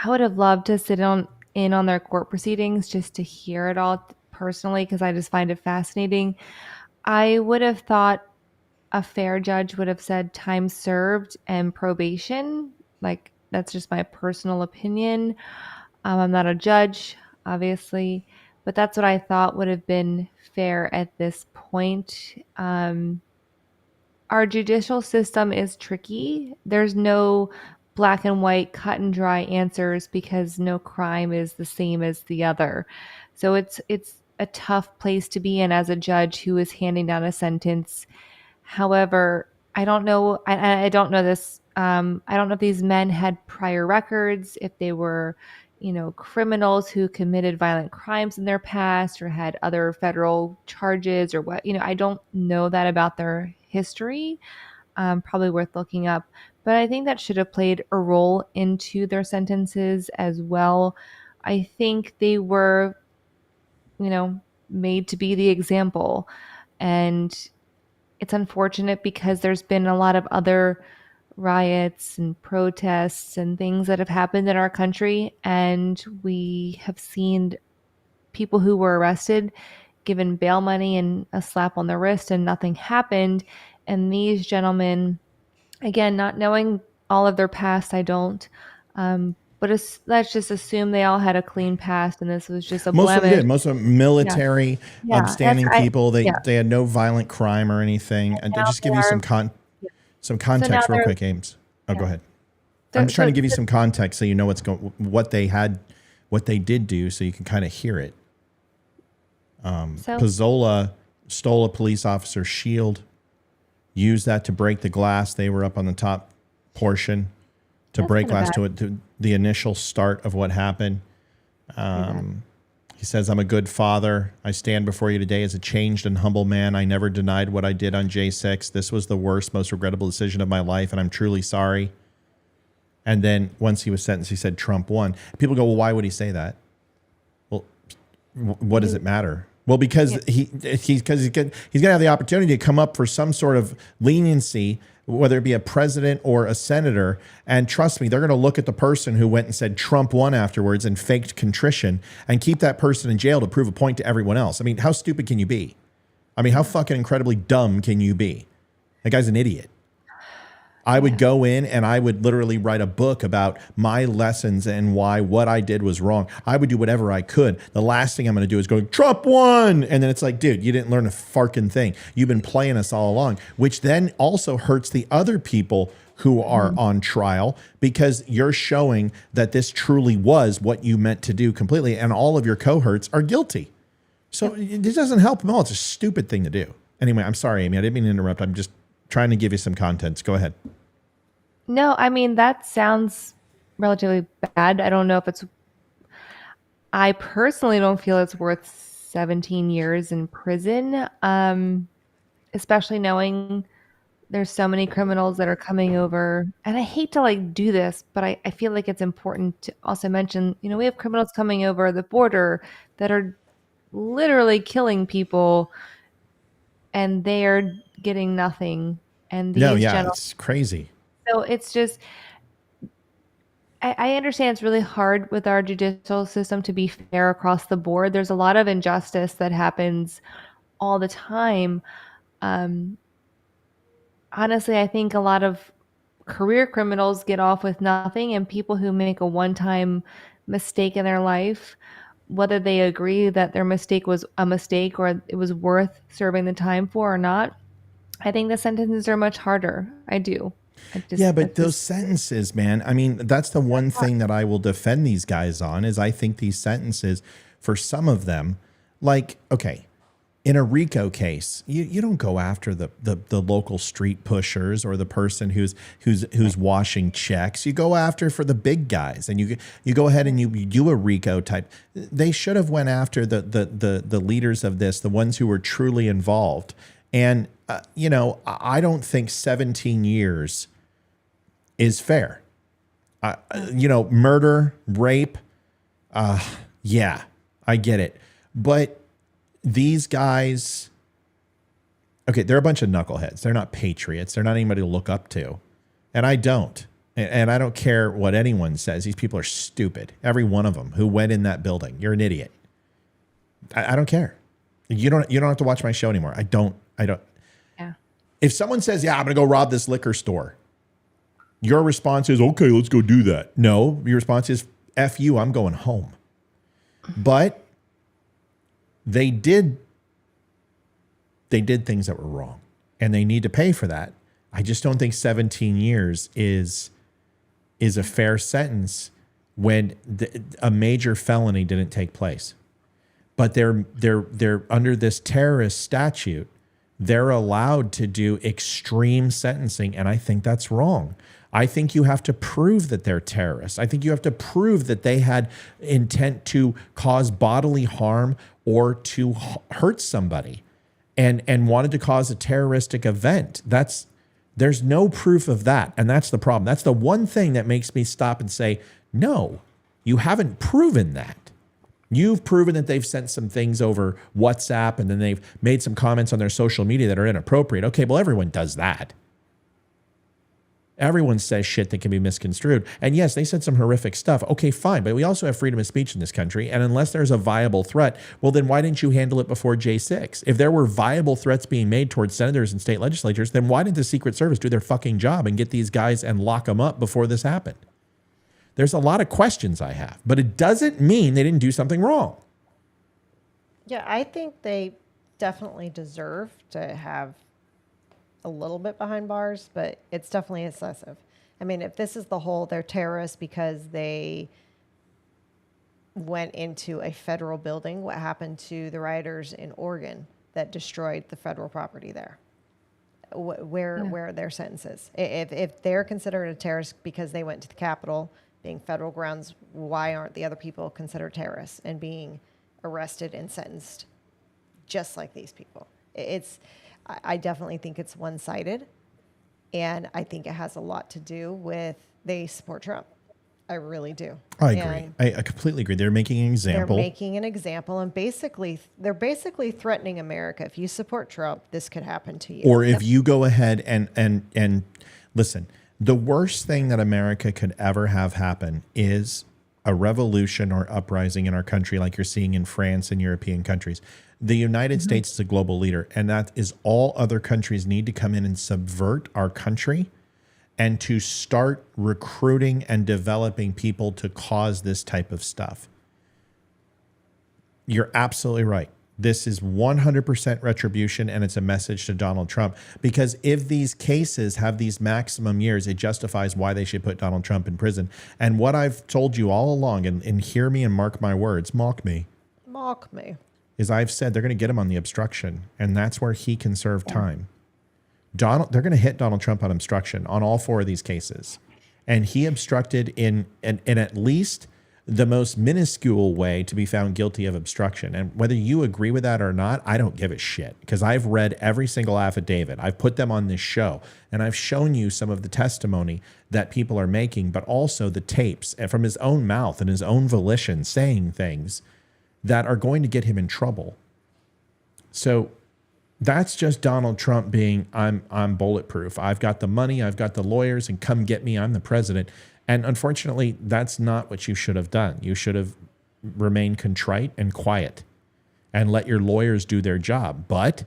[SPEAKER 6] would have loved to sit in on their court proceedings just to hear it all personally, because I just find it fascinating. I would have thought a fair judge would have said time served and probation. Like, that's just my personal opinion. I'm not a judge, obviously, but that's what I thought would have been fair at this point. Our judicial system is tricky. There's no black and white, cut and dry answers because no crime is the same as the other. So it's a tough place to be in as a judge who is handing down a sentence. However, I don't know. I don't know this. I don't know if these men had prior records, if they were, criminals who committed violent crimes in their past or had other federal charges or what. I don't know that about their history. Probably worth looking up. But I think that should have played a role into their sentences as well. I think they were, made to be the example. And it's unfortunate because there's been a lot of other riots and protests and things that have happened in our country, and we have seen people who were arrested given bail money and a slap on the wrist and nothing happened. And these gentlemen, again, not knowing all of their past, I don't, but let's just assume they all had a clean past and this was just a
[SPEAKER 5] Most
[SPEAKER 6] blemish.
[SPEAKER 5] of them did. Most of them military,
[SPEAKER 6] Yeah,
[SPEAKER 5] upstanding people. They had no violent crime or anything. And to
[SPEAKER 6] now
[SPEAKER 5] just give
[SPEAKER 6] they
[SPEAKER 5] you
[SPEAKER 6] are-
[SPEAKER 5] some context
[SPEAKER 6] now
[SPEAKER 5] real
[SPEAKER 6] they're-
[SPEAKER 5] quick, Ames. Oh, go ahead.
[SPEAKER 6] So-
[SPEAKER 5] I'm just trying to
[SPEAKER 6] so-
[SPEAKER 5] give you some context so you know what they did do, so you can kind of hear it. Pizzola stole a police officer's shield, used that to break the glass. They were up on the top portion to break glass to the initial start of what happened. He says, I'm a good father. I stand before you today as a changed and humble man. I never denied what I did on J6. This was the worst, most regrettable decision of my life, and I'm truly sorry. And then once he was sentenced, he said Trump won. People go, well, why would he say that? Well, what does it matter? Well, because he's going to have the opportunity to come up for some sort of leniency, whether it be a president or a senator. And trust me, they're going to look at the person who went and said Trump won afterwards and faked contrition and keep that person in jail to prove a point to everyone else. I mean, how stupid can you be? I mean, how fucking incredibly dumb can you be? That guy's an idiot. I would go in and I would literally write a book about my lessons and why what I did was wrong. I would do whatever I could. The last thing I'm going to do is go, Trump won. And then it's like, dude, you didn't learn a fucking thing. You've been playing us all along, which then also hurts the other people who are on trial because you're showing that this truly was what you meant to do completely. And all of your cohorts are guilty. So this doesn't help them all. It's a stupid thing to do. Anyway, I'm sorry, Amy. I didn't mean to interrupt. I'm just trying to give you some context. Go ahead.
[SPEAKER 6] No, I mean, that sounds relatively bad. I don't know if I personally don't feel it's worth 17 years in prison, especially knowing there's so many criminals that are coming over. And I hate to do this, but I feel like it's important to also mention, we have criminals coming over the border that are literally killing people and they are getting nothing. And these
[SPEAKER 5] it's crazy.
[SPEAKER 6] So it's just, I understand it's really hard with our judicial system to be fair across the board. There's a lot of injustice that happens all the time. Honestly, I think a lot of career criminals get off with nothing, and people who make a one-time mistake in their life, whether they agree that their mistake was a mistake or it was worth serving the time for or not, I think the sentences are much harder. I do.
[SPEAKER 5] But those sentences, man, I mean, that's the one thing that I will defend these guys on is I think these sentences for some of them, okay, in a RICO case, you don't go after the local street pushers or the person who's washing checks. You go after for the big guys, and you go ahead and you do a RICO type. They should have went after the leaders of this, the ones who were truly involved. And I don't think 17 years is fair. Murder, rape, yeah, I get it. But these guys, okay, they're a bunch of knuckleheads. They're not patriots. They're not anybody to look up to. And I don't. And I don't care what anyone says. These people are stupid. Every one of them who went in that building. You're an idiot. I don't care. You don't have to watch my show anymore. I don't.
[SPEAKER 6] Yeah.
[SPEAKER 5] If someone says, yeah, I'm going to go rob this liquor store, your response is, okay, let's go do that. No, your response is, F you, I'm going home. But they did things that were wrong, and they need to pay for that. I just don't think 17 years is a fair sentence when a major felony didn't take place. But they're under this terrorist statute. They're allowed to do extreme sentencing, and I think that's wrong. I think you have to prove that they're terrorists. I think you have to prove that they had intent to cause bodily harm or to hurt somebody and wanted to cause a terroristic event. There's no proof of that, and that's the problem. That's the one thing that makes me stop and say, no, you haven't proven that. You've proven that they've sent some things over WhatsApp and then they've made some comments on their social media that are inappropriate. Okay, well, everyone does that. Everyone says shit that can be misconstrued. And yes, they said some horrific stuff. Okay, fine. But we also have freedom of speech in this country. And unless there's a viable threat, well, then why didn't you handle it before J6? If there were viable threats being made towards senators and state legislatures, then why didn't the Secret Service do their fucking job and get these guys and lock them up before this happened? There's a lot of questions I have, but it doesn't mean they didn't do something wrong.
[SPEAKER 7] Yeah, I think they definitely deserve to have a little bit behind bars, but it's definitely excessive. I mean, if this is the whole, they're terrorists because they went into a federal building, what happened to the rioters in Oregon that destroyed the federal property there? Where are their sentences? If they're considered a terrorist because they went to the Capitol, being federal grounds, why aren't the other people considered terrorists and being arrested and sentenced just like these people? I definitely think it's one-sided, and I think it has a lot to do with they support Trump. I really do.
[SPEAKER 5] I agree. I completely agree. They're making an example.
[SPEAKER 7] They're making an example, and they're basically threatening America. If you support Trump, this could happen to you.
[SPEAKER 5] Or if you go ahead and listen, the worst thing that America could ever have happen is a revolution or uprising in our country like you're seeing in France and European countries. The United States is a global leader, and that is all other countries need to come in and subvert our country and to start recruiting and developing people to cause this type of stuff. You're absolutely right. This is 100% retribution, and it's a message to Donald Trump. Because if these cases have these maximum years, it justifies why they should put Donald Trump in prison. And what I've told you all along, and hear me and mark my words, mock me, is I've said they're going to get him on the obstruction, and that's where he can serve time. They're going to hit Donald Trump on obstruction on all four of these cases. And he obstructed in at least the most minuscule way to be found guilty of obstruction. And whether you agree with that or not, I don't give a shit, because I've read every single affidavit. I've put them on this show, and I've shown you some of the testimony that people are making, but also the tapes from his own mouth and his own volition saying things that are going to get him in trouble. So that's just Donald Trump being, I'm bulletproof. I've got the money, I've got the lawyers, and come get me, I'm the president. And unfortunately, that's not what you should have done. You should have remained contrite and quiet and let your lawyers do their job. But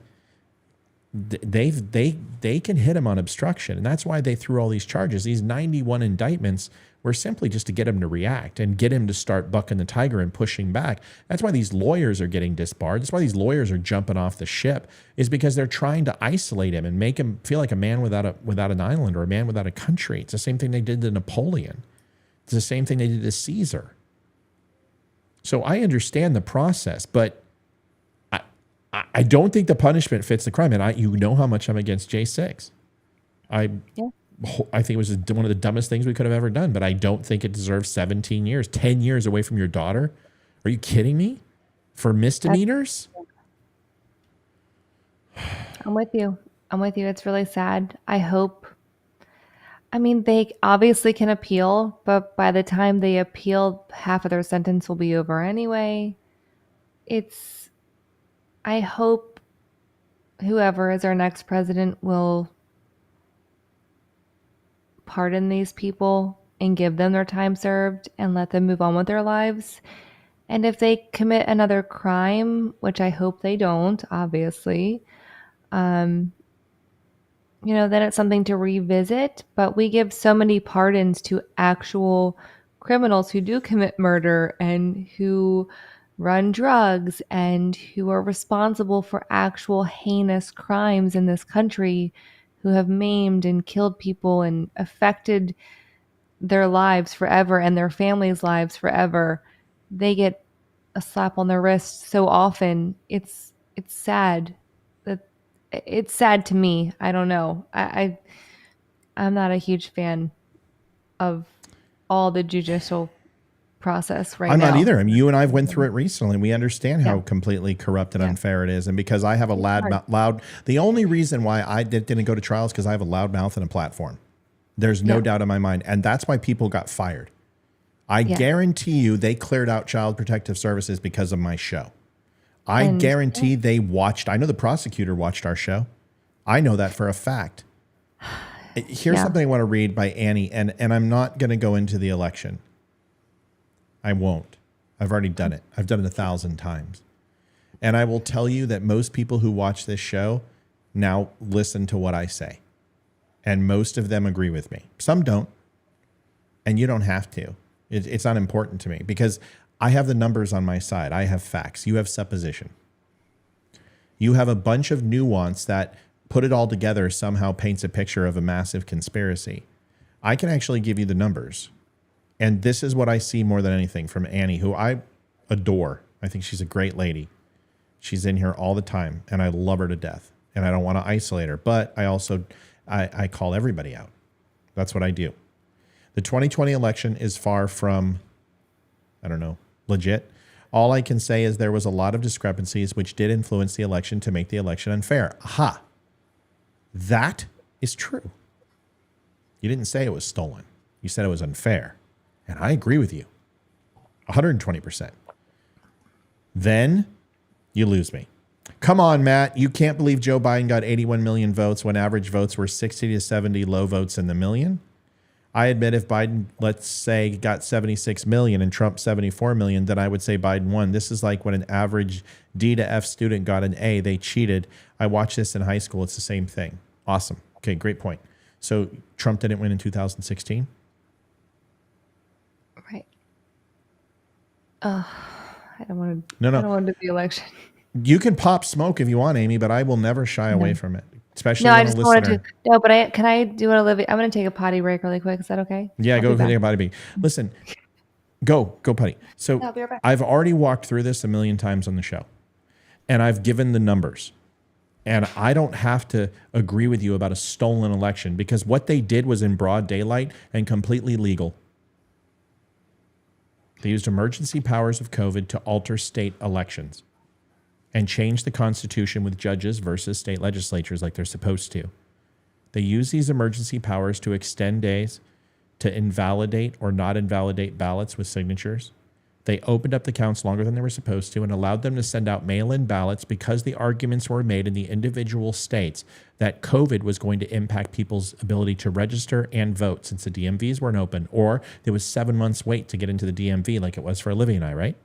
[SPEAKER 5] they can hit him on obstruction, and that's why they threw all these charges. These 91 indictments were simply just to get him to react and get him to start bucking the tiger and pushing back. That's why these lawyers are getting disbarred. That's why these lawyers are jumping off the ship, is because they're trying to isolate him and make him feel like a man without an island, or a man without a country. It's the same thing they did to Napoleon. It's the same thing they did to Caesar. So I understand the process, but I don't think the punishment fits the crime. And you know how much I'm against J6. I think it was one of the dumbest things we could have ever done, but I don't think it deserves 17 years, 10 years away from your daughter. Are you kidding me? For misdemeanors?
[SPEAKER 6] I'm with you. It's really sad. They obviously can appeal, but by the time they appeal, half of their sentence will be over anyway. I hope whoever is our next president will pardon these people and give them their time served and let them move on with their lives. And if they commit another crime, which I hope they don't, obviously, then it's something to revisit. But we give so many pardons to actual criminals who do commit murder and who run drugs and who are responsible for actual heinous crimes in this country, who have maimed and killed people and affected their lives forever and their families' lives forever. They get a slap on their wrist so often. It's sad. It's sad to me. I don't know. I'm not a huge fan of all the judicial process right now.
[SPEAKER 5] I'm not either. I mean, you and I went through it recently. We understand how completely corrupt and unfair it is. And because I have a loud, the only reason why I didn't go to trial is because I have a loud mouth and a platform. There's no doubt in my mind. And that's why people got fired. I guarantee you they cleared out Child Protective Services because of my show. I guarantee they watched. I know the prosecutor watched our show. I know that for a fact. Here's something I want to read by Annie. And I'm not going to go into the election. I won't. I've already done it. I've done it 1,000 times. And I will tell you that most people who watch this show now listen to what I say. And most of them agree with me. Some don't. And you don't have to. It's not important to me because I have the numbers on my side. I have facts. You have supposition. You have a bunch of nuance that put it all together somehow paints a picture of a massive conspiracy. I can actually give you the numbers. And this is what I see more than anything from Annie, who I adore. I think she's a great lady. She's in here all the time, and I love her to death. And I don't want to isolate her, but I also I call everybody out. That's what I do. The 2020 election is far from, I don't know, legit. All I can say is there was a lot of discrepancies which did influence the election to make the election unfair. Aha. That is true. You didn't say it was stolen. You said it was unfair. And I agree with you. 120%. Then you lose me. Come on, Matt. You can't believe Joe Biden got 81 million votes when average votes were 60 to 70 low votes in the million. I admit if Biden, let's say, got 76 million and Trump 74 million, then I would say Biden won. This is like when an average D to F student got an A. They cheated. I watched this in high school. It's the same thing. Awesome. Okay, great point. So Trump didn't win in 2016?
[SPEAKER 6] Right. I don't want to.
[SPEAKER 5] No.
[SPEAKER 6] I don't want to do the election.
[SPEAKER 5] You can pop smoke if you want, Amy, but I will never shy away from it. Especially
[SPEAKER 6] I
[SPEAKER 5] when
[SPEAKER 6] just
[SPEAKER 5] a
[SPEAKER 6] wanted
[SPEAKER 5] listener.
[SPEAKER 6] to. No, but can I do what Olivia? I'm going to take a potty break really quick. Is that okay?
[SPEAKER 5] Yeah, go take a potty break. Listen, go potty. So
[SPEAKER 6] I'll be right back.
[SPEAKER 5] I've already walked through this a million times on the show, and I've given the numbers. And I don't have to agree with you about a stolen election because what they did was in broad daylight and completely legal. They used emergency powers of COVID to alter state elections and change the Constitution with judges versus state legislatures like they're supposed to. They use these emergency powers to extend days, to invalidate or not invalidate ballots with signatures. They opened up the counts longer than they were supposed to and allowed them to send out mail-in ballots because the arguments were made in the individual states that COVID was going to impact people's ability to register and vote since the DMVs weren't open, or there was 7 months wait to get into the DMV like it was for Olivia and I, right?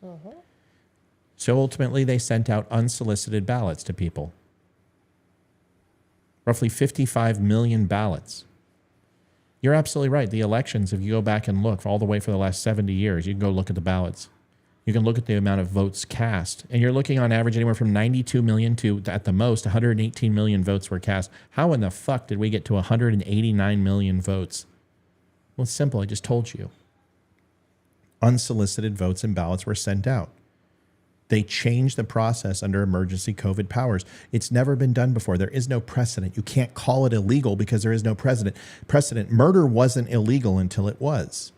[SPEAKER 7] Mm-hmm.
[SPEAKER 5] So ultimately, they sent out unsolicited ballots to people. Roughly 55 million ballots. You're absolutely right. The elections, if you go back and look all the way for the last 70 years, you can go look at the ballots. You can look at the amount of votes cast. And you're looking on average anywhere from 92 million to, at the most, 118 million votes were cast. How in the fuck did we get to 189 million votes? Well, it's simple. I just told you. Unsolicited votes and ballots were sent out. They changed the process under emergency COVID powers. It's never been done before. There is no precedent. You can't call it illegal because there is no precedent. Murder wasn't illegal until it was.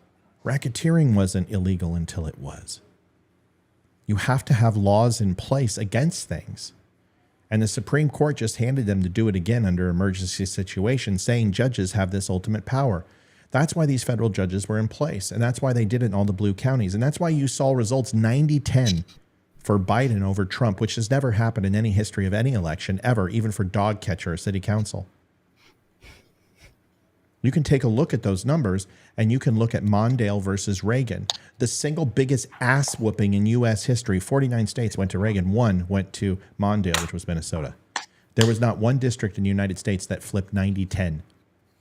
[SPEAKER 5] Racketeering wasn't illegal until it was. You have to have laws in place against things. And the Supreme Court just handed them to do it again under emergency situations, saying judges have this ultimate power. That's why these federal judges were in place. And that's why they did it in all the blue counties. And that's why you saw results 90-10. For Biden over Trump, which has never happened in any history of any election ever, even for dog catcher or city council. You can take a look at those numbers, and you can look at Mondale versus Reagan. The single biggest ass whooping in U.S. history, 49 states went to Reagan. 1 went to Mondale, which was Minnesota. There was not one district in the United States that flipped 90-10.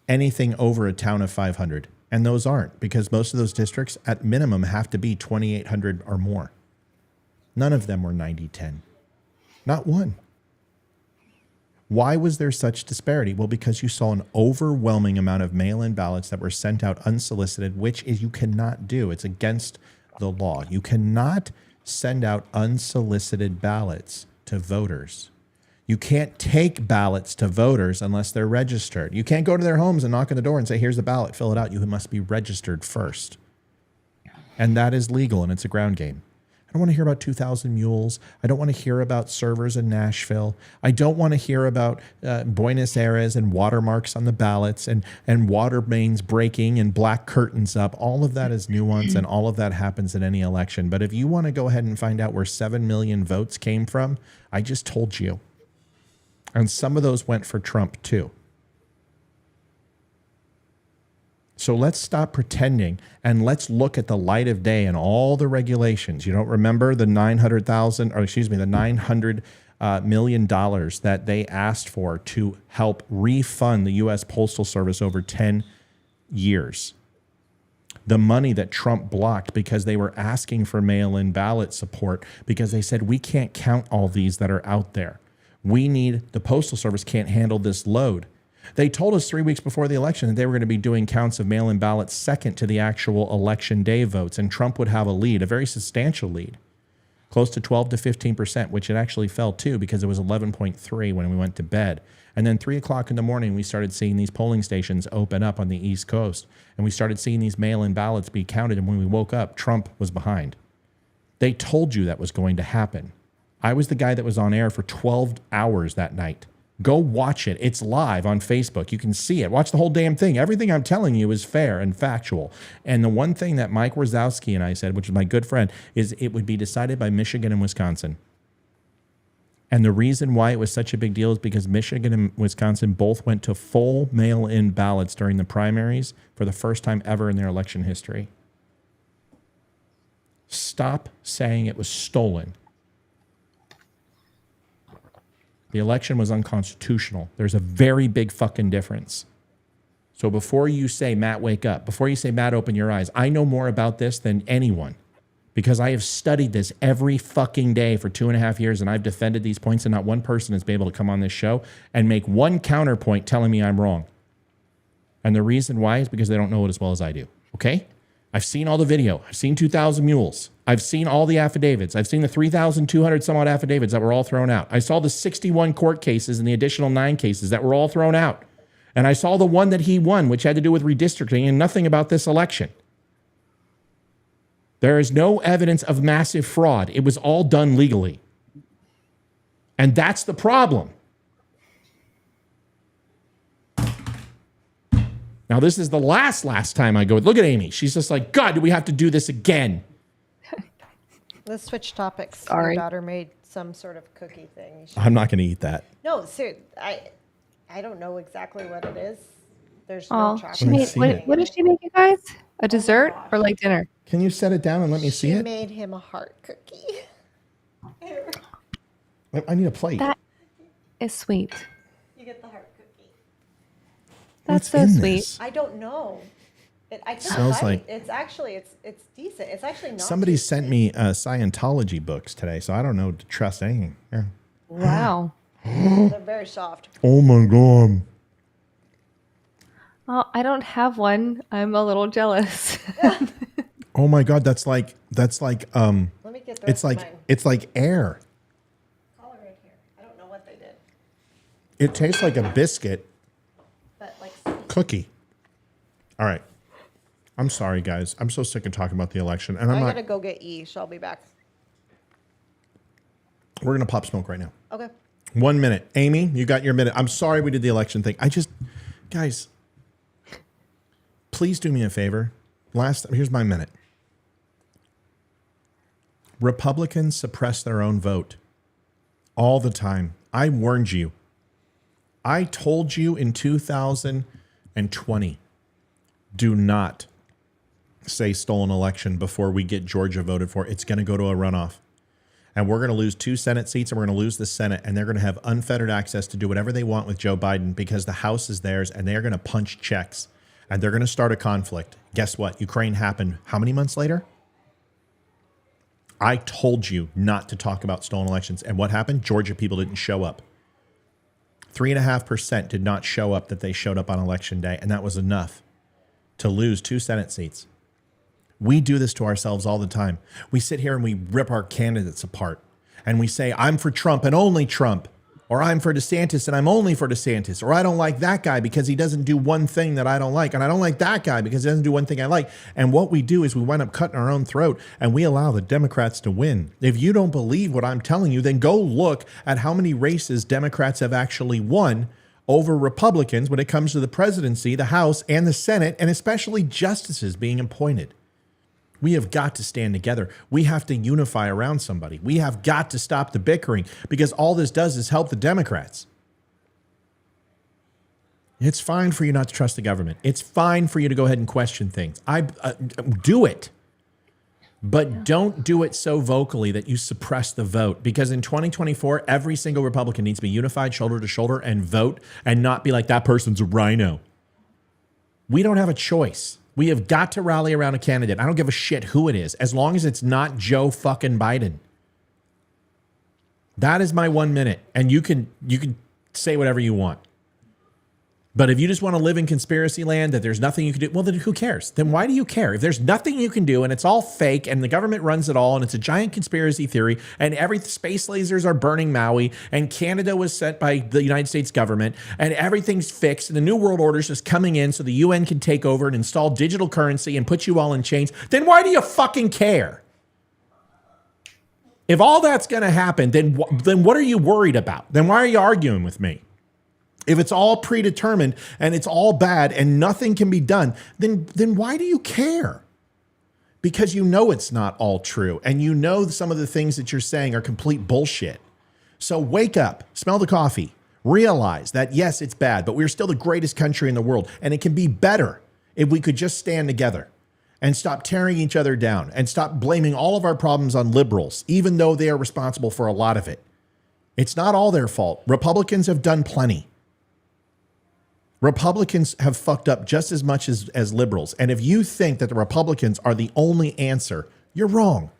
[SPEAKER 5] Anything over a town of 500. And those aren't, because most of those districts, at minimum, have to be 2,800 or more. None of them were 90-10. Not one. Why was there such disparity? Well, because you saw an overwhelming amount of mail-in ballots that were sent out unsolicited, which is you cannot do. It's against the law. You cannot send out unsolicited ballots to voters. You can't take ballots to voters unless they're registered. You can't go to their homes and knock on the door and say, here's the ballot, fill it out. You must be registered first. And that is legal, and it's a ground game. I don't want to hear about 2,000 mules. I don't want to hear about servers in Nashville. I don't want to hear about Buenos Aires and watermarks on the ballots and water mains breaking and black curtains up. All of that is nuance, and all of that happens in any election. But if you want to go ahead and find out where 7 million votes came from, I just told you. And some of those went for Trump too. So let's stop pretending and let's look at the light of day and all the regulations. You don't remember the $900 million that they asked for to help refund the U.S. Postal Service over 10 years. The money that Trump blocked because they were asking for mail-in ballot support because they said, we can't count all these that are out there. The Postal Service can't handle this load. They told us 3 weeks before the election that they were going to be doing counts of mail-in ballots second to the actual election day votes, and Trump would have a lead, a very substantial lead, close to 12 to 15%, which it actually fell to because it was 11.3 when we went to bed. And then 3 o'clock in the morning, we started seeing these polling stations open up on the East Coast, and we started seeing these mail-in ballots be counted, and when we woke up, Trump was behind. They told you that was going to happen. I was the guy that was on air for 12 hours that night. Go watch it. It's live on Facebook. You can see it. Watch the whole damn thing. Everything I'm telling you is fair and factual. And the one thing that Mike Wazowski and I said, which is my good friend, is it would be decided by Michigan and Wisconsin. And the reason why it was such a big deal is because Michigan and Wisconsin both went to full mail-in ballots during the primaries for the first time ever in their election history. Stop saying it was stolen. The election was unconstitutional. There's a very big fucking difference. So before you say, Matt, wake up, before you say, Matt, open your eyes, I know more about this than anyone because I have studied this every fucking day for 2.5 years, and I've defended these points, and not one person has been able to come on this show and make one counterpoint telling me I'm wrong. And the reason why is because they don't know it as well as I do, okay? I've seen all the video. I've seen 2,000 mules. I've seen all the affidavits. I've seen the 3,200 some odd affidavits that were all thrown out. I saw the 61 court cases and the additional 9 cases that were all thrown out. And I saw the one that he won, which had to do with redistricting and nothing about this election. There is no evidence of massive fraud. It was all done legally. And that's the problem. Now, this is the last time I go. Look at Amy. She's just like, God, do we have to do this again?
[SPEAKER 7] Let's switch topics.
[SPEAKER 6] Sorry.
[SPEAKER 7] Your daughter made some sort of cookie thing.
[SPEAKER 5] I'm not going to eat that.
[SPEAKER 7] No, seriously, I don't know exactly what it is. There's
[SPEAKER 6] Oh,
[SPEAKER 7] no chocolate.
[SPEAKER 6] she made, what did she make, you guys? A dessert or like dinner?
[SPEAKER 5] Can you set it down and let me see
[SPEAKER 7] She
[SPEAKER 5] it?
[SPEAKER 7] made him a heart cookie.
[SPEAKER 5] I need a plate.
[SPEAKER 6] That is sweet.
[SPEAKER 7] You get the heart cookie.
[SPEAKER 6] That's
[SPEAKER 5] What's
[SPEAKER 6] so
[SPEAKER 5] in
[SPEAKER 6] sweet.
[SPEAKER 5] this?
[SPEAKER 7] I don't know. I couldn't
[SPEAKER 5] Smells
[SPEAKER 7] find
[SPEAKER 5] like-
[SPEAKER 7] it. It's actually it's decent. It's actually not.
[SPEAKER 5] Somebody sent me Scientology books today, so I don't know to trust anything. Yeah.
[SPEAKER 6] Wow.
[SPEAKER 7] They're very soft.
[SPEAKER 5] Oh my God.
[SPEAKER 6] Oh, I don't have one. I'm a little jealous.
[SPEAKER 5] Oh my God, that's like
[SPEAKER 7] Let me get the
[SPEAKER 5] it's
[SPEAKER 7] rest of
[SPEAKER 5] like
[SPEAKER 7] mine.
[SPEAKER 5] it's like air.
[SPEAKER 7] Color right here. I don't know what they did,
[SPEAKER 5] It tastes like a biscuit
[SPEAKER 7] but like
[SPEAKER 5] cookie. All right. I'm sorry, guys. I'm so sick of talking about the election, and
[SPEAKER 7] I
[SPEAKER 5] I'm not.
[SPEAKER 7] gotta go get E. So I'll be back.
[SPEAKER 5] We're gonna pop smoke right now.
[SPEAKER 7] Okay.
[SPEAKER 5] 1 minute, Amy. You got your minute. I'm sorry we did the election thing. Guys, please do me a favor. Here's my minute. Republicans suppress their own vote all the time. I warned you. I told you in 2020 Do not say stolen election before we get Georgia voted for. It's going to go to a runoff. And we're going to lose 2 Senate seats, and we're going to lose the Senate, and they're going to have unfettered access to do whatever they want with Joe Biden because the House is theirs, and they're going to punch checks, and they're going to start a conflict. Guess what? Ukraine happened how many months later? I told you not to talk about stolen elections. And what happened? Georgia people didn't show up. 3.5% did not show up that they showed up on election day, and that was enough to lose 2 Senate seats. We do this to ourselves all the time. We sit here and we rip our candidates apart. And we say, I'm for Trump and only Trump. Or I'm for DeSantis and I'm only for DeSantis. Or I don't like that guy because he doesn't do one thing that I don't like. And I don't like that guy because he doesn't do one thing I like. And what we do is we wind up cutting our own throat and we allow the Democrats to win. If you don't believe what I'm telling you, then go look at how many races Democrats have actually won over Republicans when it comes to the presidency, the House, and the Senate, and especially justices being appointed. We have got to stand together. We have to unify around somebody. We have got to stop the bickering because all this does is help the Democrats. It's fine for you not to trust the government. It's fine for you to go ahead and question things. Do it. But don't do it so vocally that you suppress the vote. Because in 2024, every single Republican needs to be unified shoulder to shoulder and vote and not be like, that person's a rhino. We don't have a choice. We have got to rally around a candidate. I don't give a shit who it is, as long as it's not Joe fucking Biden. That is my 1 minute. And you can say whatever you want. But if you just want to live in conspiracy land, that there's nothing you can do, well, then who cares? Then why do you care? If there's nothing you can do and it's all fake and the government runs it all and it's a giant conspiracy theory and every space lasers are burning Maui and Canada was sent by the United States government and everything's fixed and the New World Order is just coming in so the UN can take over and install digital currency and put you all in chains, then why do you fucking care? If all that's going to happen, then what are you worried about? Then why are you arguing with me? If it's all predetermined and it's all bad and nothing can be done, then why do you care? Because you know it's not all true. And you know some of the things that you're saying are complete bullshit. So wake up, smell the coffee, realize that, yes, it's bad, but we're still the greatest country in the world. And it can be better if we could just stand together and stop tearing each other down and stop blaming all of our problems on liberals, even though they are responsible for a lot of it. It's not all their fault. Republicans have done plenty. Republicans have fucked up just as much as liberals. And if you think that the Republicans are the only answer, you're wrong.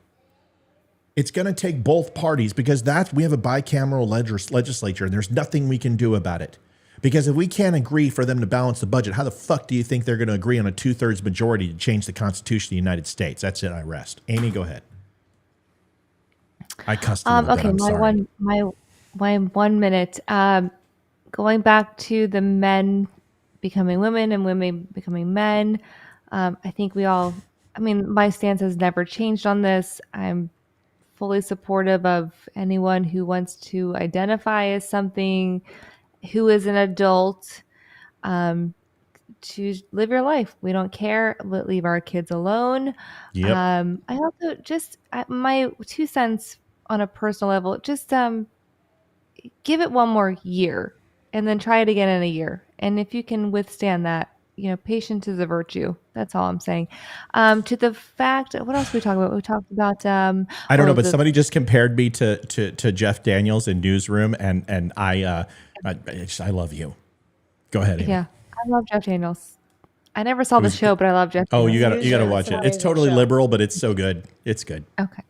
[SPEAKER 5] It's going to take both parties because we have a bicameral legislature and there's nothing we can do about it. Because if we can't agree for them to balance the budget, how the fuck do you think they're going to agree on a 2/3 majority to change the Constitution of the United States? That's it. I rest. Amy, go ahead. I cussed a little bit. I'm sorry.
[SPEAKER 6] My 1 minute. Going back to the men becoming women and women becoming men, I think my stance has never changed on this. I'm fully supportive of anyone who wants to identify as something, who is an adult, to live your life. We don't care. Leave our kids alone.
[SPEAKER 5] Yep.
[SPEAKER 6] I also my 2 cents on a personal level, just give it 1 more year. And then try it again in a year. And if you can withstand that, patience is a virtue. That's all I'm saying. To the fact, what else did we talk about? We talked about.
[SPEAKER 5] I don't know, but somebody just compared me to Jeff Daniels in Newsroom, and I love you. Go ahead, Amy.
[SPEAKER 6] Yeah, I love Jeff Daniels. I never saw the show, but I love Jeff.
[SPEAKER 5] Oh,
[SPEAKER 6] Daniels.
[SPEAKER 5] you gotta watch it. It's totally liberal, but it's so good. It's good.
[SPEAKER 6] Okay.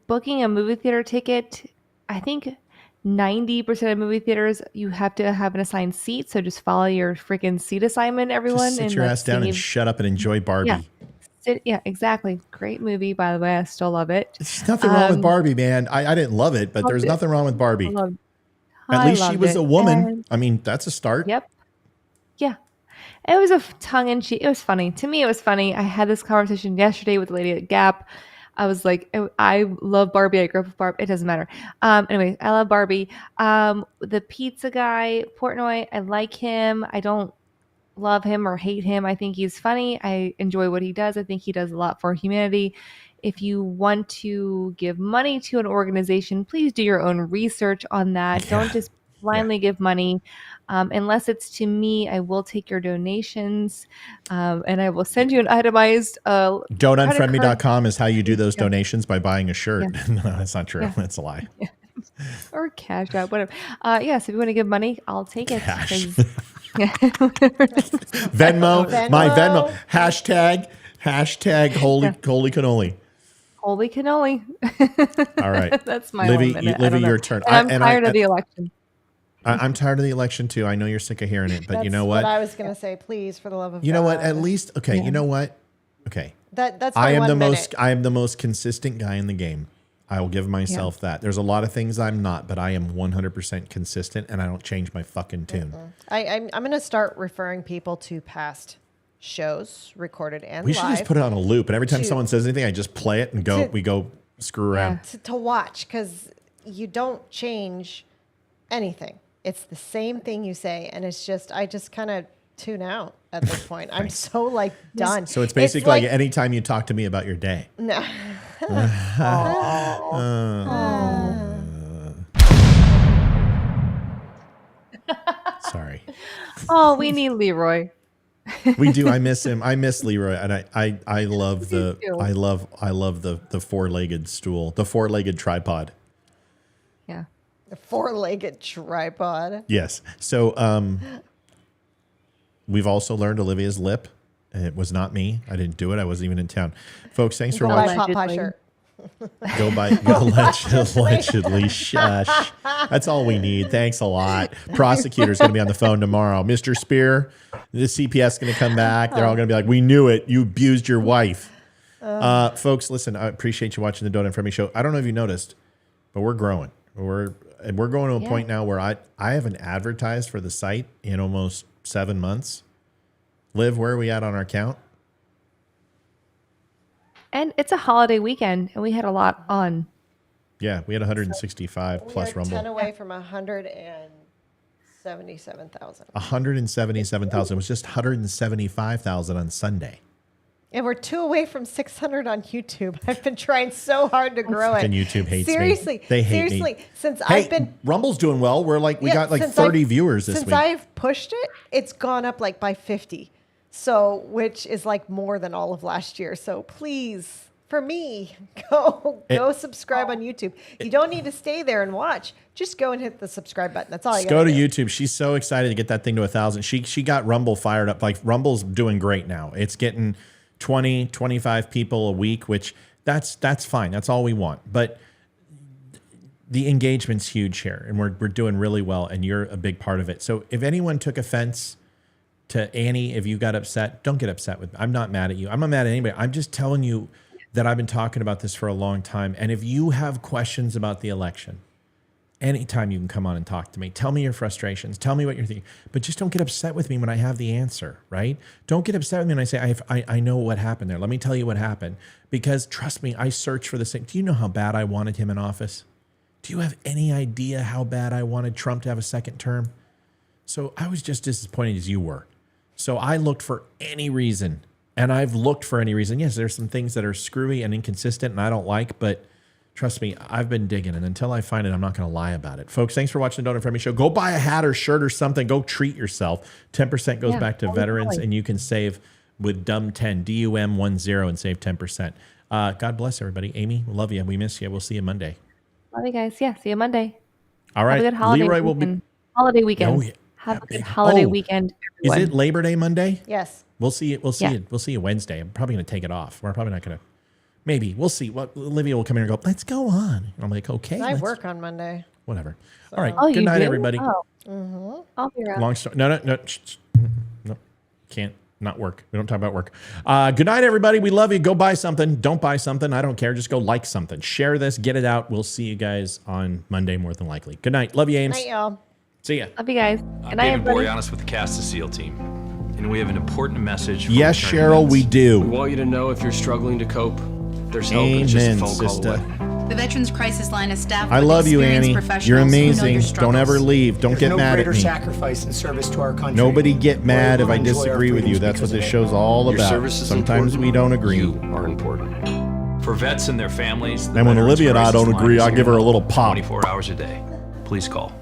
[SPEAKER 6] Booking a movie theater ticket. I think 90% of movie theaters, you have to have an assigned seat. So just follow your freaking seat assignment, everyone.
[SPEAKER 5] Just sit your ass down and shut up and enjoy Barbie.
[SPEAKER 6] Yeah, exactly. Great movie, by the way. I still love it.
[SPEAKER 5] There's nothing wrong with Barbie, man. I didn't love it, but there's nothing wrong with Barbie. At least she was a woman. I mean, that's a start.
[SPEAKER 6] Yep. Yeah. It was a tongue-in-cheek. It was funny. To me, it was funny. I had this conversation yesterday with the lady at Gap. I was like, I love Barbie. I grew up with Barbie. It doesn't matter. Anyway, I love Barbie. The pizza guy, Portnoy, I like him. I don't love him or hate him. I think he's funny. I enjoy what he does. I think he does a lot for humanity. If you want to give money to an organization, please do your own research on that. Yeah. Don't just blindly give money. Unless it's to me, I will take your donations, and I will send you an itemized
[SPEAKER 5] Don'tUnfriendMe.com is how you do those donations, by buying a shirt.
[SPEAKER 6] Yeah.
[SPEAKER 5] No, that's not true.
[SPEAKER 6] Yeah.
[SPEAKER 5] That's a lie.
[SPEAKER 6] Yeah. Or Cash App, whatever. Yes, if you want to give money, I'll take it.
[SPEAKER 5] Cash.
[SPEAKER 6] 'Cause-
[SPEAKER 5] Venmo, my Venmo. Hashtag holy cannoli.
[SPEAKER 6] Holy cannoli.
[SPEAKER 5] All right.
[SPEAKER 6] That's my
[SPEAKER 5] Livy,
[SPEAKER 6] 1 minute.
[SPEAKER 5] Livy, your turn.
[SPEAKER 6] And I'm tired of the election.
[SPEAKER 5] I'm tired of the election too. I know you're sick of hearing it, but
[SPEAKER 7] That's
[SPEAKER 5] you know what?
[SPEAKER 7] I was going to say, please, for the love of
[SPEAKER 5] You know what?
[SPEAKER 7] God.
[SPEAKER 5] At least, okay. You know what? Okay.
[SPEAKER 7] That's
[SPEAKER 5] I
[SPEAKER 7] my
[SPEAKER 5] am
[SPEAKER 7] 1
[SPEAKER 5] the
[SPEAKER 7] minute.
[SPEAKER 5] I am the most consistent guy in the game. I will give myself that. There's a lot of things I'm not, but I am 100% consistent, and I don't change my fucking tune.
[SPEAKER 7] I'm going to start referring people to past shows, recorded and
[SPEAKER 5] We
[SPEAKER 7] live.
[SPEAKER 5] should just put it on a loop, and every time
[SPEAKER 7] to-
[SPEAKER 5] someone says anything, I just play it and go. We go screw around.
[SPEAKER 7] to watch, because you don't change anything. It's the same thing you say, and it's just I just kind of tune out at this point. I'm so like done.
[SPEAKER 5] So it's basically like anytime you talk to me about your day.
[SPEAKER 7] No.
[SPEAKER 5] Sorry.
[SPEAKER 6] Oh, we need Leroy.
[SPEAKER 5] We do. I miss him. I miss Leroy, and I love the
[SPEAKER 6] too.
[SPEAKER 5] I love the four-legged stool, the four-legged tripod.
[SPEAKER 6] Yeah.
[SPEAKER 7] The four-legged tripod.
[SPEAKER 5] Yes. So we've also learned Olivia's lip. It was not me. I didn't do it. I wasn't even in town. Folks, thanks for watching.
[SPEAKER 7] Pot pie shirt.
[SPEAKER 5] Go allegedly. Shush. That's all we need. Thanks a lot. Prosecutor's going to be on the phone tomorrow. Mr. Spear, the CPS is going to come back. They're all going to be like, we knew it. You abused your wife. Folks, listen, I appreciate you watching the Don't Unfriend Me show. I don't know if you noticed, but we're growing. We're going to a point now where I haven't advertised for the site in almost 7 months. Liv, where are we at on our count?
[SPEAKER 6] And it's a holiday weekend, and we had a lot on.
[SPEAKER 5] Yeah, we had 165 plus
[SPEAKER 7] we are
[SPEAKER 5] Rumble.
[SPEAKER 7] 10 away from 177,000.
[SPEAKER 5] 177,000. It was just 175,000 on Sunday.
[SPEAKER 7] And we're 2 away from 600 on YouTube. I've been trying so hard to grow it.
[SPEAKER 5] Fucking YouTube hates
[SPEAKER 7] seriously,
[SPEAKER 5] me. They hate
[SPEAKER 7] seriously,
[SPEAKER 5] me.
[SPEAKER 7] Since
[SPEAKER 5] Hey,
[SPEAKER 7] I've been
[SPEAKER 5] Rumble's doing well. We're like we got like
[SPEAKER 7] since
[SPEAKER 5] 30 viewers this
[SPEAKER 7] since
[SPEAKER 5] week.
[SPEAKER 7] I've pushed it, it's gone up like by 50. So, which is like more than all of last year. So please, for me, go subscribe on YouTube. You don't need to stay there and watch. Just go and hit the subscribe button. That's all you
[SPEAKER 5] Just
[SPEAKER 7] got
[SPEAKER 5] go to
[SPEAKER 7] do.
[SPEAKER 5] YouTube. She's so excited to get that thing to 1,000. She got Rumble fired up. Like Rumble's doing great now. It's getting 20, 25 people a week, which that's fine. That's all we want. But the engagement's huge here, and we're doing really well, and you're a big part of it. So if anyone took offense to Annie, if you got upset, don't get upset with me. I'm not mad at you. I'm not mad at anybody. I'm just telling you that I've been talking about this for a long time. And if you have questions about the election, anytime you can come on and talk to me. Tell me your frustrations. Tell me what you're thinking. But just don't get upset with me when I have the answer, right? Don't get upset with me when I say, I know what happened there. Let me tell you what happened. Because trust me, I search for the same. Do you know how bad I wanted him in office? Do you have any idea how bad I wanted Trump to have a second term? So I was just disappointed as you were. So I looked for any reason, and I've looked for any reason. Yes, there's some things that are screwy and inconsistent and I don't like, but trust me, I've been digging, and until I find it, I'm not going to lie about it. Folks, thanks for watching the Don't Unfriend Me show. Go buy a hat or shirt or something. Go treat yourself. 10% goes back to veterans, and you can save with DUM10, DUM10, and save 10%. God bless everybody. Amy, we love you. We miss you. We'll see you Monday.
[SPEAKER 6] Love you guys. Yeah, see you Monday.
[SPEAKER 5] All right.
[SPEAKER 6] Have a good holiday
[SPEAKER 5] Leroy
[SPEAKER 6] weekend.
[SPEAKER 5] will be...
[SPEAKER 6] Holiday weekend.
[SPEAKER 5] Oh, yeah.
[SPEAKER 6] Have a good holiday
[SPEAKER 5] Oh.
[SPEAKER 6] weekend.
[SPEAKER 5] Is
[SPEAKER 6] everyone.
[SPEAKER 5] it Labor Day Monday?
[SPEAKER 7] Yes.
[SPEAKER 5] We'll see it. We'll see
[SPEAKER 6] Yeah.
[SPEAKER 5] it. We'll see you Wednesday. I'm probably going to take it off. We're probably not going to. Maybe we'll see. What Olivia will come here and go. Let's go on. And I'm like, okay.
[SPEAKER 7] I
[SPEAKER 5] let's-
[SPEAKER 7] work on Monday.
[SPEAKER 5] Whatever. All right.
[SPEAKER 6] Oh,
[SPEAKER 5] Good
[SPEAKER 6] you
[SPEAKER 5] night,
[SPEAKER 6] do?
[SPEAKER 5] everybody.
[SPEAKER 6] Oh. I'll be around.
[SPEAKER 5] Long story. No. No. Can't. Not work. We don't talk about work. Good night, everybody. We love you. Go buy something. Don't buy something. I don't care. Just go like something. Share this. Get it out. We'll see you guys on Monday more than likely. Good night. Love you, Ames.
[SPEAKER 7] Night, y'all.
[SPEAKER 5] See ya.
[SPEAKER 6] Love you guys.
[SPEAKER 17] I'm
[SPEAKER 6] Good night,
[SPEAKER 17] David
[SPEAKER 6] everybody.
[SPEAKER 17] Boreanaz with the Cast of SEAL team, and we have an important message. For
[SPEAKER 5] Yes,
[SPEAKER 17] returning
[SPEAKER 5] Cheryl,
[SPEAKER 17] vets.
[SPEAKER 5] we do.
[SPEAKER 17] We want you to know if you're struggling to cope, there's help. And it's just a
[SPEAKER 5] Amen,
[SPEAKER 17] phone call
[SPEAKER 5] sister.
[SPEAKER 17] away.
[SPEAKER 18] The Veterans Crisis Line is staffed
[SPEAKER 5] I
[SPEAKER 18] with
[SPEAKER 5] love you,
[SPEAKER 18] experienced
[SPEAKER 5] Annie.
[SPEAKER 18] professionals
[SPEAKER 5] You're
[SPEAKER 18] who know your
[SPEAKER 5] amazing.
[SPEAKER 18] struggles.
[SPEAKER 5] Don't ever leave. Don't
[SPEAKER 19] There's
[SPEAKER 5] get
[SPEAKER 19] no
[SPEAKER 5] mad at
[SPEAKER 19] greater
[SPEAKER 5] me.
[SPEAKER 19] sacrifice in service to our country.
[SPEAKER 5] Nobody get mad if I
[SPEAKER 19] We'll enjoy our
[SPEAKER 5] disagree with you.
[SPEAKER 19] freedoms
[SPEAKER 5] That's what
[SPEAKER 19] because
[SPEAKER 5] this
[SPEAKER 19] of
[SPEAKER 5] show's all
[SPEAKER 17] Your
[SPEAKER 5] about.
[SPEAKER 17] service is
[SPEAKER 5] Sometimes
[SPEAKER 17] important.
[SPEAKER 5] we don't agree.
[SPEAKER 17] You are important. For vets and their families, the
[SPEAKER 5] And when
[SPEAKER 17] Veterans
[SPEAKER 5] Olivia and I
[SPEAKER 17] Crisis
[SPEAKER 5] don't
[SPEAKER 17] Line
[SPEAKER 5] agree,
[SPEAKER 17] is
[SPEAKER 5] I
[SPEAKER 17] here
[SPEAKER 5] give her
[SPEAKER 17] to
[SPEAKER 5] a
[SPEAKER 17] help
[SPEAKER 5] little pop.
[SPEAKER 17] 24 hours a day. Please call